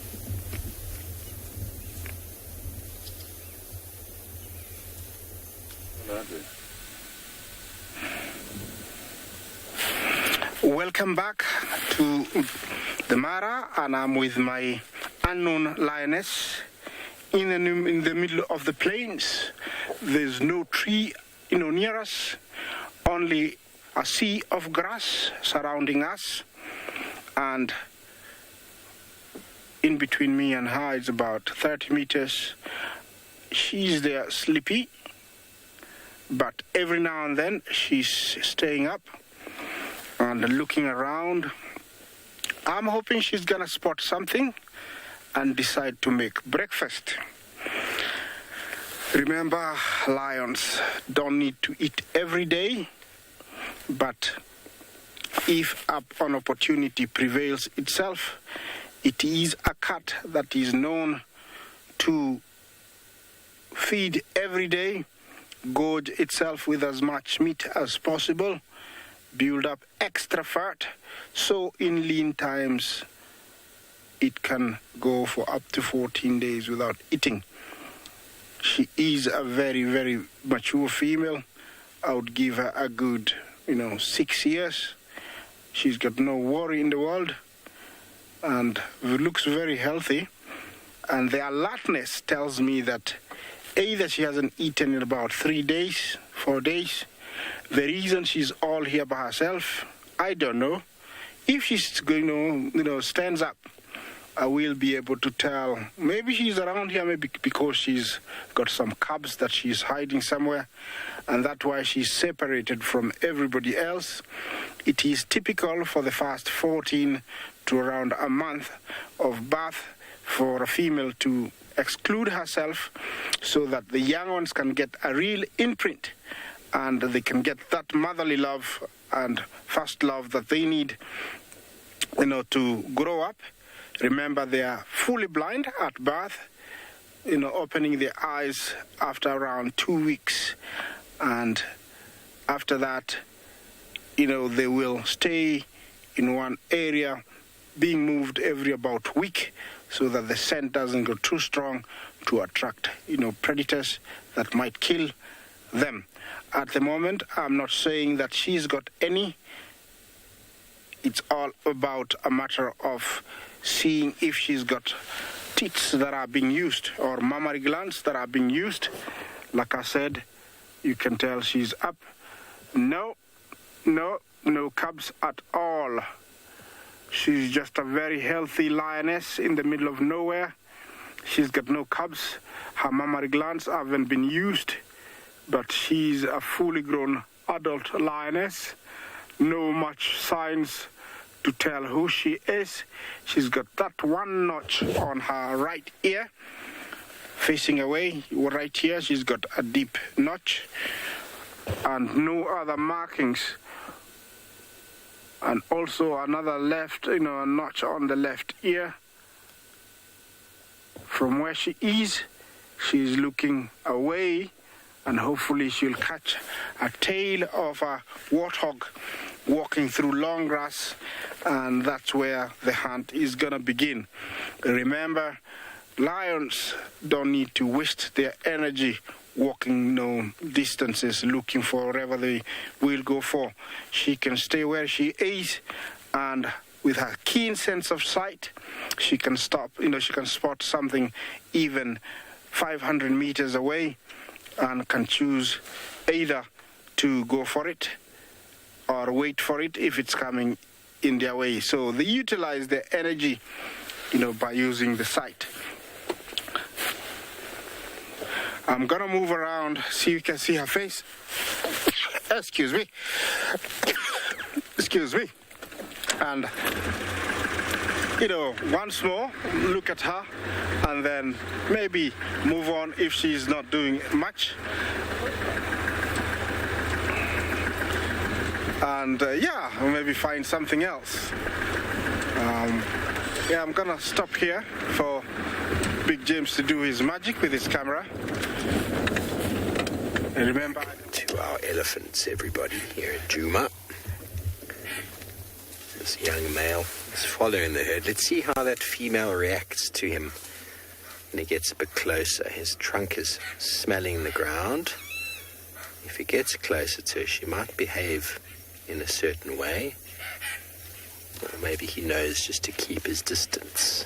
Speaker 3: Welcome back to the Mara, and I'm with my unknown lioness in the middle of the plains. There's no tree, near us, only a sea of grass surrounding us, and in between me and her is about 30 meters. She's there sleepy, but every now and then she's staying up and looking around. I'm hoping she's gonna spot something and decide to make breakfast. Remember, lions don't need to eat every day, but if an opportunity prevails itself, it is a cat that is known to feed every day, gorge itself with as much meat as possible, build up extra fat, so in lean times it can go for up to 14 days without eating. She is a very, very mature female. I would give her a good, 6 years. She's got no worry in the world and looks very healthy. And the alertness tells me that either she hasn't eaten in about 3 days, 4 days. The reason she's all here by herself, I don't know. If she's going to, stands up, I will be able to tell. Maybe she's around here, maybe because she's got some cubs that she's hiding somewhere, and that's why she's separated from everybody else. It is typical for the first 14 to around a month of birth for a female to exclude herself so that the young ones can get a real imprint and they can get that motherly love and first love that they need, to grow up. Remember, they are fully blind at birth, opening their eyes after around 2 weeks. And after that, they will stay in one area, being moved every about week so that the scent doesn't go too strong to attract, predators that might kill them. At the moment, I'm not saying that she's got any. It's all about a matter of seeing if she's got teats that are being used or mammary glands that are being used. Like I said, you can tell she's up. No cubs at all. She's just a very healthy lioness in the middle of nowhere. She's got no cubs. Her mammary glands haven't been used, but she's a fully grown adult lioness. No much signs to tell who she is. She's got that one notch on her right ear, facing away. Right here, she's got a deep notch and no other markings. And also another left, a notch on the left ear. From where she is, she's looking away, and hopefully she'll catch a tail of a warthog walking through long grass, and that's where the hunt is gonna begin. Remember, lions don't need to waste their energy walking distances looking for wherever they will go for. She can stay where she is, and with her keen sense of sight, she can stop, she can spot something even 500 meters away and can choose either to go for it or wait for it if it's coming in their way. So they utilize their energy, by using the sight. I'm gonna move around, see if you can see her face. Excuse me. And, once more, look at her, and then maybe move on if she's not doing much. And, maybe find something else. I'm gonna stop here for Big James to do his magic with his camera. And remember,
Speaker 2: to our elephants, everybody, here at Djuma. This young male is following the herd. Let's see how that female reacts to him when he gets a bit closer. His trunk is smelling the ground. If he gets closer to her, she might behave in a certain way. Or maybe he knows just to keep his distance.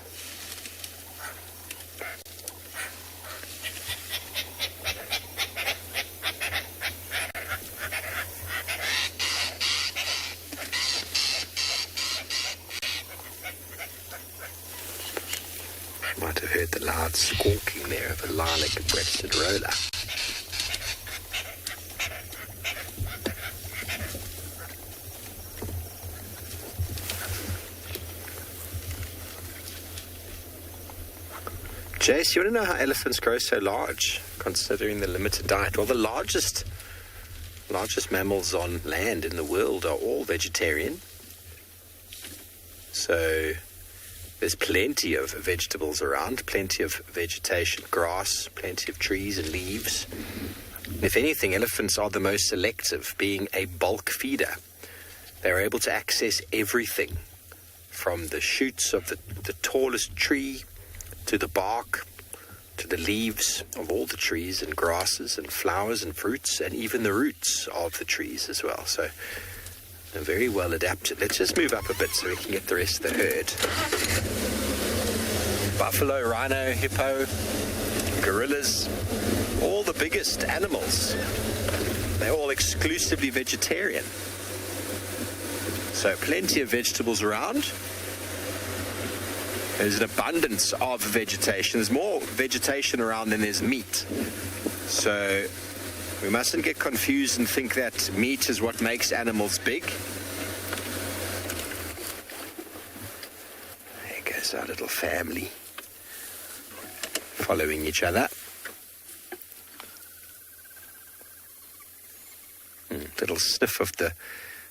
Speaker 2: Might have heard the loud squawking there of a lilac-breasted roller. Jace, you want to know how elephants grow so large, considering the limited diet? Well, the largest mammals on land in the world are all vegetarian. So there's plenty of vegetables around, plenty of vegetation, grass, plenty of trees and leaves. If anything, elephants are the most selective, being a bulk feeder. They're able to access everything, from the shoots of the tallest tree, to the bark, to the leaves of all the trees and grasses and flowers and fruits, and even the roots of the trees as well. So they're very well adapted. Let's just move up a bit so we can get the rest of the herd. Buffalo, rhino, hippo, gorillas, all the biggest animals. They're all exclusively vegetarian. So plenty of vegetables around. There's an abundance of vegetation. There's more vegetation around than there's meat. So we mustn't get confused and think that meat is what makes animals big. There goes our little family, following each other. Little sniff of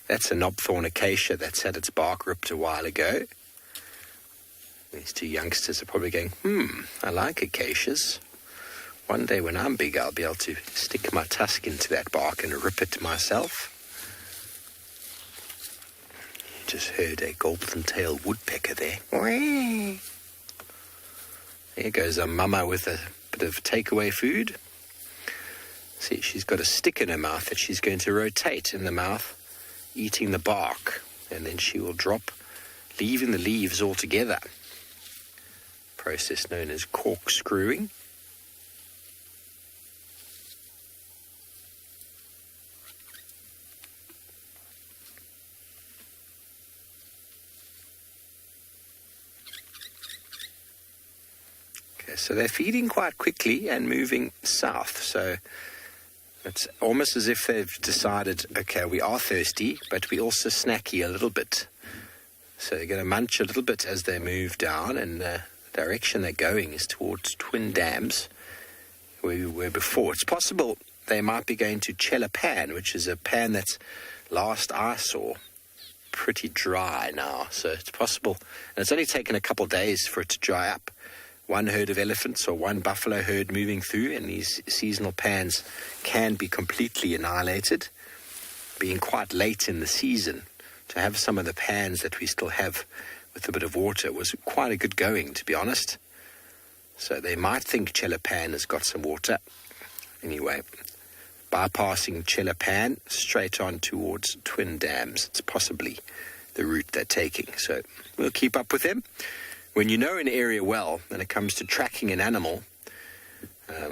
Speaker 2: that's a knobthorn acacia that's had its bark ripped a while ago. These two youngsters are probably going, I like acacias. One day when I'm big, I'll be able to stick my tusk into that bark and rip it myself. You just heard a golden-tailed woodpecker there. There goes a mama with a bit of takeaway food. See, she's got a stick in her mouth that she's going to rotate in the mouth, eating the bark, and then she will drop, leaving the leaves altogether. Process known as corkscrewing. Okay, so they're feeding quite quickly and moving south. So it's almost as if they've decided, okay, we are thirsty, but we also snacky a little bit. So they're going to munch a little bit as they move down, and the direction they're going is towards Twin Dams, where we were before. It's possible they might be going to Chelapan, which is a pan that's last I saw pretty dry now. So it's possible, and it's only taken a couple of days for it to dry up. One herd of elephants or one buffalo herd moving through, and these seasonal pans can be completely annihilated, being quite late in the season. To have some of the pans that we still have with a bit of water was quite a good going, to be honest. So they might think Chelapan has got some water. Anyway, bypassing Chelapan, straight on towards Twin Dams. It's possibly the route they're taking. So we'll keep up with them. When you know an area well, when it comes to tracking an animal,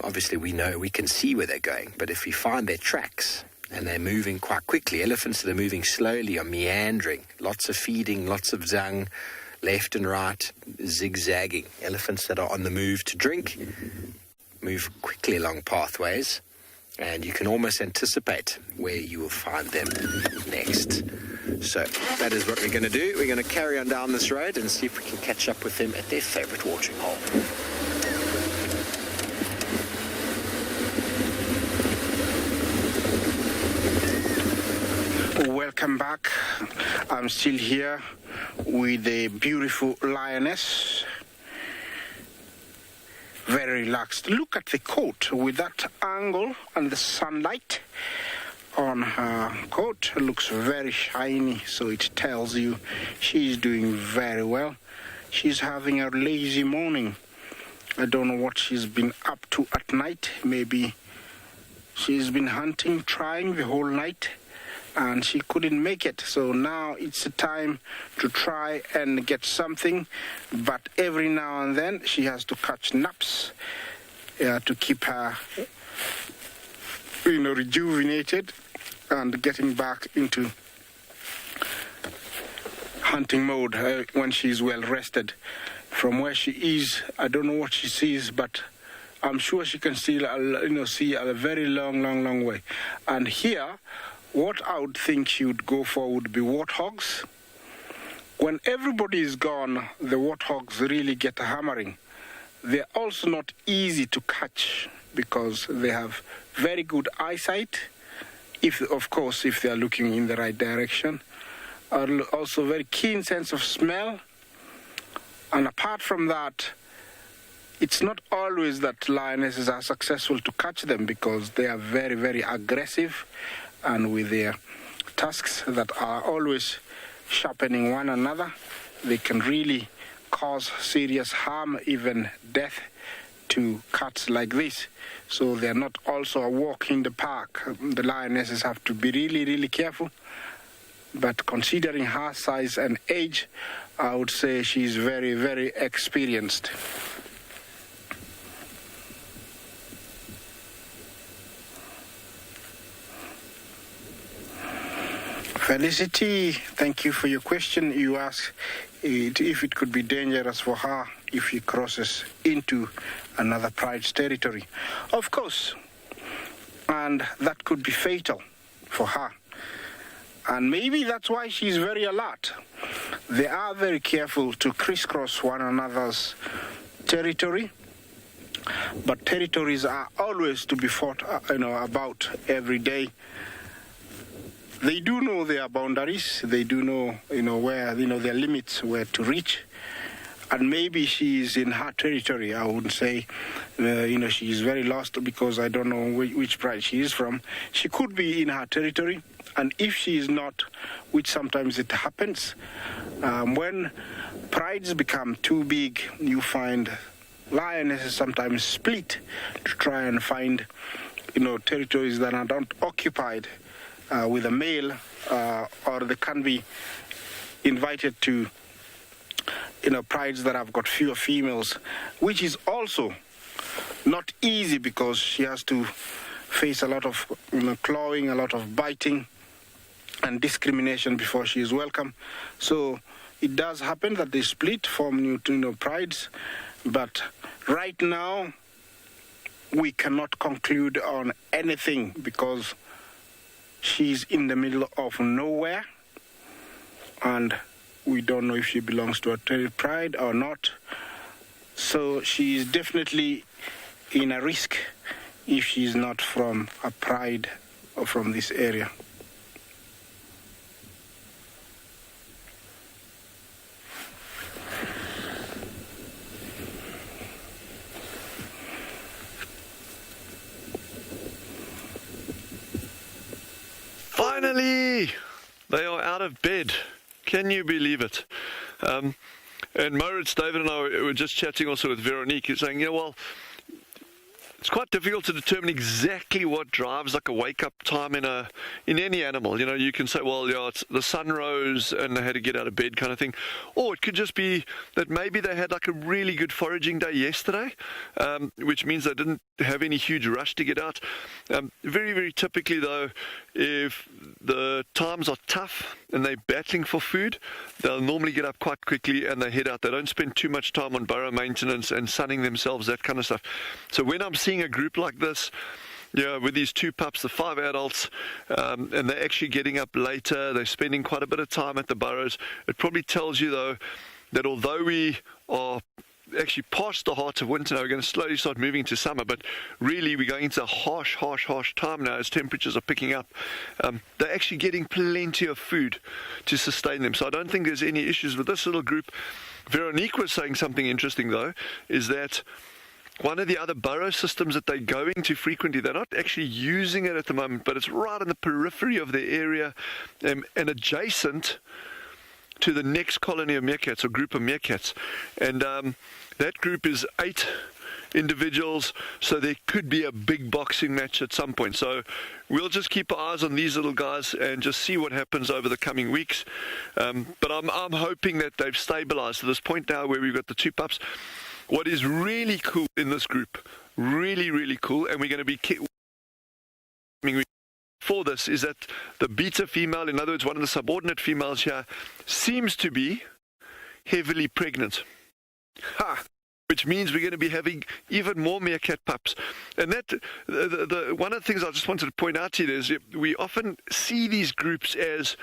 Speaker 2: obviously we can see where they're going. But if we find their tracks, and they're moving quite quickly. Elephants that are moving slowly are meandering. Lots of feeding, lots of zang, left and right, zigzagging. Elephants that are on the move to drink move quickly along pathways, and you can almost anticipate where you will find them next. So that is what we're going to do. We're going to carry on down this road and see if we can catch up with them at their favourite watering hole.
Speaker 3: Welcome back. I'm still here with the beautiful lioness. Very relaxed. Look at the coat with that angle and the sunlight on her coat. It looks very shiny, so it tells you she's doing very well. She's having a lazy morning. I don't know what she's been up to at night. Maybe she's been hunting, trying the whole night and she couldn't make it. So now it's a time to try and get something, but every now and then she has to catch naps to keep her, rejuvenated and getting back into hunting mode when she's well rested. From where she is, I don't know what she sees, but I'm sure she can still, see a very long way. And here, what I would think she would go for would be warthogs. When everybody is gone, the warthogs really get hammering. They're also not easy to catch because they have very good eyesight, if they're looking in the right direction. Also very keen sense of smell. And apart from that, it's not always that lionesses are successful to catch them because they are very, very aggressive and with their tusks that are always sharpening one another, they can really cause serious harm, even death, to cats like this. So they're not also a walk in the park. The lionesses have to be really, really careful. But considering her size and age, I would say she's very, very experienced. Felicity, thank you for your question. You asked if it could be dangerous for her if she crosses into another pride's territory. Of course, and that could be fatal for her. And maybe that's why she's very alert. They are very careful to crisscross one another's territory, but territories are always to be fought, about every day. They do know their boundaries. They do know, where, their limits, where to reach. And maybe she's in her territory. I would say, she's very lost because I don't know which pride she is from. She could be in her territory. And if she is not, which sometimes it happens, when prides become too big, you find lionesses sometimes split to try and find, territories that are not occupied with a male, or they can be invited to, prides that have got fewer females, which is also not easy because she has to face a lot of clawing, a lot of biting, and discrimination before she is welcome. So it does happen that they split, form new prides, but right now we cannot conclude on anything because she's in the middle of nowhere and we don't know if she belongs to a pride or not. So she is definitely in a risk if she's not from a pride or from this area.
Speaker 7: Finally, they are out of bed. Can you believe it? And Moritz, David and I were just chatting also with Veronique, saying, it's quite difficult to determine exactly what drives like a wake-up time in any animal. You can say, it's the sun rose and they had to get out of bed kind of thing. Or it could just be that maybe they had like a really good foraging day yesterday, which means they didn't have any huge rush to get out. Very, very typically, though, if the times are tough and they're battling for food, they'll normally get up quite quickly and they head out. They don't spend too much time on burrow maintenance and sunning themselves, that kind of stuff. So when I'm seeing a group like this, with these two pups, the 5 adults, and they're actually getting up later, they're spending quite a bit of time at the burrows, it probably tells you, though, that although we are actually past the heart of winter now, we're going to slowly start moving to summer, but really we're going into a harsh time now as temperatures are picking up. They're actually getting plenty of food to sustain them, so I don't think there's any issues with this little group. Veronique was saying something interesting, though, is that one of the other burrow systems that they're going to frequently, they're not actually using it at the moment, but it's right in the periphery of the area and adjacent to the next colony of meerkats or group of meerkats. And that group is 8 individuals, so there could be a big boxing match at some point. So we'll just keep our eyes on these little guys and just see what happens over the coming weeks. But I'm hoping that they've stabilized to this point now where we've got the 2 pups. What is really cool in this group, really, really cool, and we're going to be for this, is that the beta female, in other words, one of the subordinate females here, seems to be heavily pregnant. Which means we're going to be having even more meerkat pups. And that, one of the things I just wanted to point out to you is we often see these groups as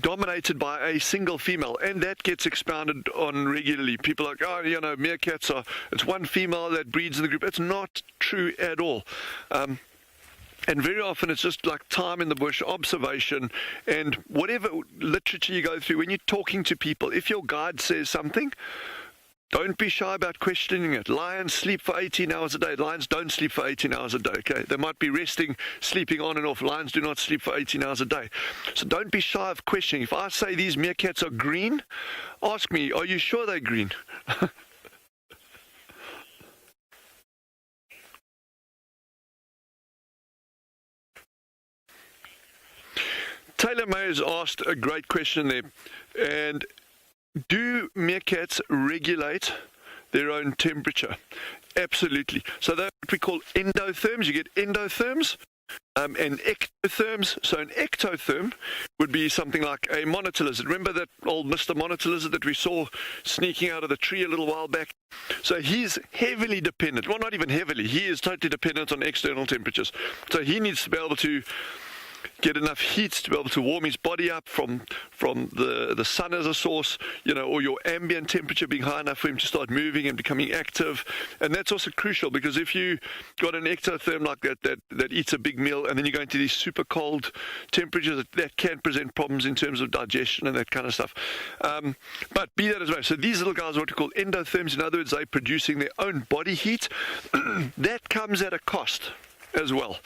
Speaker 7: dominated by a single female, and that gets expounded on regularly. People are like, oh, you know, meerkats it's one female that breeds in the group. It's not true at all. And very often it's just like time in the bush, observation, and whatever literature you go through, when you're talking to people, if your guide says something, don't be shy about questioning it. Lions sleep for 18 hours a day. Lions don't sleep for 18 hours a day, okay? They might be resting, sleeping on and off. Lions do not sleep for 18 hours a day. So don't be shy of questioning. If I say these meerkats are green, ask me, are you sure they're green? Taylor May has asked a great question there. And do meerkats regulate their own temperature? Absolutely. So that's what we call endotherms. You get endotherms and ectotherms. So an ectotherm would be something like a monitor lizard. Remember that old Mr. Monitor lizard that we saw sneaking out of the tree a little while back? So he's heavily dependent. Well, not even heavily. He is totally dependent on external temperatures. So he needs to be able to get enough heat to be able to warm his body up from the sun as a source, you know, or your ambient temperature being high enough for him to start moving and becoming active. And that's also crucial, because if you got an ectotherm like that eats a big meal and then you go into these super cold temperatures, that can present problems in terms of digestion and that kind of stuff. But be that as well. So these little guys are what we call endotherms. In other words, they're producing their own body heat. That comes at a cost as well.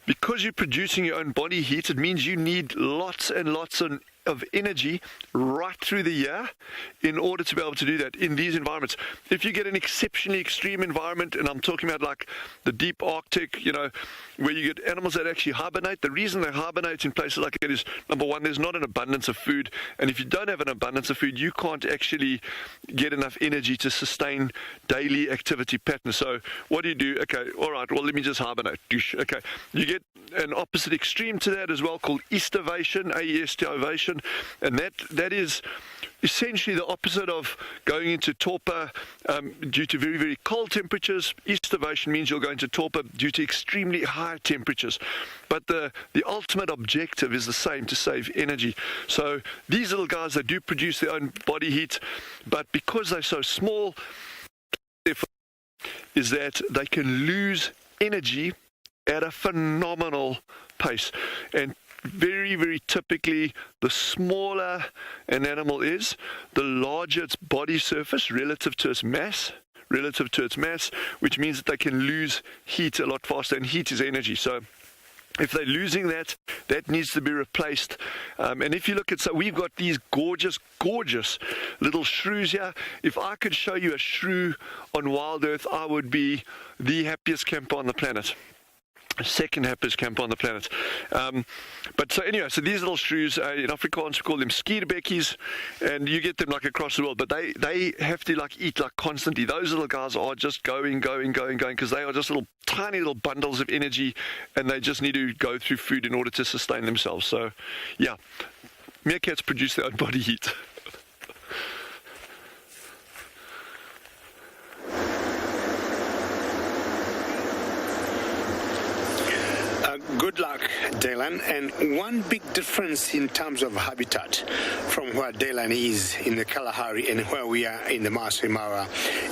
Speaker 7: Because you're producing your own body heat, it means you need lots and lots of energy right through the year in order to be able to do that in these environments. If you get an exceptionally extreme environment, and I'm talking about like the deep Arctic, you know, where you get animals that actually hibernate, the reason they hibernate in places like that is, number one, there's not an abundance of food, and if you don't have an abundance of food, you can't actually get enough energy to sustain daily activity patterns. So what do you do? Okay, all right, well, let me just hibernate. Okay, you get an opposite extreme to that as well, called estivation, A-E-S-T-ovation, and that is essentially the opposite of going into torpor due to very, very cold temperatures. Estivation means you'll go into torpor due to extremely high temperatures. But the ultimate objective is the same, to save energy. So these little guys, they do produce their own body heat, but because they're so small, is that they can lose energy at a phenomenal pace. And very, very typically, the smaller an animal is, the larger its body surface relative to its mass, which means that they can lose heat a lot faster, and heat is energy. So if they're losing that needs to be replaced. And if you look at, so we've got these gorgeous, gorgeous little shrews here. If I could show you a shrew on Wild Earth, I would be the happiest camper on the planet. Second happiest camper on the planet. But so anyway, so these little shrews, in Afrikaans we call them skierbekkies, and you get them like across the world, but they have to like eat like constantly. Those little guys are just going, because they are just little tiny little bundles of energy, and they just need to go through food in order to sustain themselves. So yeah, meerkats produce their own body heat.
Speaker 5: Good luck, Dylan. And one big difference in terms of habitat from where Dylan is in the Kalahari and where we are in the Masai Mara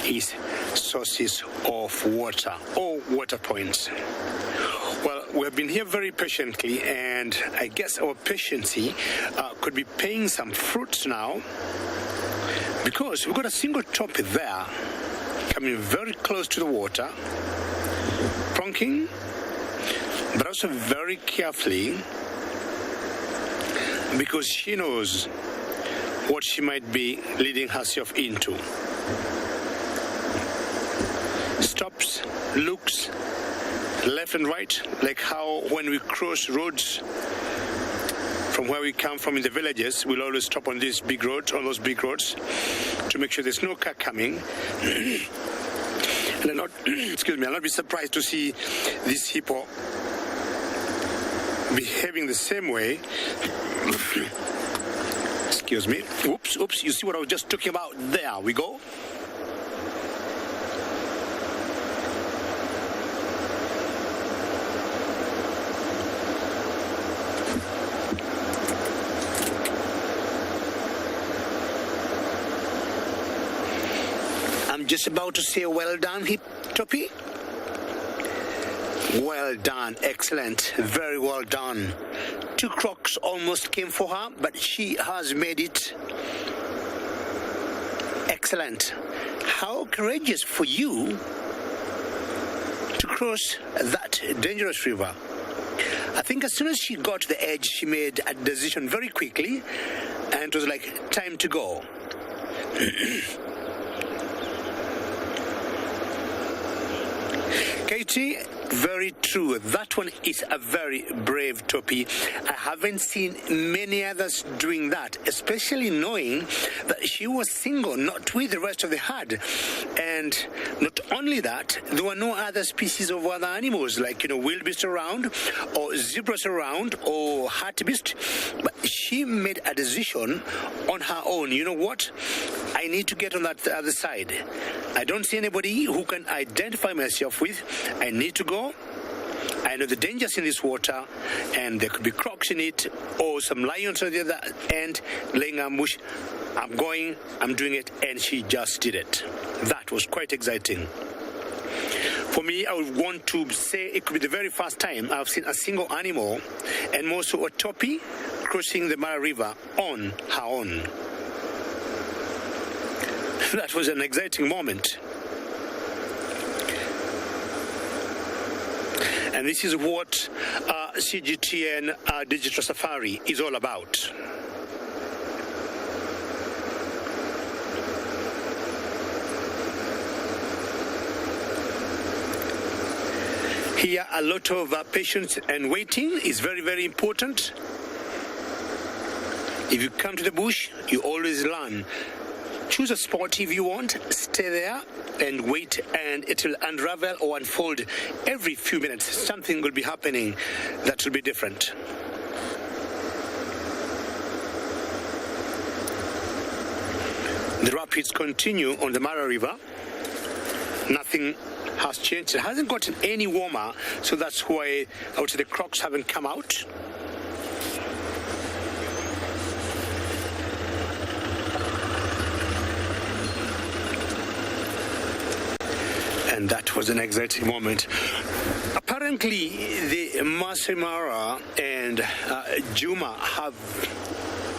Speaker 5: is sources of water or water points. Well, we've been here very patiently, and I guess our patience could be paying some fruits now, because we've got a single topic there coming very close to the water, plonking, but also very carefully, because she knows what she might be leading herself into. looks left and right, like how when we cross roads from where we come from in the villages, we'll always stop on these big roads, on those big roads, to make sure there's no car coming. And I'll not, I'll not be surprised to see this hippo behaving the same way. Excuse me. Oops, you see what I was just talking about? There we go. I'm just about to say well done, Toppy. Well done, excellent, very well done. 2 crocs almost came for her, but she has made it. Excellent. How courageous for you to cross that dangerous river. I think as soon as she got to the edge, she made a decision very quickly, and it was like, time to go. Katie, very true. That one is a very brave Toppy. I haven't seen many others doing that, especially knowing that she was single, not with the rest of the herd. And not only that, there were no other species of other animals, like, wildebeest around, or zebras around, or hartebeest. But she made a decision on her own. You know what? I need to get on that other side. I don't see anybody who can identify myself with. I need to go. I know the dangers in this water, and there could be crocs in it, or some lions on the other end laying ambush. I'm going, I'm doing it, and she just did it. That was quite exciting. For me, I would want to say it could be the very first time I've seen a single animal, and more so a Toppy, crossing the Mara River on her own. That was an exciting moment. And this is what CGTN Digital Safari is all about. Here, a lot of patience and waiting is very, very important. If you come to the bush, you always learn. Choose a spot if you want, stay there and wait, and it will unravel or unfold every few minutes. Something will be happening that will be different. The rapids continue on the Mara River. Nothing has changed. It hasn't gotten any warmer, so that's why I would say the crocs haven't come out. And that was an exciting moment. Apparently, the Masai Mara and Juma have,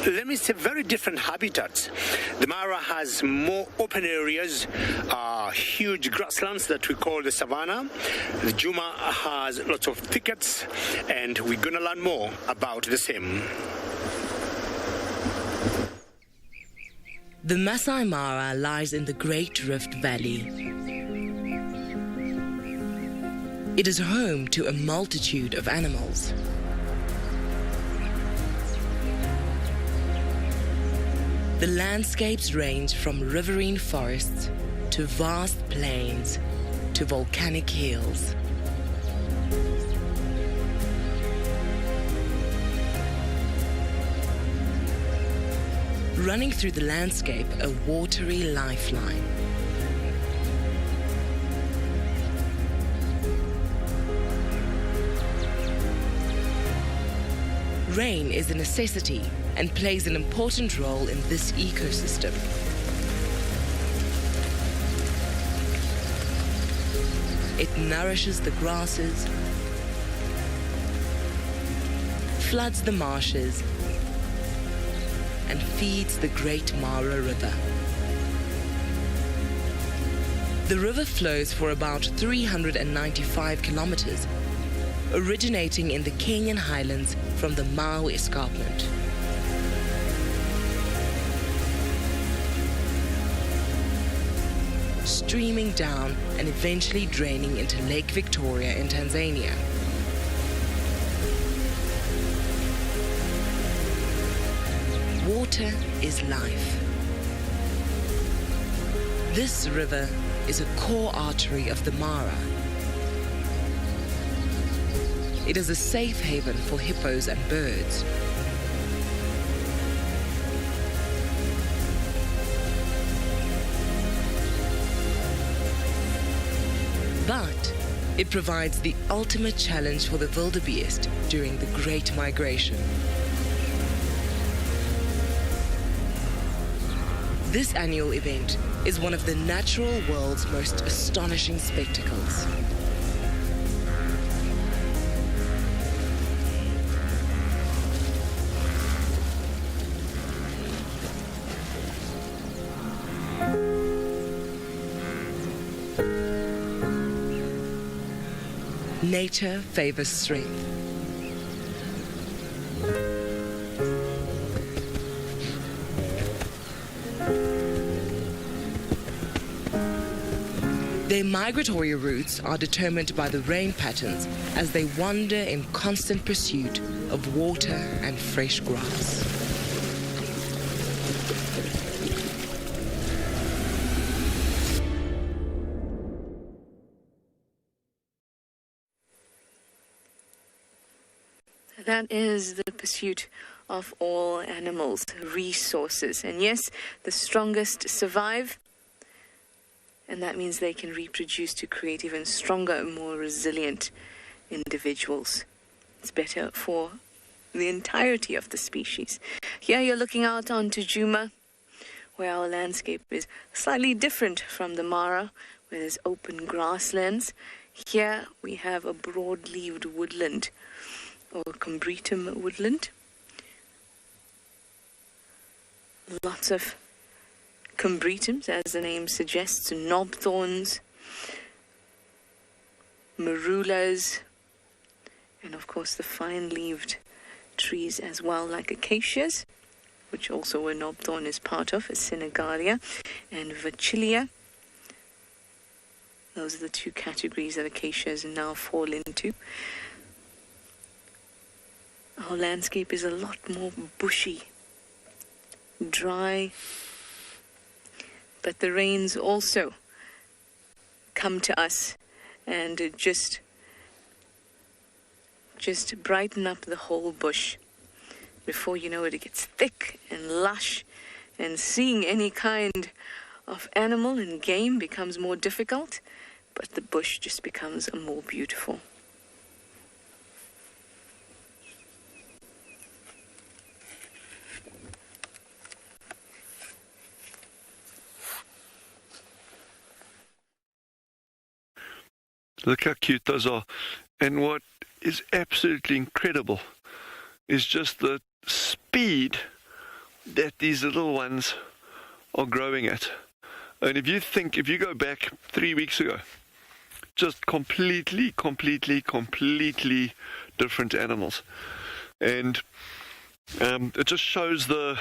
Speaker 5: let me say, very different habitats. The Mara has more open areas, huge grasslands that we call the savanna. The Juma has lots of thickets, and we're going to learn more about the same.
Speaker 1: The Masai Mara lies in the Great Rift Valley. It is home to a multitude of animals. The landscapes range from riverine forests to vast plains to volcanic hills. Running through the landscape, a watery lifeline. Rain is a necessity and plays an important role in this ecosystem. It nourishes the grasses, floods the marshes, and feeds the Great Mara River. The river flows for about 395 kilometers, originating in the Kenyan highlands from the Mau Escarpment. streaming down and eventually draining into Lake Victoria in Tanzania. Water is life. This river is a core artery of the Mara. It is a safe haven for hippos and birds. But it provides the ultimate challenge for the wildebeest during the Great Migration. This annual event is one of the natural world's most astonishing spectacles. Nature favors strength. Their migratory routes are determined by the rain patterns as they wander in constant pursuit of water and fresh grass.
Speaker 9: That is the pursuit of all animals, resources. And yes, the strongest survive. And that means they can reproduce to create even stronger and more resilient individuals. It's better for the entirety of the species. Here you're looking out onto Djuma, where our landscape is slightly different from the Mara, where there's open grasslands. Here we have a broad-leaved woodland, or Combretum woodland. Lots of Combretums, as the name suggests, knobthorns, marulas, and of course the fine-leaved trees as well, like acacias, which also a knobthorn is part of, Senegalia, and Vachellia. Those are the two categories that acacias now fall into. Our landscape is a lot more bushy, dry, but the rains also come to us and just brighten up the whole bush. Before you know it, it gets thick and lush, and seeing any kind of animal and game becomes more difficult, but the bush just becomes more beautiful.
Speaker 7: Look how cute those are. And what is absolutely incredible is just the speed that these little ones are growing at. And if you go back 3 weeks ago, just completely different animals. And it just shows the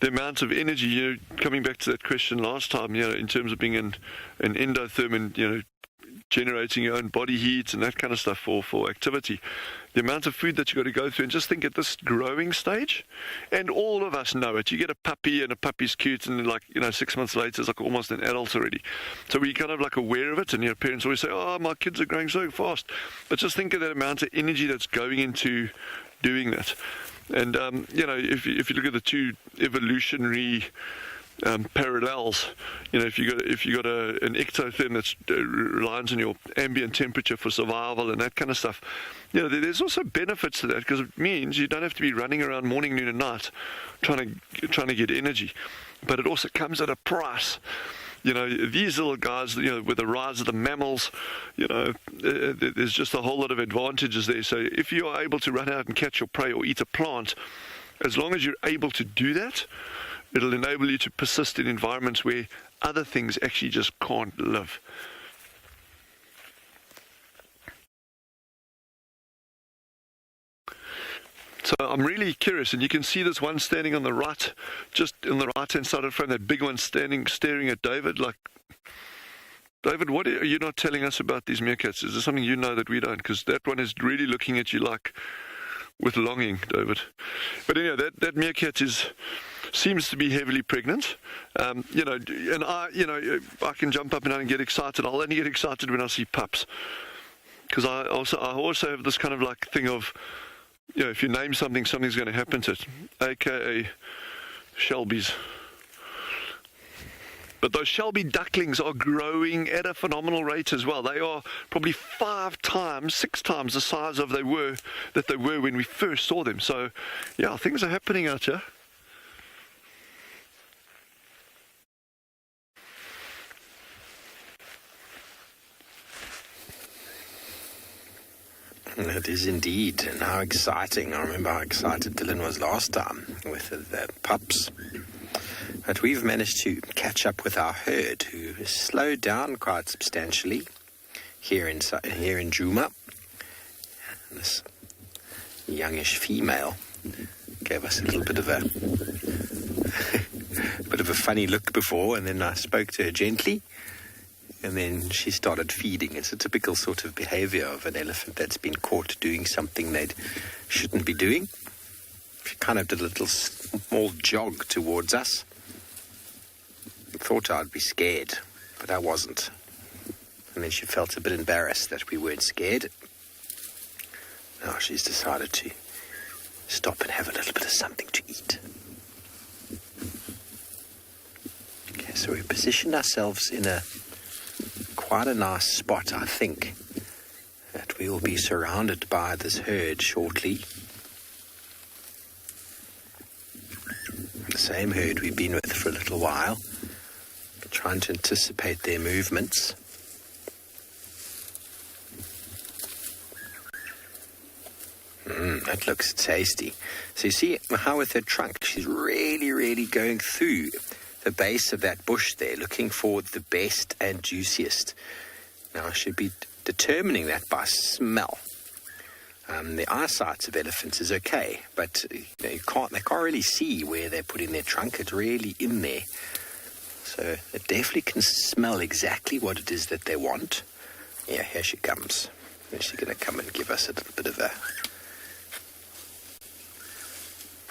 Speaker 7: amount of energy, coming back to that question last time, in terms of being an endotherm and, generating your own body heat and that kind of stuff for activity. The amount of food that you've got to go through, and just think at this growing stage, and all of us know it. You get a puppy and a puppy's cute, and 6 months later it's like almost an adult already. So we're kind of like aware of it, and your parents always say, oh, my kids are growing so fast. But just think of that amount of energy that's going into doing that. And, if you look at the two evolutionary parallels, if you got an ectotherm that's relies on your ambient temperature for survival and that kind of stuff, there's also benefits to that, because it means you don't have to be running around morning, noon, and night trying to get energy. But it also comes at a price. These little guys, with the rise of the mammals, there's just a whole lot of advantages there. So if you are able to run out and catch your prey or eat a plant, as long as you're able to do that, it'll enable you to persist in environments where other things actually just can't live. So I'm really curious, and you can see this one standing on the right, just on the right-hand side of the frame, that big one staring at David, like David, what are you not telling us about these meerkats? Is there something you know that we don't? Because that one is really looking at you like with longing, David. But anyway, that meerkat seems to be heavily pregnant. And I can jump up and down and get excited. I'll only get excited when I see pups. Because I also have this kind of like thing of, if you name something, something's going to happen to it, aka Shelby's. But those Shelby ducklings are growing at a phenomenal rate as well. They are probably 5 times, 6 times the size that they were when we first saw them. So, yeah, things are happening out here.
Speaker 2: It is indeed, and how exciting. I remember how excited Dylan was last time with the pups. But we've managed to catch up with our herd, who has slowed down quite substantially here in Djuma. And this youngish female gave us a little bit of a funny look before, and then I spoke to her gently, and then she started feeding. It's a typical sort of behavior of an elephant that's been caught doing something they shouldn't be doing. She kind of did a little small jog towards us. Thought I'd be scared, but I wasn't. And then she felt a bit embarrassed that we weren't scared. Now she's decided to stop and have a little bit of something to eat. Okay, so we positioned ourselves in quite a nice spot, I think, that we will be surrounded by this herd shortly. The same herd we've been with for a little while. Trying to anticipate their movements. That looks tasty. So you see how with her trunk, she's really, really going through the base of that bush there, looking for the best and juiciest. Now, I should be determining that by smell. The eyesight of elephants is okay, but they can't really see where they're putting their trunk. It's really in there. So it definitely can smell exactly what it is that they want. Yeah, here she comes. And she's going to come and give us a little bit of a...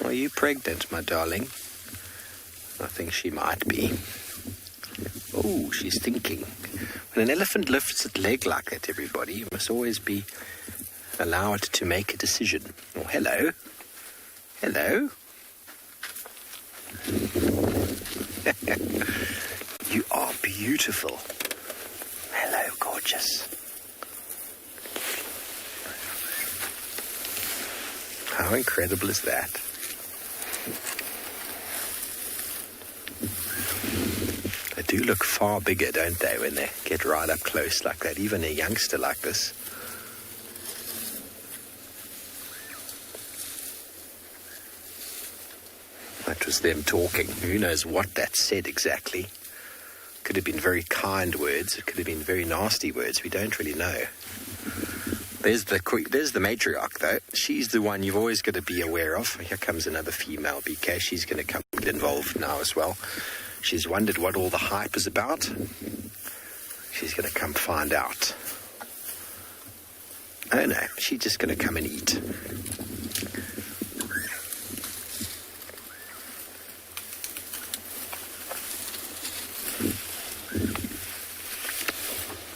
Speaker 2: Are you pregnant, my darling? I think she might be. Oh, she's thinking. When an elephant lifts its leg like that, everybody, you must always allow it to make a decision. Oh, hello. Hello. You are beautiful. Hello, gorgeous. How incredible is that? They do look far bigger, don't they, when they get right up close like that, even a youngster like this. That was them talking. Who knows what that said exactly? Could have been very kind words. It could have been very nasty words. We don't really know. There's the matriarch, though. She's the one you've always got to be aware of. Here comes another female BK. She's going to come involved now as well. She's wondered what all the hype is about. She's going to come find out. Oh no, she's just going to come and eat.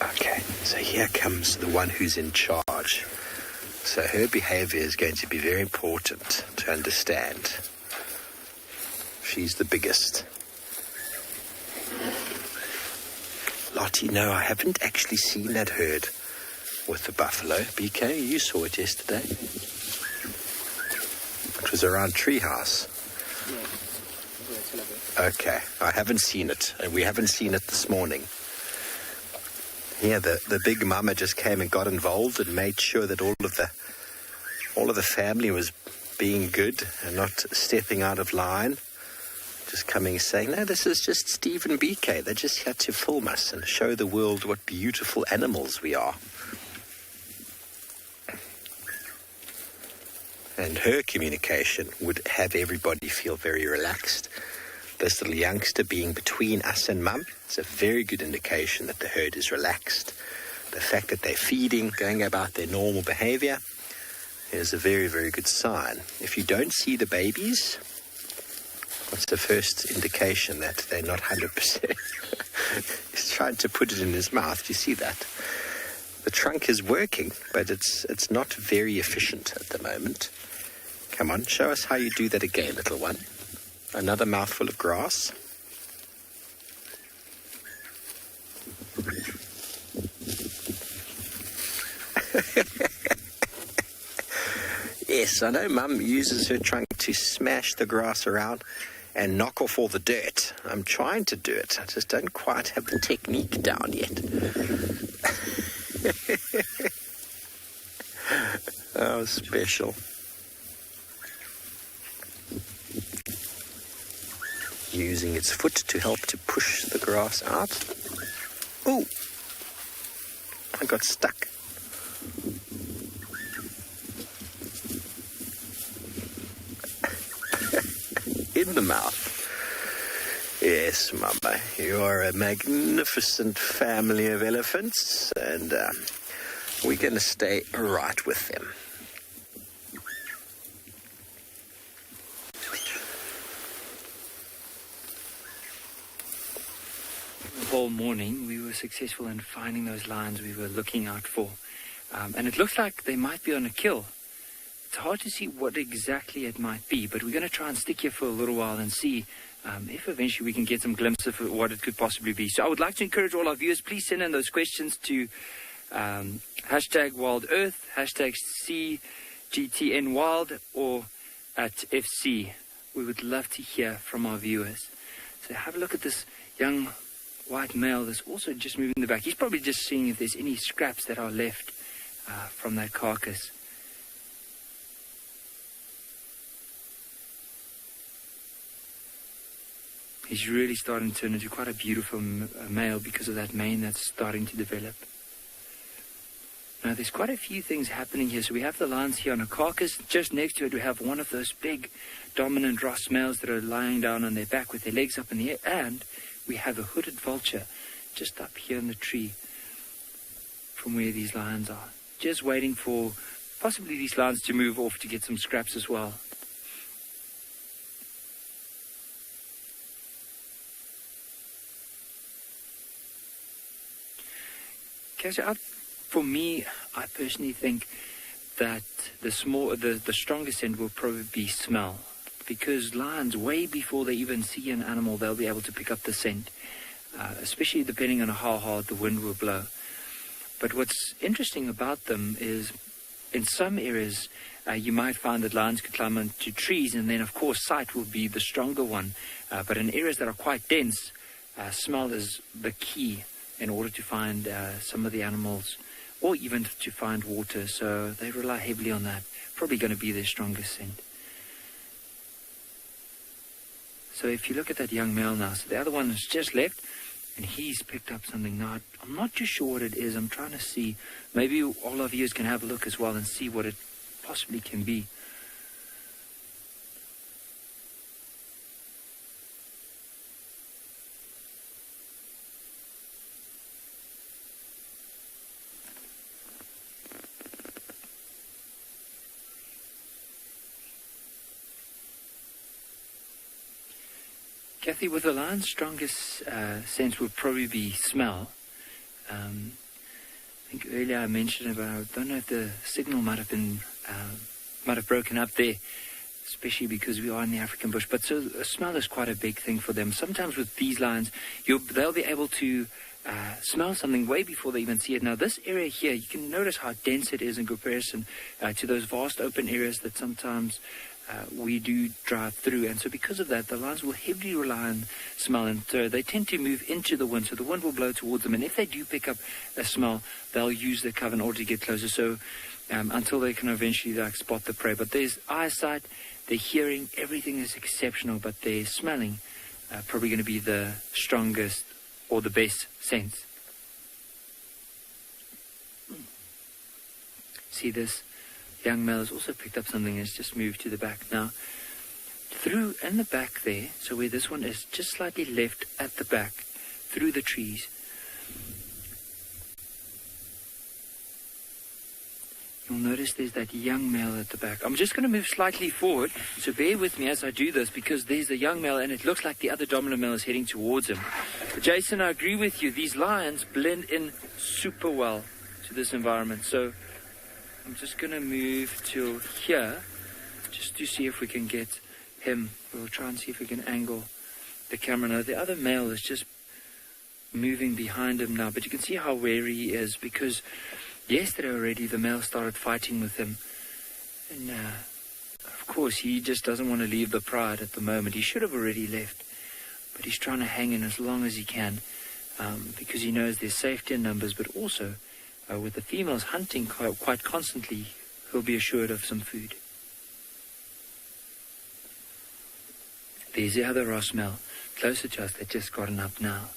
Speaker 2: Okay, so here comes the one who's in charge. So her behavior is going to be very important to understand. She's the biggest. Lottie, no, I haven't actually seen that herd with the buffalo. BK, you saw it yesterday. It was around Treehouse. Okay, I haven't seen it, and we haven't seen it this morning. Yeah, the big mama just came and got involved and made sure that all of the family was being good and not stepping out of line. Just coming and saying, no, this is just Steve and BK. They just had to film us and show the world what beautiful animals we are. And her communication would have everybody feel very relaxed This little youngster being between us and mum, it's a very good indication that the herd is relaxed. The fact that they're feeding, going about their normal behavior, is a very, very good sign. If you don't see the babies, what's the first indication that they're not 100%? He's trying to put it in his mouth. Do you see that? The trunk is working, but it's not very efficient at the moment. Come on, show us how you do that again, little one. Another mouthful of grass. Yes, I know Mum uses her trunk to smash the grass around and knock off all the dirt. I'm trying to do it. I just don't quite have the technique down yet. Oh, special. Using its foot to help to push the grass out. Ooh, I got stuck. In the mouth. Yes, Mama, you are a magnificent family of elephants, and we're going to stay right with them.
Speaker 4: All morning we were successful in finding those lions we were looking out for, and it looks like they might be on a kill. It's hard to see what exactly it might be, but we're going to try and stick here for a little while and see if eventually we can get some glimpse of what it could possibly be. So I would like to encourage all our viewers, please send in those questions to hashtag Wild Earth, hashtag CGTNWild, or at FC. We would love to hear from our viewers. So have a look at this young white male that's also just moving in the back. He's probably just seeing if there's any scraps that are left from that carcass. He's really starting to turn into quite a beautiful male because of that mane that's starting to develop. Now, there's quite a few things happening here. So we have the lions here on a carcass. Just next to it, we have one of those big, dominant Ross males that are lying down on their back with their legs up in the air. And we have a hooded vulture just up here in the tree from where these lions are. Just waiting for possibly these lions to move off to get some scraps as well. For me, I personally think that the strongest scent will probably be smell, because lions, way before they even see an animal, they'll be able to pick up the scent, especially depending on how hard the wind will blow. But what's interesting about them is, in some areas, you might find that lions could climb onto trees, and then, of course, sight will be the stronger one. But in areas that are quite dense, smell is the key in order to find some of the animals, or even to find water. So they rely heavily on that. Probably going to be their strongest scent. So if you look at that young male now, so the other one has just left, and he's picked up something. Now, I'm not too sure what it is. I'm trying to see. Maybe all of you can have a look as well and see what it possibly can be. Kathy, with the lion's strongest sense would probably be smell. I think earlier I mentioned about, I don't know if the signal might have broken up there, especially because we are in the African bush. But so smell is quite a big thing for them. Sometimes with these lions, they'll be able to smell something way before they even see it. Now, this area here, you can notice how dense it is in comparison to those vast open areas that sometimes we do drive through. And so because of that, the lions will heavily rely on smell, and they tend to move into the wind, so the wind will blow towards them, and if they do pick up a smell, they'll use their cover in order to get closer, so until they can eventually spot the prey. But there's eyesight, their hearing, everything is exceptional, but their smelling probably going to be the strongest or the best sense. See, this young male has also picked up something and has just moved to the back. Now, through in the back there, so where this one is just slightly left at the back, through the trees. You'll notice there's that young male at the back. I'm just going to move slightly forward, so bear with me as I do this, because there's a young male and it looks like the other dominant male is heading towards him. Jason, I agree with you. These lions blend in super well to this environment. So I'm just going to move till here, just to see if we can get him. We'll try and see if we can angle the camera now. The other male is just moving behind him now, but you can see how wary he is, because yesterday already the male started fighting with him, and of course he just doesn't want to leave the pride at the moment. He should have already left, but he's trying to hang in as long as he can, because he knows there's safety in numbers, but also with the females hunting quite constantly, he'll be assured of some food. There's the other Ross male closer to us that just gotten up now.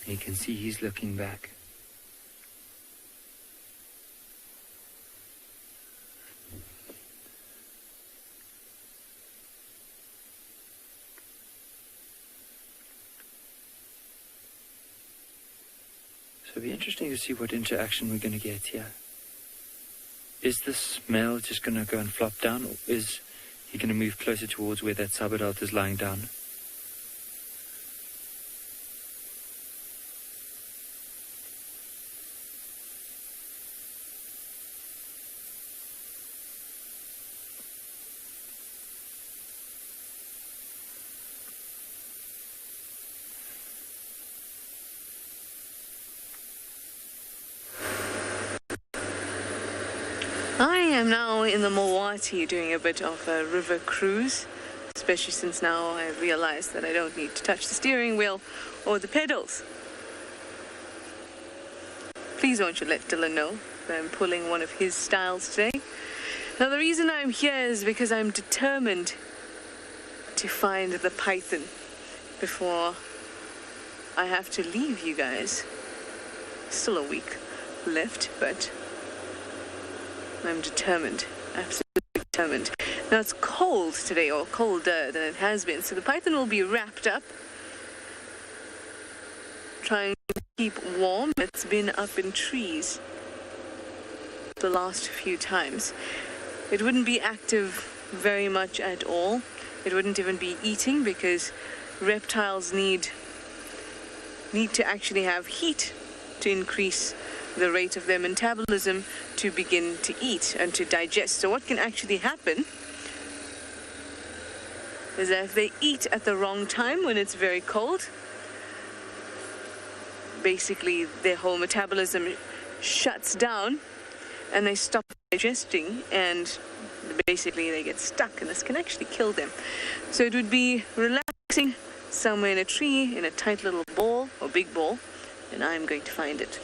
Speaker 4: You can see he's looking back. So it'll be interesting to see what interaction we're going to get here. Is this male just going to go and flop down, or is he going to move closer towards where that sub-adult is lying down?
Speaker 9: I am now in the Mowati doing a bit of a river cruise, especially since now I realized that I don't need to touch the steering wheel or the pedals. Please won't you let Dylan know that I'm pulling one of his styles today. Now the reason I'm here is because I'm determined to find the python before I have to leave you guys. Still a week left, but I'm determined, absolutely determined. Now it's cold today, or colder than it has been, so the python will be wrapped up, trying to keep warm. It's been up in trees the last few times. It wouldn't be active very much at all. It wouldn't even be eating, because reptiles need to actually have heat to increase the rate of their metabolism to begin to eat and to digest. So what can actually happen is that if they eat at the wrong time when it's very cold, basically their whole metabolism shuts down and they stop digesting, and basically they get stuck, and this can actually kill them. So it would be relaxing somewhere in a tree, in a tight little ball or big ball, and I'm going to find it.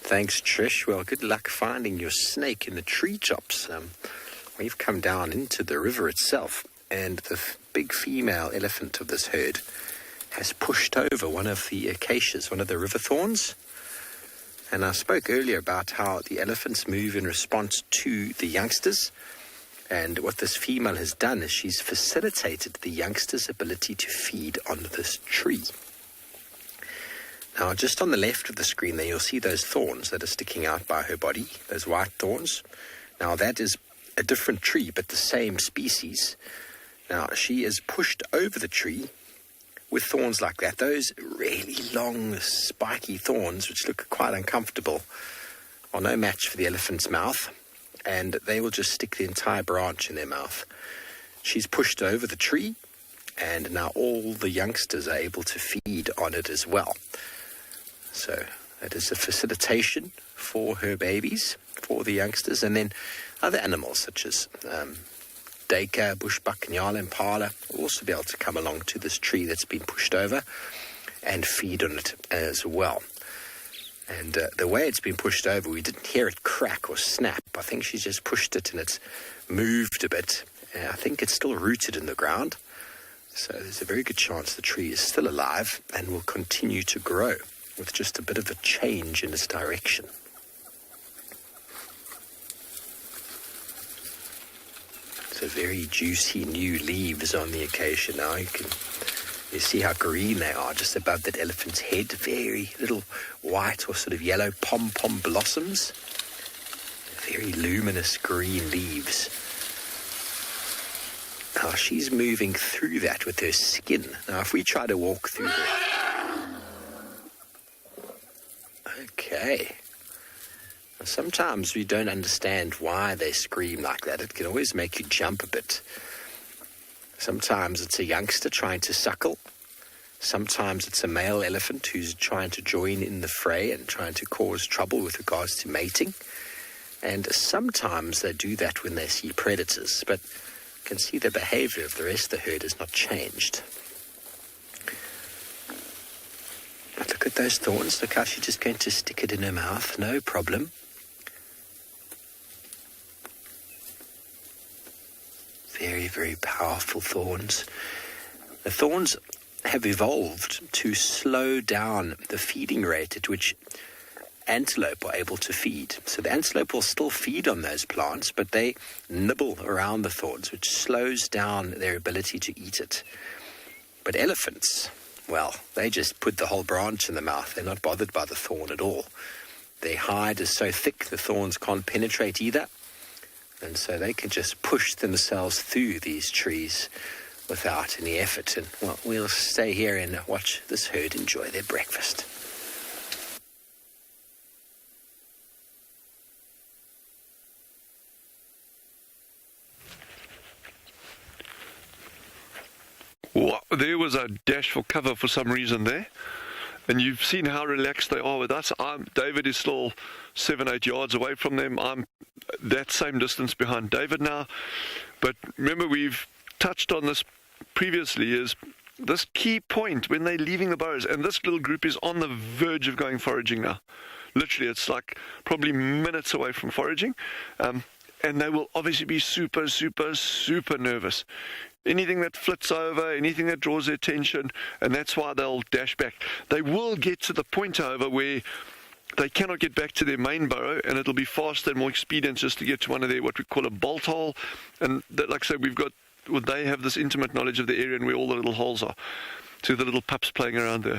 Speaker 2: Thanks, Trish. Well, good luck finding your snake in the treetops. We've come down into the river itself, and the big female elephant of this herd has pushed over one of the acacias, one of the river thorns. And I spoke earlier about how the elephants move in response to the youngsters. And what this female has done is she's facilitated the youngsters' ability to feed on this tree. Now, just on the left of the screen there, you'll see those thorns that are sticking out by her body, those white thorns. Now, that is a different tree, but the same species. Now, she is pushed over the tree with thorns like that. Those really long, spiky thorns, which look quite uncomfortable, are no match for the elephant's mouth, and they will just stick the entire branch in their mouth. She's pushed over the tree, and now all the youngsters are able to feed on it as well. So that is a facilitation for her babies, for the youngsters, and then other animals such as duiker, bushbuck, nyala, impala will also be able to come along to this tree that's been pushed over and feed on it as well. And the way it's been pushed over, we didn't hear it crack or snap. I think she's just pushed it and it's moved a bit. I think it's still rooted in the ground. So there's a very good chance the tree is still alive and will continue to grow with just a bit of a change in its direction. So very juicy new leaves on the occasion now. You see how green they are just above that elephant's head. Very little white or sort of yellow pom-pom blossoms. Very luminous green leaves. Now she's moving through that with her skin. Now if we try to walk through that. Okay. Now, sometimes we don't understand why they scream like that. It can always make you jump a bit. Sometimes it's a youngster trying to suckle. Sometimes it's a male elephant who's trying to join in the fray and trying to cause trouble with regards to mating. And sometimes they do that when they see predators. But you can see the behavior of the rest of the herd has not changed. But look at those thorns. Look how she's just going to stick it in her mouth. No problem. Very, very powerful thorns. The thorns have evolved to slow down the feeding rate at which antelope are able to feed. So the antelope will still feed on those plants, but they nibble around the thorns, which slows down their ability to eat it. But elephants, well, they just put the whole branch in the mouth. They're not bothered by the thorn at all. Their hide is so thick the thorns can't penetrate either. And so they can just push themselves through these trees without any effort. And well, we'll stay here and watch this herd enjoy their breakfast.
Speaker 7: Wow, there was a dash for cover for some reason there. And you've seen how relaxed they are with us. David is still 7-8 yards away from them. I'm that same distance behind David now. But remember, we've touched on this previously, is this key point when they're leaving the burrows. And this little group is on the verge of going foraging now. Literally, it's like probably minutes away from foraging. And they will obviously be super, super, super nervous. Anything that flits over, anything that draws their attention, and that's why they'll dash back. They will get to the point, however, where they cannot get back to their main burrow, and it'll be faster and more expedient just to get to one of their, what we call a bolt hole. And that, like I said, they have this intimate knowledge of the area and where all the little holes are. So the little pups playing around there.